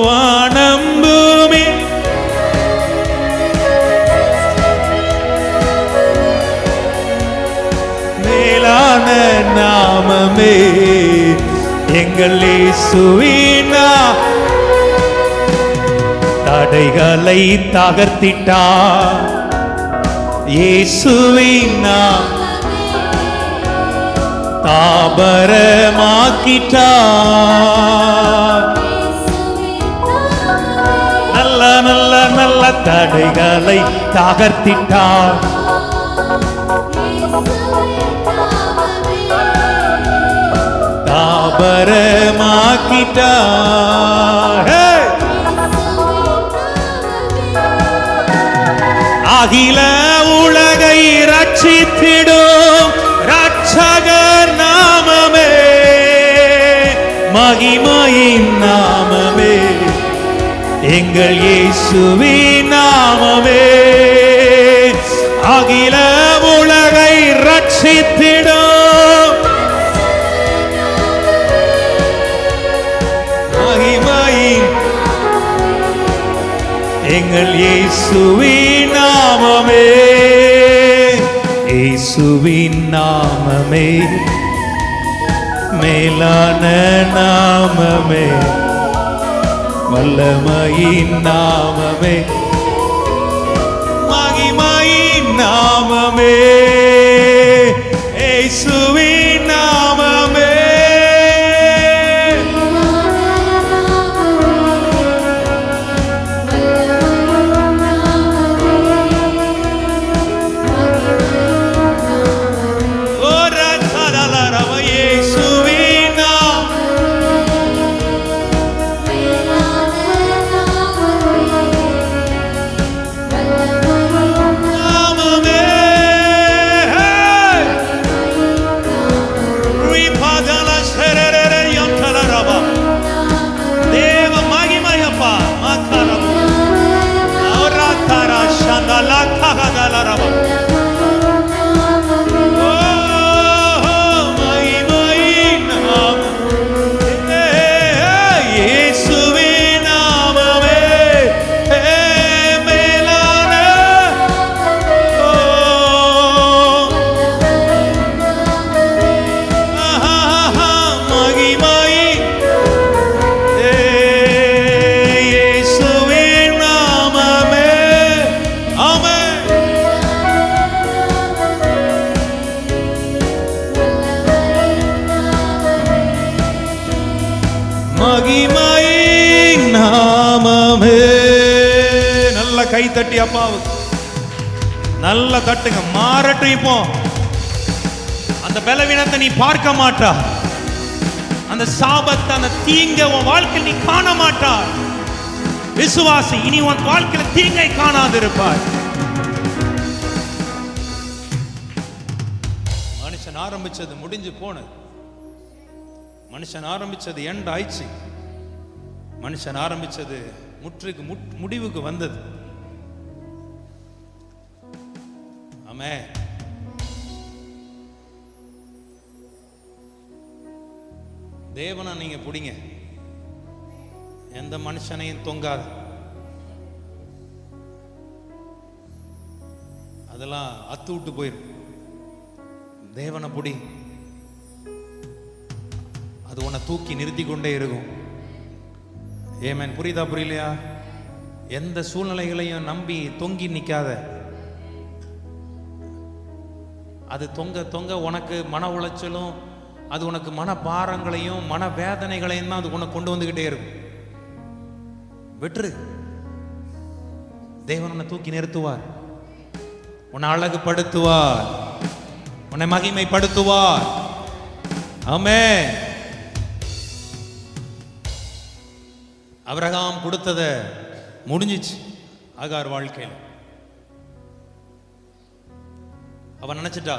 வானம் பூமி மேலான நாமமே, எங்கள் இயேசுவின் தடைகளை தகர்த்திட்டார் இயேசுவின் தாபரமாக்கிட்டார். நல்ல நல்ல நல்ல தடைகளை தகர்த்திட்டார் தாபரமாக்கிட்டார். அகில உலகை ரட்சித்திடும் ரட்சகர் நாமமே, மகிமையின் நாமமே, எங்கள் இயேசுவின் நாமமே. அகில உலகை ரட்சித்திடும் மகிமையின் எங்கள் இயேசுவின் நாமமே, இயேசுவின் நாமமே, மேலான நாமமே, வல்லமையின் நாமமே, மகிமையின் நாமமே, இயேசுவின் நாமமே. தட்டி அப்பாவுக்கு நல்லா தட்டுங்க. மாறட்டும். இப்போ அந்த பலவீனத்தை நீ பார்க்க மாட்டா, அந்த சாபத்தை, அந்த தீங்க உன் வாழ்க்கையில் நீ காண மாட்டா. விசுவாசி, இனி உன் வாழ்க்கையில் தீங்கை காணாதிருப்பாய். மனுஷன் ஆரம்பிச்சது முடிஞ்சு போனது. மனுஷன் ஆரம்பிச்சது எண்ட் ஆயிடுச்சு. மனுஷன் ஆரம்பிச்சது முடிவுக்கு வந்தது. ஆமென். தேவனை நீங்க பிடிங்க, எந்த மனுஷனையும் தொங்காது. அதெல்லாம் அத்து விட்டு போயிடும். தேவனை பிடி, அது உன்னை தூக்கி நிறுத்தி கொண்டே இருக்கும். ஏமேன். புரியுதா புரியலையா? எந்த சூழ்நிலைகளையும் நம்பி தொங்கி நிற்காத. அது தொங்க தொங்க உனக்கு மன உளைச்சலும், அது உனக்கு மன பாரங்களையும் மன வேதனைகளையும் தான் அது உனக்கு கொண்டு வந்துகிட்டே இருக்கும். விட்டுரு. தேவன் உன்னை தூக்கி நிறுத்துவார், உன்னை அழகுபடுத்துவார், உன்னை மகிமைப்படுத்துவார். ஆமென். ஆபிரகாம் கொடுத்தத முடிஞ்சிச்சு ஆகார் வாழ்க்கையில். அவன் நினைச்சிட்டா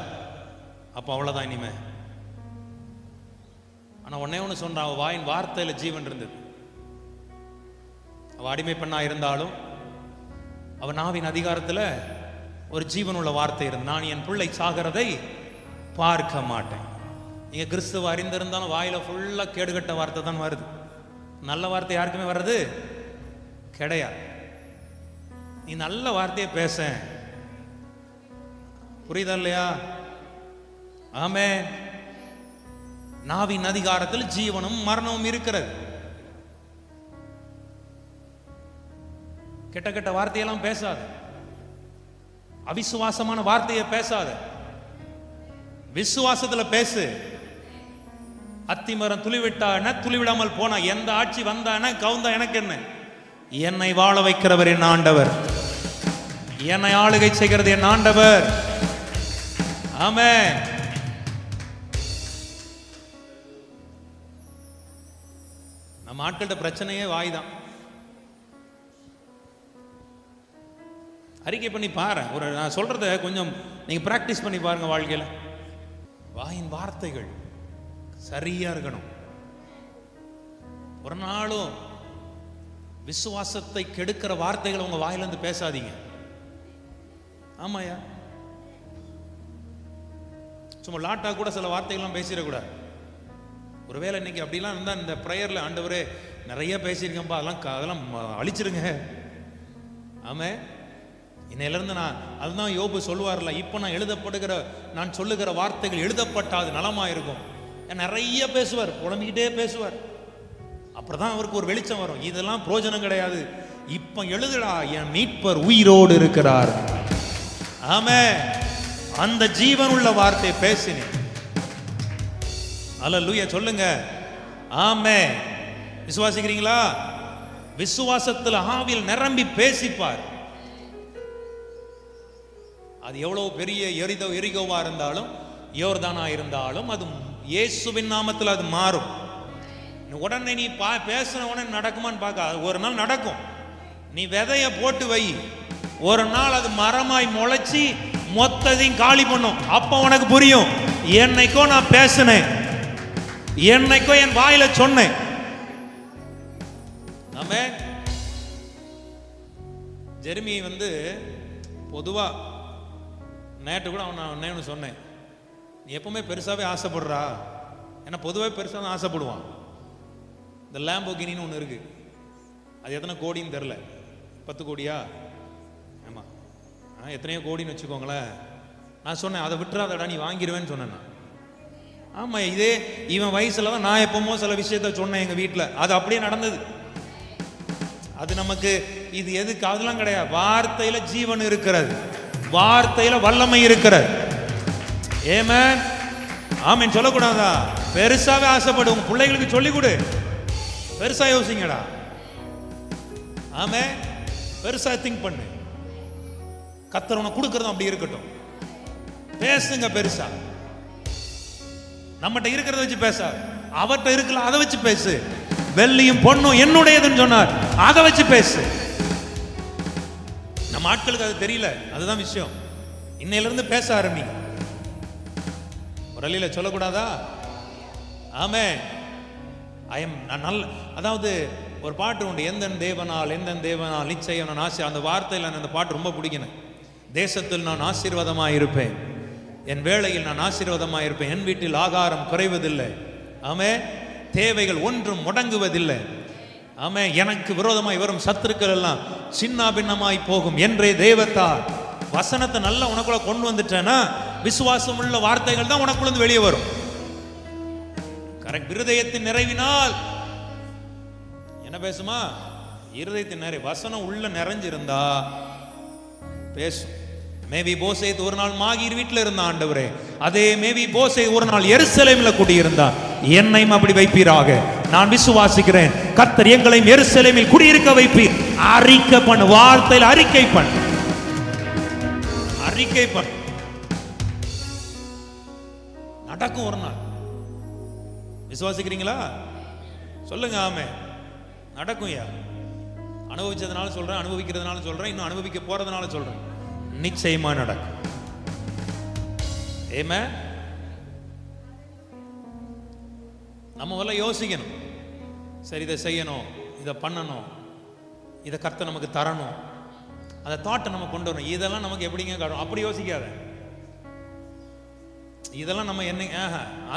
அப்ப அவ்வளவுதான் இனிமே. ஆனா ஒன்னே ஒண்ணு சொல்றான், அவ வாயின் வார்த்தையில ஜீவன் இருந்தது. அவ அடிமை பெண்ணா இருந்தாலும் அவன் நாவின் அதிகாரத்துல ஒரு ஜீவன் உள்ள வார்த்தை இருந்து, நான் என் பிள்ளை சாகிறதை பார்க்க மாட்டேன். நீங்க கிறிஸ்துவ அறிந்திருந்தாலும் வாயில ஃபுல்லா கேடுகட்ட வார்த்தை தான் வருது. நல்ல வார்த்தை யாருக்குமே வர்றது கிடையாது. நீ நல்ல வார்த்தையை பேச. புரியுதா இல்லையா? ஆமென். நாவின் அதிகாரத்தில் ஜீவனும் மரணமும் இருக்கிறது. கெட்ட கெட்ட வார்த்தையெல்லாம் பேசாத, அவிசுவாசமான வார்த்தையை பேசாத, விசுவாசத்துல பேசு. அத்திமரம் துளிவிட்டா என்ன, துளிவிடாமல் போனா, எந்த ஆட்சி வந்தா என்ன, கவுந்தா எனக்கு என்ன, என்னை வாழ வைக்கிறவர் என் ஆண்டவர், என்னை ஆளுகை செய்கிறது என் ஆண்டவர். ஆமென். நம்ம ஆட்கள்கிட்ட பிரச்சனையே வாய் தான். அறிக்கை பண்ணி பாரு. நான் சொல்றத கொஞ்சம் நீங்க பிராக்டிஸ் பண்ணி பாருங்க வாழ்க்கையில. வாயின் வார்த்தைகள் சரியா இருக்கணும். ஒரு நாளும் விசுவாசத்தை கெடுக்கிற வார்த்தைகளை உங்க வாயிலிருந்து பேசாதீங்க. ஆமாயா, சும்மா லாட்டா கூட சில வார்த்தைகள்லாம் பேசிடக்கூடாது. ஒருவேளை இன்னைக்கு அப்படிலாம் இருந்தா இந்த ப்ரேயர்ல, ஆண்டவரே நிறைய பேசியிருக்கேன்ப்பா, அதெல்லாம் அழிச்சிருங்க. ஆமே, இன்னையிலிருந்து அதுதான் யோபு சொல்லுவார்ல, இப்போ நான் சொல்லுகிற வார்த்தைகள் எழுதப்பட்டாது நலமா இருக்கும். நிறைய பேசுவார், புலம்பிக்கிட்டே பேசுவார். அப்புறம்தான் அவருக்கு ஒரு வெளிச்சம் வரும். இதெல்லாம் பிரயோஜனம் கிடையாது, இப்ப எழுதுடா, என் மீட்பர் உயிரோடு இருக்கிறார். ஆமே, அந்த ஜீவன் உள்ள வார்த்தை பேசினேன். அல்லேலூயா சொல்லுங்க. ஆமே. விசுவாசிக்கிறீங்களா? விசுவாசத்தில் ஆவியில் நிரம்பி பேசிப்பார். அது எவ்வளவு பெரிய எரிகோவா இருந்தாலும், யோர்தானா இருந்தாலும், அது இயேசுவின் நாமத்தில் அது மாறும். உடனே நீ பேசின உடனே நடக்குமான்னு பார்க்க, ஒரு நாள் நடக்கும். நீ விதைய போட்டு வை, ஒரு நாள் அது மரமாய் முளைச்சி மொத்தத்தையும் காலி பண்ணும். அப்ப உனக்கு புரியும், என்னைக்கோ நான் பேசினேன், என்னைக்கோ என் வாயில சொன்னேன். ஆமென். ஜெர்மி பொதுவா நேற்று கூட அவன் சொன்னேன், நீ எப்பவுமே பெருசாவே ஆசைப்படுறா. ஏன்னா பொதுவாக பெருசாக தான் ஆசைப்படுவான். இந்த லேம்போகினின்னு ஒன்று இருக்கு, அது எத்தனை கோடின்னு தெரில, 10 கோடியா? ஆமா, எத்தனையோ கோடின்னு வச்சுக்கோங்களேன். நான் சொன்னேன், அதை விட்டுறாதடா, நீ வாங்கிடுவேன்னு சொன்னேன். ஆமா, இதே இவன் வயசுல தான் நான் எப்பவுமோ சில விஷயத்த சொன்னேன் எங்க வீட்டில், அது அப்படியே நடந்தது. அது நமக்கு இது எதுக்கு, அதெல்லாம் கிடையாது. வார்த்தையில ஜீவன் இருக்கிறது, வார்த்தையில வல்லமை இருக்கிறது. ஆமென். ஆமென் சொல்லக்கூடாதா? பெருசாவே ஆசைப்படு, உங்க பிள்ளைகளுக்கு சொல்லிக் கொடு. பெருசா யோசிங்கடா. ஆமென். பெருசா திங்க் பண்ணு. கர்த்தர் உனக்கு கொடுக்கறதும் அப்படி இருக்கட்டும். பேசுங்க பெருசா. நம்மகிட்ட இருக்கிறத வச்சு பேச, அவர்கிட்ட இருக்கல அதை வச்சு பேசு. வெள்ளியும் பொண்ணும் என்னுடையதுன்னு சொன்னார், அதை வச்சு பேசு. நம்ம ஆட்களுக்கு அது தெரியல, அதுதான் விஷயம். இன்னையில இருந்து பேச ஆரம்பி. ஒரு அழியில சொல்லக்கூடாதா? ஆமே. நான் நல்ல, அதாவது ஒரு பாட்டு உண்டு, எந்த தேவனால் நிச்சயம் நான் அந்த வார்த்தையில் அந்த பாட்டு ரொம்ப பிடிக்கணும். தேசத்தில் நான் ஆசீர்வாதமாக இருப்பேன், என் வேளையில் நான் ஆசீர்வாதமாக இருப்பேன், என் வீட்டில் ஆகாரம் குறைவதில்லை. ஆமே. தேவைகள் ஒன்றும் முடங்குவதில்லை. ஆமே. எனக்கு விரோதமாய் வரும் சத்துருக்கள் எல்லாம் சின்ன பின்னமாய் போகும் என்றே தேவத்தால். வசனத்தை நல்லா உனக்குள்ள கொண்டு வந்துட்டேன்னா விசுவாசம் உள்ள வார்த்தைகள் தான் உனக்குள்ள வெளியே வரும். கரெக்ட். இருதயத்தின் நிறைவினால் என்ன பேசுமா? இருதயத்தின் நிறைவு. வசனம் உள்ள நிறைஞ்சிருந்தா பேசும். மேவி போசேத் ஒரு நாள் மாகீர் வீட்டில் இருந்தான் ஆண்டவரே, அதே மேவி போசேத் ஒரு நாள் எருசலேமில் குடியிருந்தான். என்னையும் அப்படி வைப்பீராக. நான் விசுவாசிக்கிறேன், கர்த்தர் எங்களையும் எருசலேமில் குடியிருக்க வைப்பீர். அறிக்கை பண்ணு, வார்த்தையில் அறிக்கை பண்ணு, அறிக்கை பண்ணு. நடக்கும் ஒரு நாள். விசுவாசிக்கிறீங்களா? சொல்லுங்க ஆமே. நடக்கும். யா அனுபவிச்சதுனால சொல்றேன், அனுபவிக்கிறதுனால சொல்றேன், இன்னும் அனுபவிக்க போறதுனால சொல்றேன். நிச்சயமா நடக்கும். ஏமே. நம்ம வல்ல யோசிக்கணும், சரி இதை செய்யணும், இதை பண்ணணும், இதை கர்த்தர் நமக்கு தரணும், அந்த தாட்டை நம்ம கொண்டு வரணும். இதெல்லாம் நமக்கு எப்படிங்க காணும்? அப்படி யோசிக்காத. இதெல்லாம் நம்ம என்ன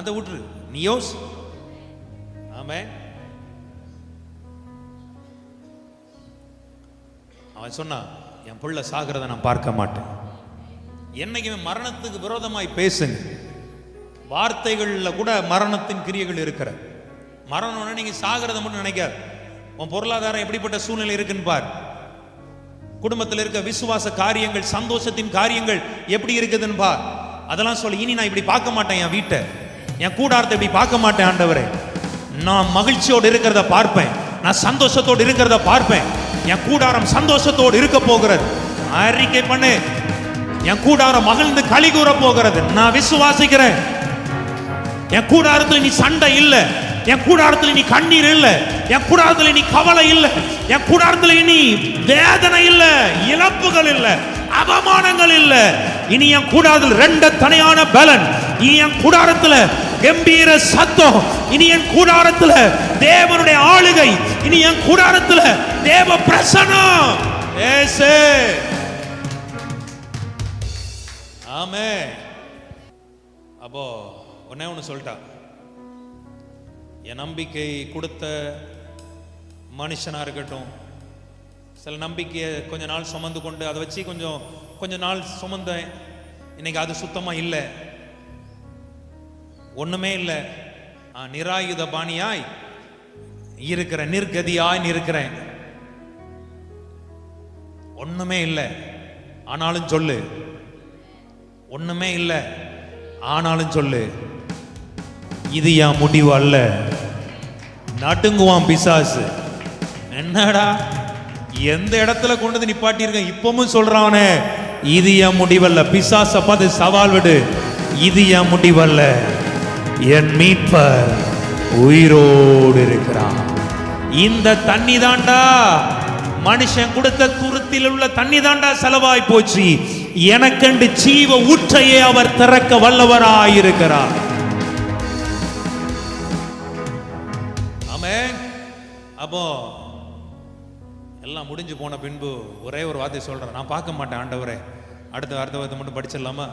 அதை விட்டுரு, நீ யோசி. ஆமே. அவன் சொன்னா, என் புள்ள சாகிறத நான் பார்க்க மாட்டேன். என்னைக்குமே மரணத்துக்கு விரோதமாய் பேசுங்க. வார்த்தைகள்ல கூட மரணத்தின் கிரியைகள் இருக்கிற. மரணம்னா நீங்க சாகிறத மட்டும் நினைக்காது. உன் பொருளாதாரம் எப்படிப்பட்ட சூழ்நிலை இருக்குன்னு பார். குடும்பத்தில் இருக்க விசுவாச காரியங்கள், சந்தோஷத்தின் காரியங்கள் எப்படி இருக்குதுன்னு பார். அதெல்லாம் சொல்லி, இனி நான் இப்படி பார்க்க மாட்டேன், என் வீட்டை, என் கூடாரத்தை இப்படி பார்க்க மாட்டேன் ஆண்டவரே. நான் மகிழ்ச்சியோடு இருக்கிறத பார்ப்பேன், நான் சந்தோஷத்தோடு இருக்கிறத பார்ப்பேன். என் கூடாரம் சந்தோஷத்தோடு இருக்க போகிறது. அறிக்கை பண்ணு. என் கூடாரம் மகிழ்ந்து களி கூற போகிறது. நான் விசுவாசிக்கிறேன். என் கூடாரத்தில் நீ சண்டை இல்லை, என் கூடாரத்தில் நீ கண்ணீர் இல்லை, என் கூடாரத்தில் நீ கவலை இல்லை, என் கூடாரத்தில் நீ வேதனை இல்லை, இழப்புகள் இல்லை, அவமானங்கள் இல்லை. இனி என் கூடாரத்தில் ரெண்டு தனியான பலன். இனி என் கூடாரத்தில் கம்பீர சத்தம். இனி என் கூடாரத்தில் தேவனுடைய ஆளுகை. இனி என் கூடாரத்தில் தேவ பிரசன்னம். ஆமே. அப்போ ஒன்னே ஒன்று சொல்லிட்டா, என் நம்பிக்கை கொடுத்த மனுஷனா இருக்கட்டும், சில நம்பிக்கையை கொஞ்ச நாள் சுமந்து கொண்டு அதை வச்சு கொஞ்ச நாள் சுமந்தேன், இன்னைக்கு அது சுத்தமா இல்லை, ஒண்ணுமே இல்லை, நிராயுத பாணியாய் இருக்கிறேன், நிர்கதியாய் இருக்கிறேன், ஒண்ணுமே இல்லை ஆனாலும் சொல்லு, ஒண்ணுமே இல்லை ஆனாலும் சொல்லு, இது என் முடிவு அல்ல. நடுங்குவான் பிசாசு. என்னடா எந்த இடத்துல கொண்டு வந்து நிப்பாட்டி இருக்க, இப்பவும் சொல்றானே இது என் முடிவல்ல. பிசாசை பார்த்து சவால் விடு, இது என் முடிவல்ல, என் மீட்பர் உயிரோடு இருக்கிறான். இந்த தண்ணி தாண்டா மனுஷன் கொடுத்த துருத்தில் உள்ள தண்ணி தாண்டா செலவாய் போச்சு. எனக்கென்று ஜீவ ஊற்றையே அவர் திறக்க வல்லவராயிருக்கிறார். ஆமென். அப்போ எல்லாம் முடிஞ்சு போன பின்பு ஒரே ஒரு வார்த்தை சொல்றேன், நான் பார்க்க மாட்டேன் ஆண்டவரே. அடுத்த வார்த்தை மட்டும் படிச்சிடலாமா?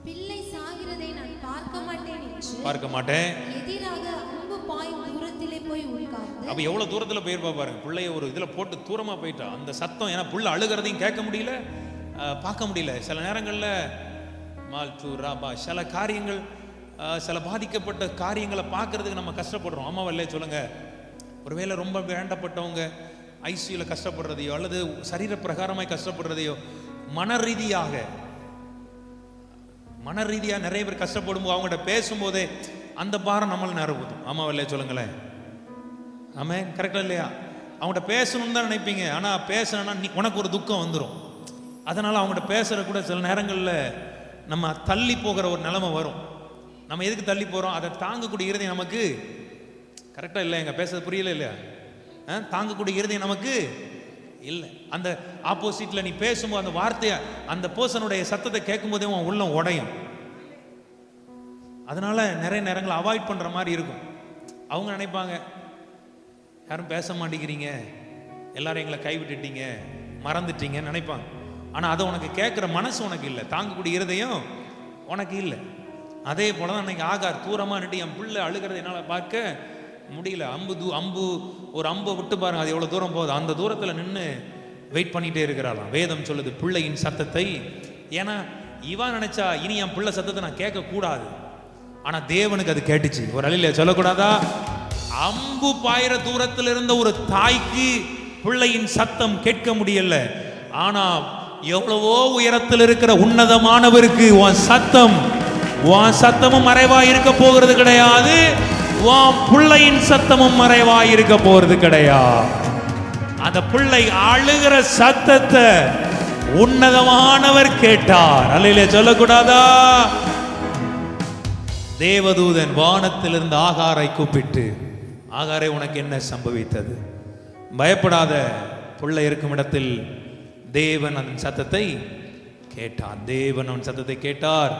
பிள்ளை சாகிறதை நான் பார்க்க மாட்டேன் என்று பார்க்க மாட்டேன். எதிராக அம்பு பாயும் தூரத்திலே போய் உட்கார்ந்து. அப்ப எவ்வளவு தூரத்துல போயிருப்பா பாருங்க. பிள்ளைய ஒரு இதுல போட்டு தூரமா போயிட்டா. அந்த சத்தம், ஏன்னா புள்ள அழுகிறதையும் கேட்க முடியல, பார்க்க முடியல. சில நேரங்கள்ல சில காரியங்கள், சில பாதிக்கப்பட்ட காரியங்களை பார்க்கறதுக்கு நம்ம கஷ்டப்படுறோம். அம்மாவல்லே சொல்லுங்க, ஒருவேளை ரொம்ப வேண்டப்பட்டவங்க ஐசியூல கஷ்டப்படுறதையோ அல்லது சரீர பிரகாரமாய் கஷ்டப்படுறதையோ, மன ரீதியாக நிறைய பேர் கஷ்டப்படும் போது அவங்ககிட்ட பேசும்போதே அந்த பாரம் நம்மள நிரப்புது. அம்மாவல்லே சொல்லுங்களேன். ஆமே, கரெக்டா இல்லையா? அவங்ககிட்ட பேசணும்னு தான் நினைப்பீங்க, ஆனா பேசணும்னா உனக்கு ஒரு துக்கம் வந்துடும். அதனால் அவங்ககிட்ட பேசுகிற கூட சில நேரங்களில் நம்ம தள்ளி போகிற ஒரு நிலைமை வரும். நம்ம எதுக்கு தள்ளி போகிறோம்? அதை தாங்கக்கூடிய இருதயம் நமக்கு கரெக்டாக இல்லை. எங்க பேசுறது புரியல இல்லையா? தாங்கக்கூடிய இருதயம் நமக்கு இல்லை. அந்த ஆப்போசிட்டில் நீ பேசும்போது அந்த வார்த்தையை, அந்த பர்சனுடைய சத்தத்தை கேட்கும் போதே உன் உள்ளம் உடையும். அதனால நிறைய நேரங்கள் அவாய்ட் பண்ணுற மாதிரி இருக்கும். அவங்க நினைப்பாங்க, யாரும் பேச மாட்டேங்கிறீங்க, எல்லாரும் எங்களை கைவிட்டுட்டீங்க, மறந்துட்டீங்கன்னு நினைப்பாங்க. ஆனால் அதை உனக்கு கேட்குற மனசு உனக்கு இல்லை, தாங்கக்கூடிய இருதயம் உனக்கு இல்லை. அதே போல தான் அன்னைக்கு ஆகார் தூரமாக நின்று என் பிள்ளை அழுகிறத என்னால் பார்க்க முடியல. ஒரு அம்பை விட்டு பாருங்க, அது எவ்வளோ தூரம் போகுது. அந்த தூரத்தில் நின்று வெயிட் பண்ணிகிட்டே இருக்கிறாளாம். வேதம் சொல்லுது பிள்ளையின் சத்தத்தை. ஏன்னா இவன் நினைச்சா இனி என் பிள்ளை சத்தத்தை நான் கேட்கக்கூடாது. ஆனால் தேவனுக்கு அது கேட்டுச்சு. ஒரு அழில சொல்லக்கூடாதா? அம்பு பாயிர தூரத்தில் இருந்த ஒரு தாய்க்கு பிள்ளையின் சத்தம் கேட்க முடியல. ஆனா எவ்வளவோ உயரத்தில் இருக்கிற உன்னதமானவருக்கு உன் சத்தமும் மறைவா இருக்க போகிறது கிடையாது. உன் பிள்ளையின் சத்தமும் மறைவா இருக்க போறது கிடையாது. அந்த பிள்ளை அழுகிற சத்தத்தை உன்னதமானவர் கேட்டார். அல்லையிலே சொல்லக்கூடாதா? தேவதூதன் வானத்திலிருந்து ஆகாரை கூப்பிட்டு, ஆகாரை உனக்கு என்ன சம்பவித்தது? பயப்படாத, பிள்ளை இருக்கும் இடத்தில் தேவன் அதன் சத்தத்தை கேட்டார். தேவன் அவன் சத்தத்தை கேட்டார்.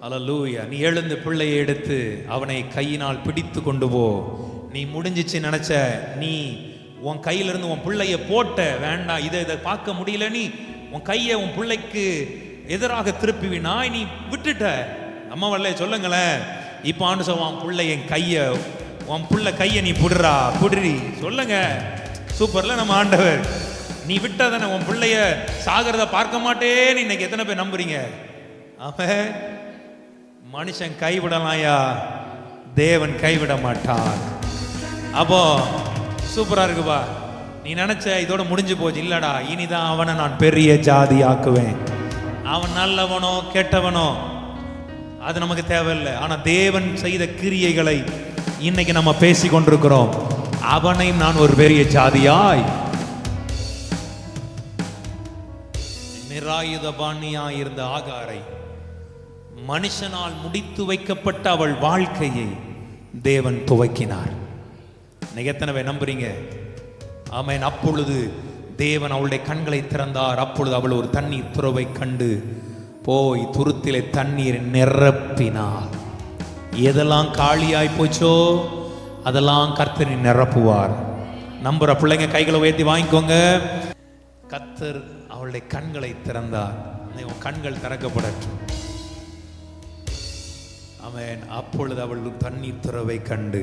ஹல்லேலூயா. நீ எழுந்து பிள்ளையை எடுத்து அவனை கையினால் பிடித்து கொண்டு போ. நீ முடிஞ்சிச்சு நினைச்ச, நீ உன் கையிலிருந்து உன் பிள்ளைய போட்ட, வேண்டாம் இதை பார்க்க முடியல, நீ உன் கையை உன் பிள்ளைக்கு எதிராக திருப்பிவினாய், நீ விட்டுட்ட. அம்மா வரல சொல்லுங்களேன். இப்போ ஆண்டு சொல்லுவான், பிள்ளை என் கையை, உன் பிள்ளை கையை நீ புடுறி சொல்லுங்க. சூப்பர்ல நம்ம ஆண்டவர். நீ விட்டதானே, உன் பிள்ளைய சாகிறத பார்க்க மாட்டேன்னு இன்னைக்கு எத்தனை பேர் நம்புறீங்க? அவன் மனுஷன் கைவிடலாயா, தேவன் கைவிட மாட்டான். அப்போ சூப்பரா இருக்குப்பா. நீ நினைச்ச இதோட முடிஞ்சு போச்சு. இல்லடா, இனிதான் அவனை நான் பெரிய ஜாதி ஆக்குவேன். அவன் நல்லவனோ கெட்டவனோ அது நமக்கு தேவையில்லை. ஆனா தேவன் செய்த கிரியைகளை இன்னைக்கு நம்ம பேசி கொண்டிருக்கிறோம். அவனை நான் ஒரு பெரிய ஜாதியாய், நிராயுதபாணியாய் இருந்த ஆகாரை, மனுஷனால் முடித்து வைக்கப்பட்ட அவள் வாழ்க்கையை தேவன் துவக்கினார். எத்தனை பேர் நம்புறீங்க? ஆமென். அப்பொழுது தேவன் அவளுடைய கண்களை திறந்தார். அப்பொழுது அவள் ஒரு தண்ணீர் துறவை கண்டு போய் துருத்திலே தண்ணீர் நிரப்பினார். எதெல்லாம் காலியாய் போச்சோ அதெல்லாம் கர்த்தர் நிரப்புவார். நம்புற பிள்ளைங்க கைகளை உயர்த்தி வாங்கிக்கோங்க. கர்த்தர் அவளுடைய கண்களை திறந்தார். கண்கள் திறக்கப்படட்டும். ஆமென். அப்பொழுது அவள் தண்ணீர் துறவை கண்டு,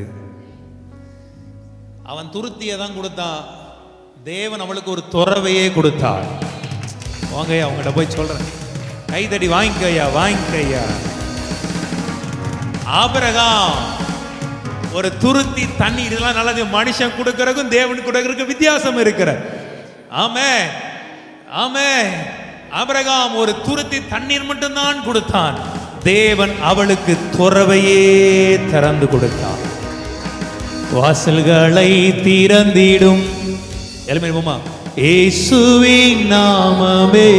அவன் துருத்தியை தான் கொடுத்தான், தேவன் அவளுக்கு ஒரு துறவையே கொடுத்தார். வாங்க அவங்ககிட்ட போய் சொல்றேன், கைதடி வாங்கிக்கையா. ஆபிரகாம் ஒரு துருத்தி தண்ணீர், இதெல்லாம் நல்லது. மனுஷன் கொடுக்கறதுக்கும் தேவன் கொடுக்கறதுக்கும் வித்தியாசம் இருக்கிற. ஆமென் ஆமென். ஆபிரகாம் ஒரு துருத்தி தண்ணீர் மட்டும்தான் கொடுத்தான். தேவன் அவளுக்கு துறவையே திறந்து கொடுத்தார். வாசல்களை திறந்திடும் எலுமேமா இயேசுவின் நாமமே,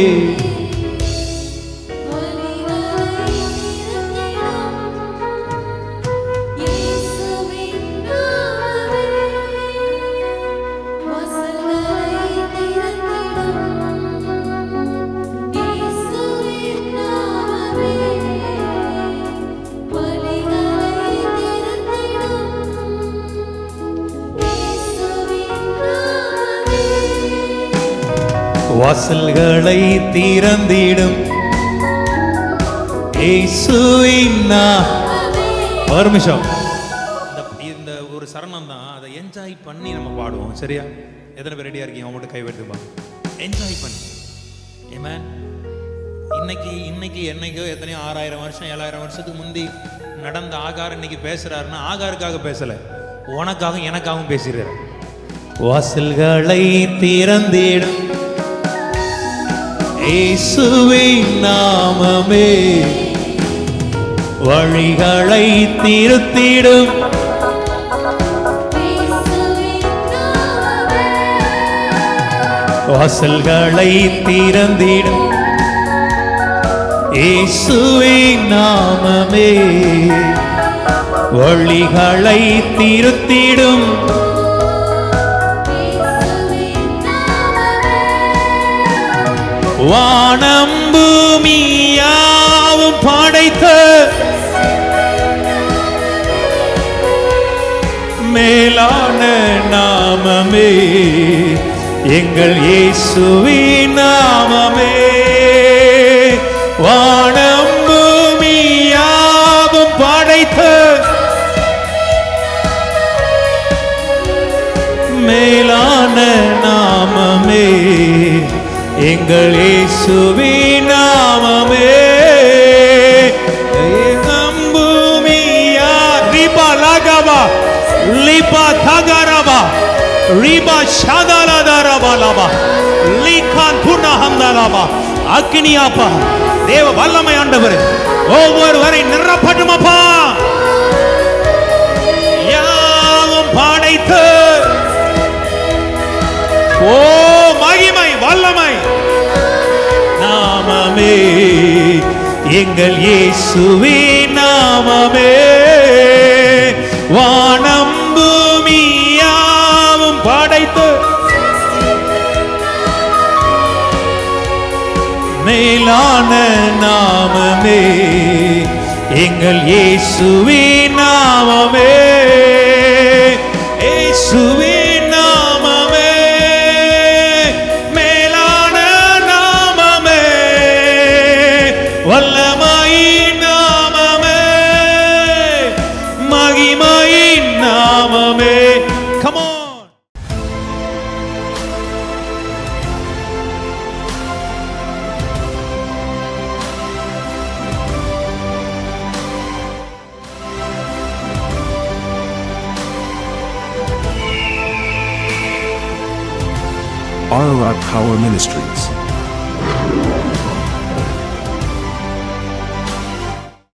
வாசல்களை திறந்திடும் இயேசுவின் நாமமே. ஒரு நிமிஷம், இந்த ஒரு சரணம் தான், அதை என்ஜாய் பண்ணி நம்ம பாடுவோம். சரியா? எத்தனை பேர் ரெடியா இருக்கீங்க? அவங்கள்ட்ட கை எடுத்துப்பா. என்ஜாய் பண்ணி. ஆமென். இன்னைக்கு என்னைக்கோ எத்தனையோ 6000 வருஷம் 7000 வருஷத்துக்கு முந்தி நடந்த ஆகார் இன்னைக்கு பேசுறாருன்னா ஆகாருக்காக பேசல, உனக்காகவும் எனக்காகவும் பேசுறாரு. வாசல்களை திறந்திடும் இயேசுவின் நாமமே, வழிகளை திருத்திடும் வாசல்களை திறந்திடும் இயேசுவின் நாமமே, வழிகளை திருத்திடும் வானம் பூமியாவும் படைத்த மேலான நாமமே, எங்கள் இயேசுவின் நாமமே. வானம் பூமியாவும் படைத்த மேலான நாமமே, எங்கள் இயேசுவின் நாமமே. ரிபா லிபா தகரபா ரிபா ஷதலதரபலபா லிகான் புனஹம்தலபா. அக்னியாப்பா, தேவ வல்லமை ஆண்டவரே, ஒவ்வொருவரை நிரப்பட்டுமப்பா. யாவும் படைத்து ஓ மகிமை வல்லமை நாமமே, எங்கள் இயேசுவின் நாமமே. வானம் பூமியாவும் படைத்து மேலான நாமமே, எங்கள் இயேசுவின் நாமமே. இயேசுவின் நாமமே, மேலான நாமமே, வல்லமையின் நாமமே, மகிமையின் நாமமே. Come on. ROI Power Ministries.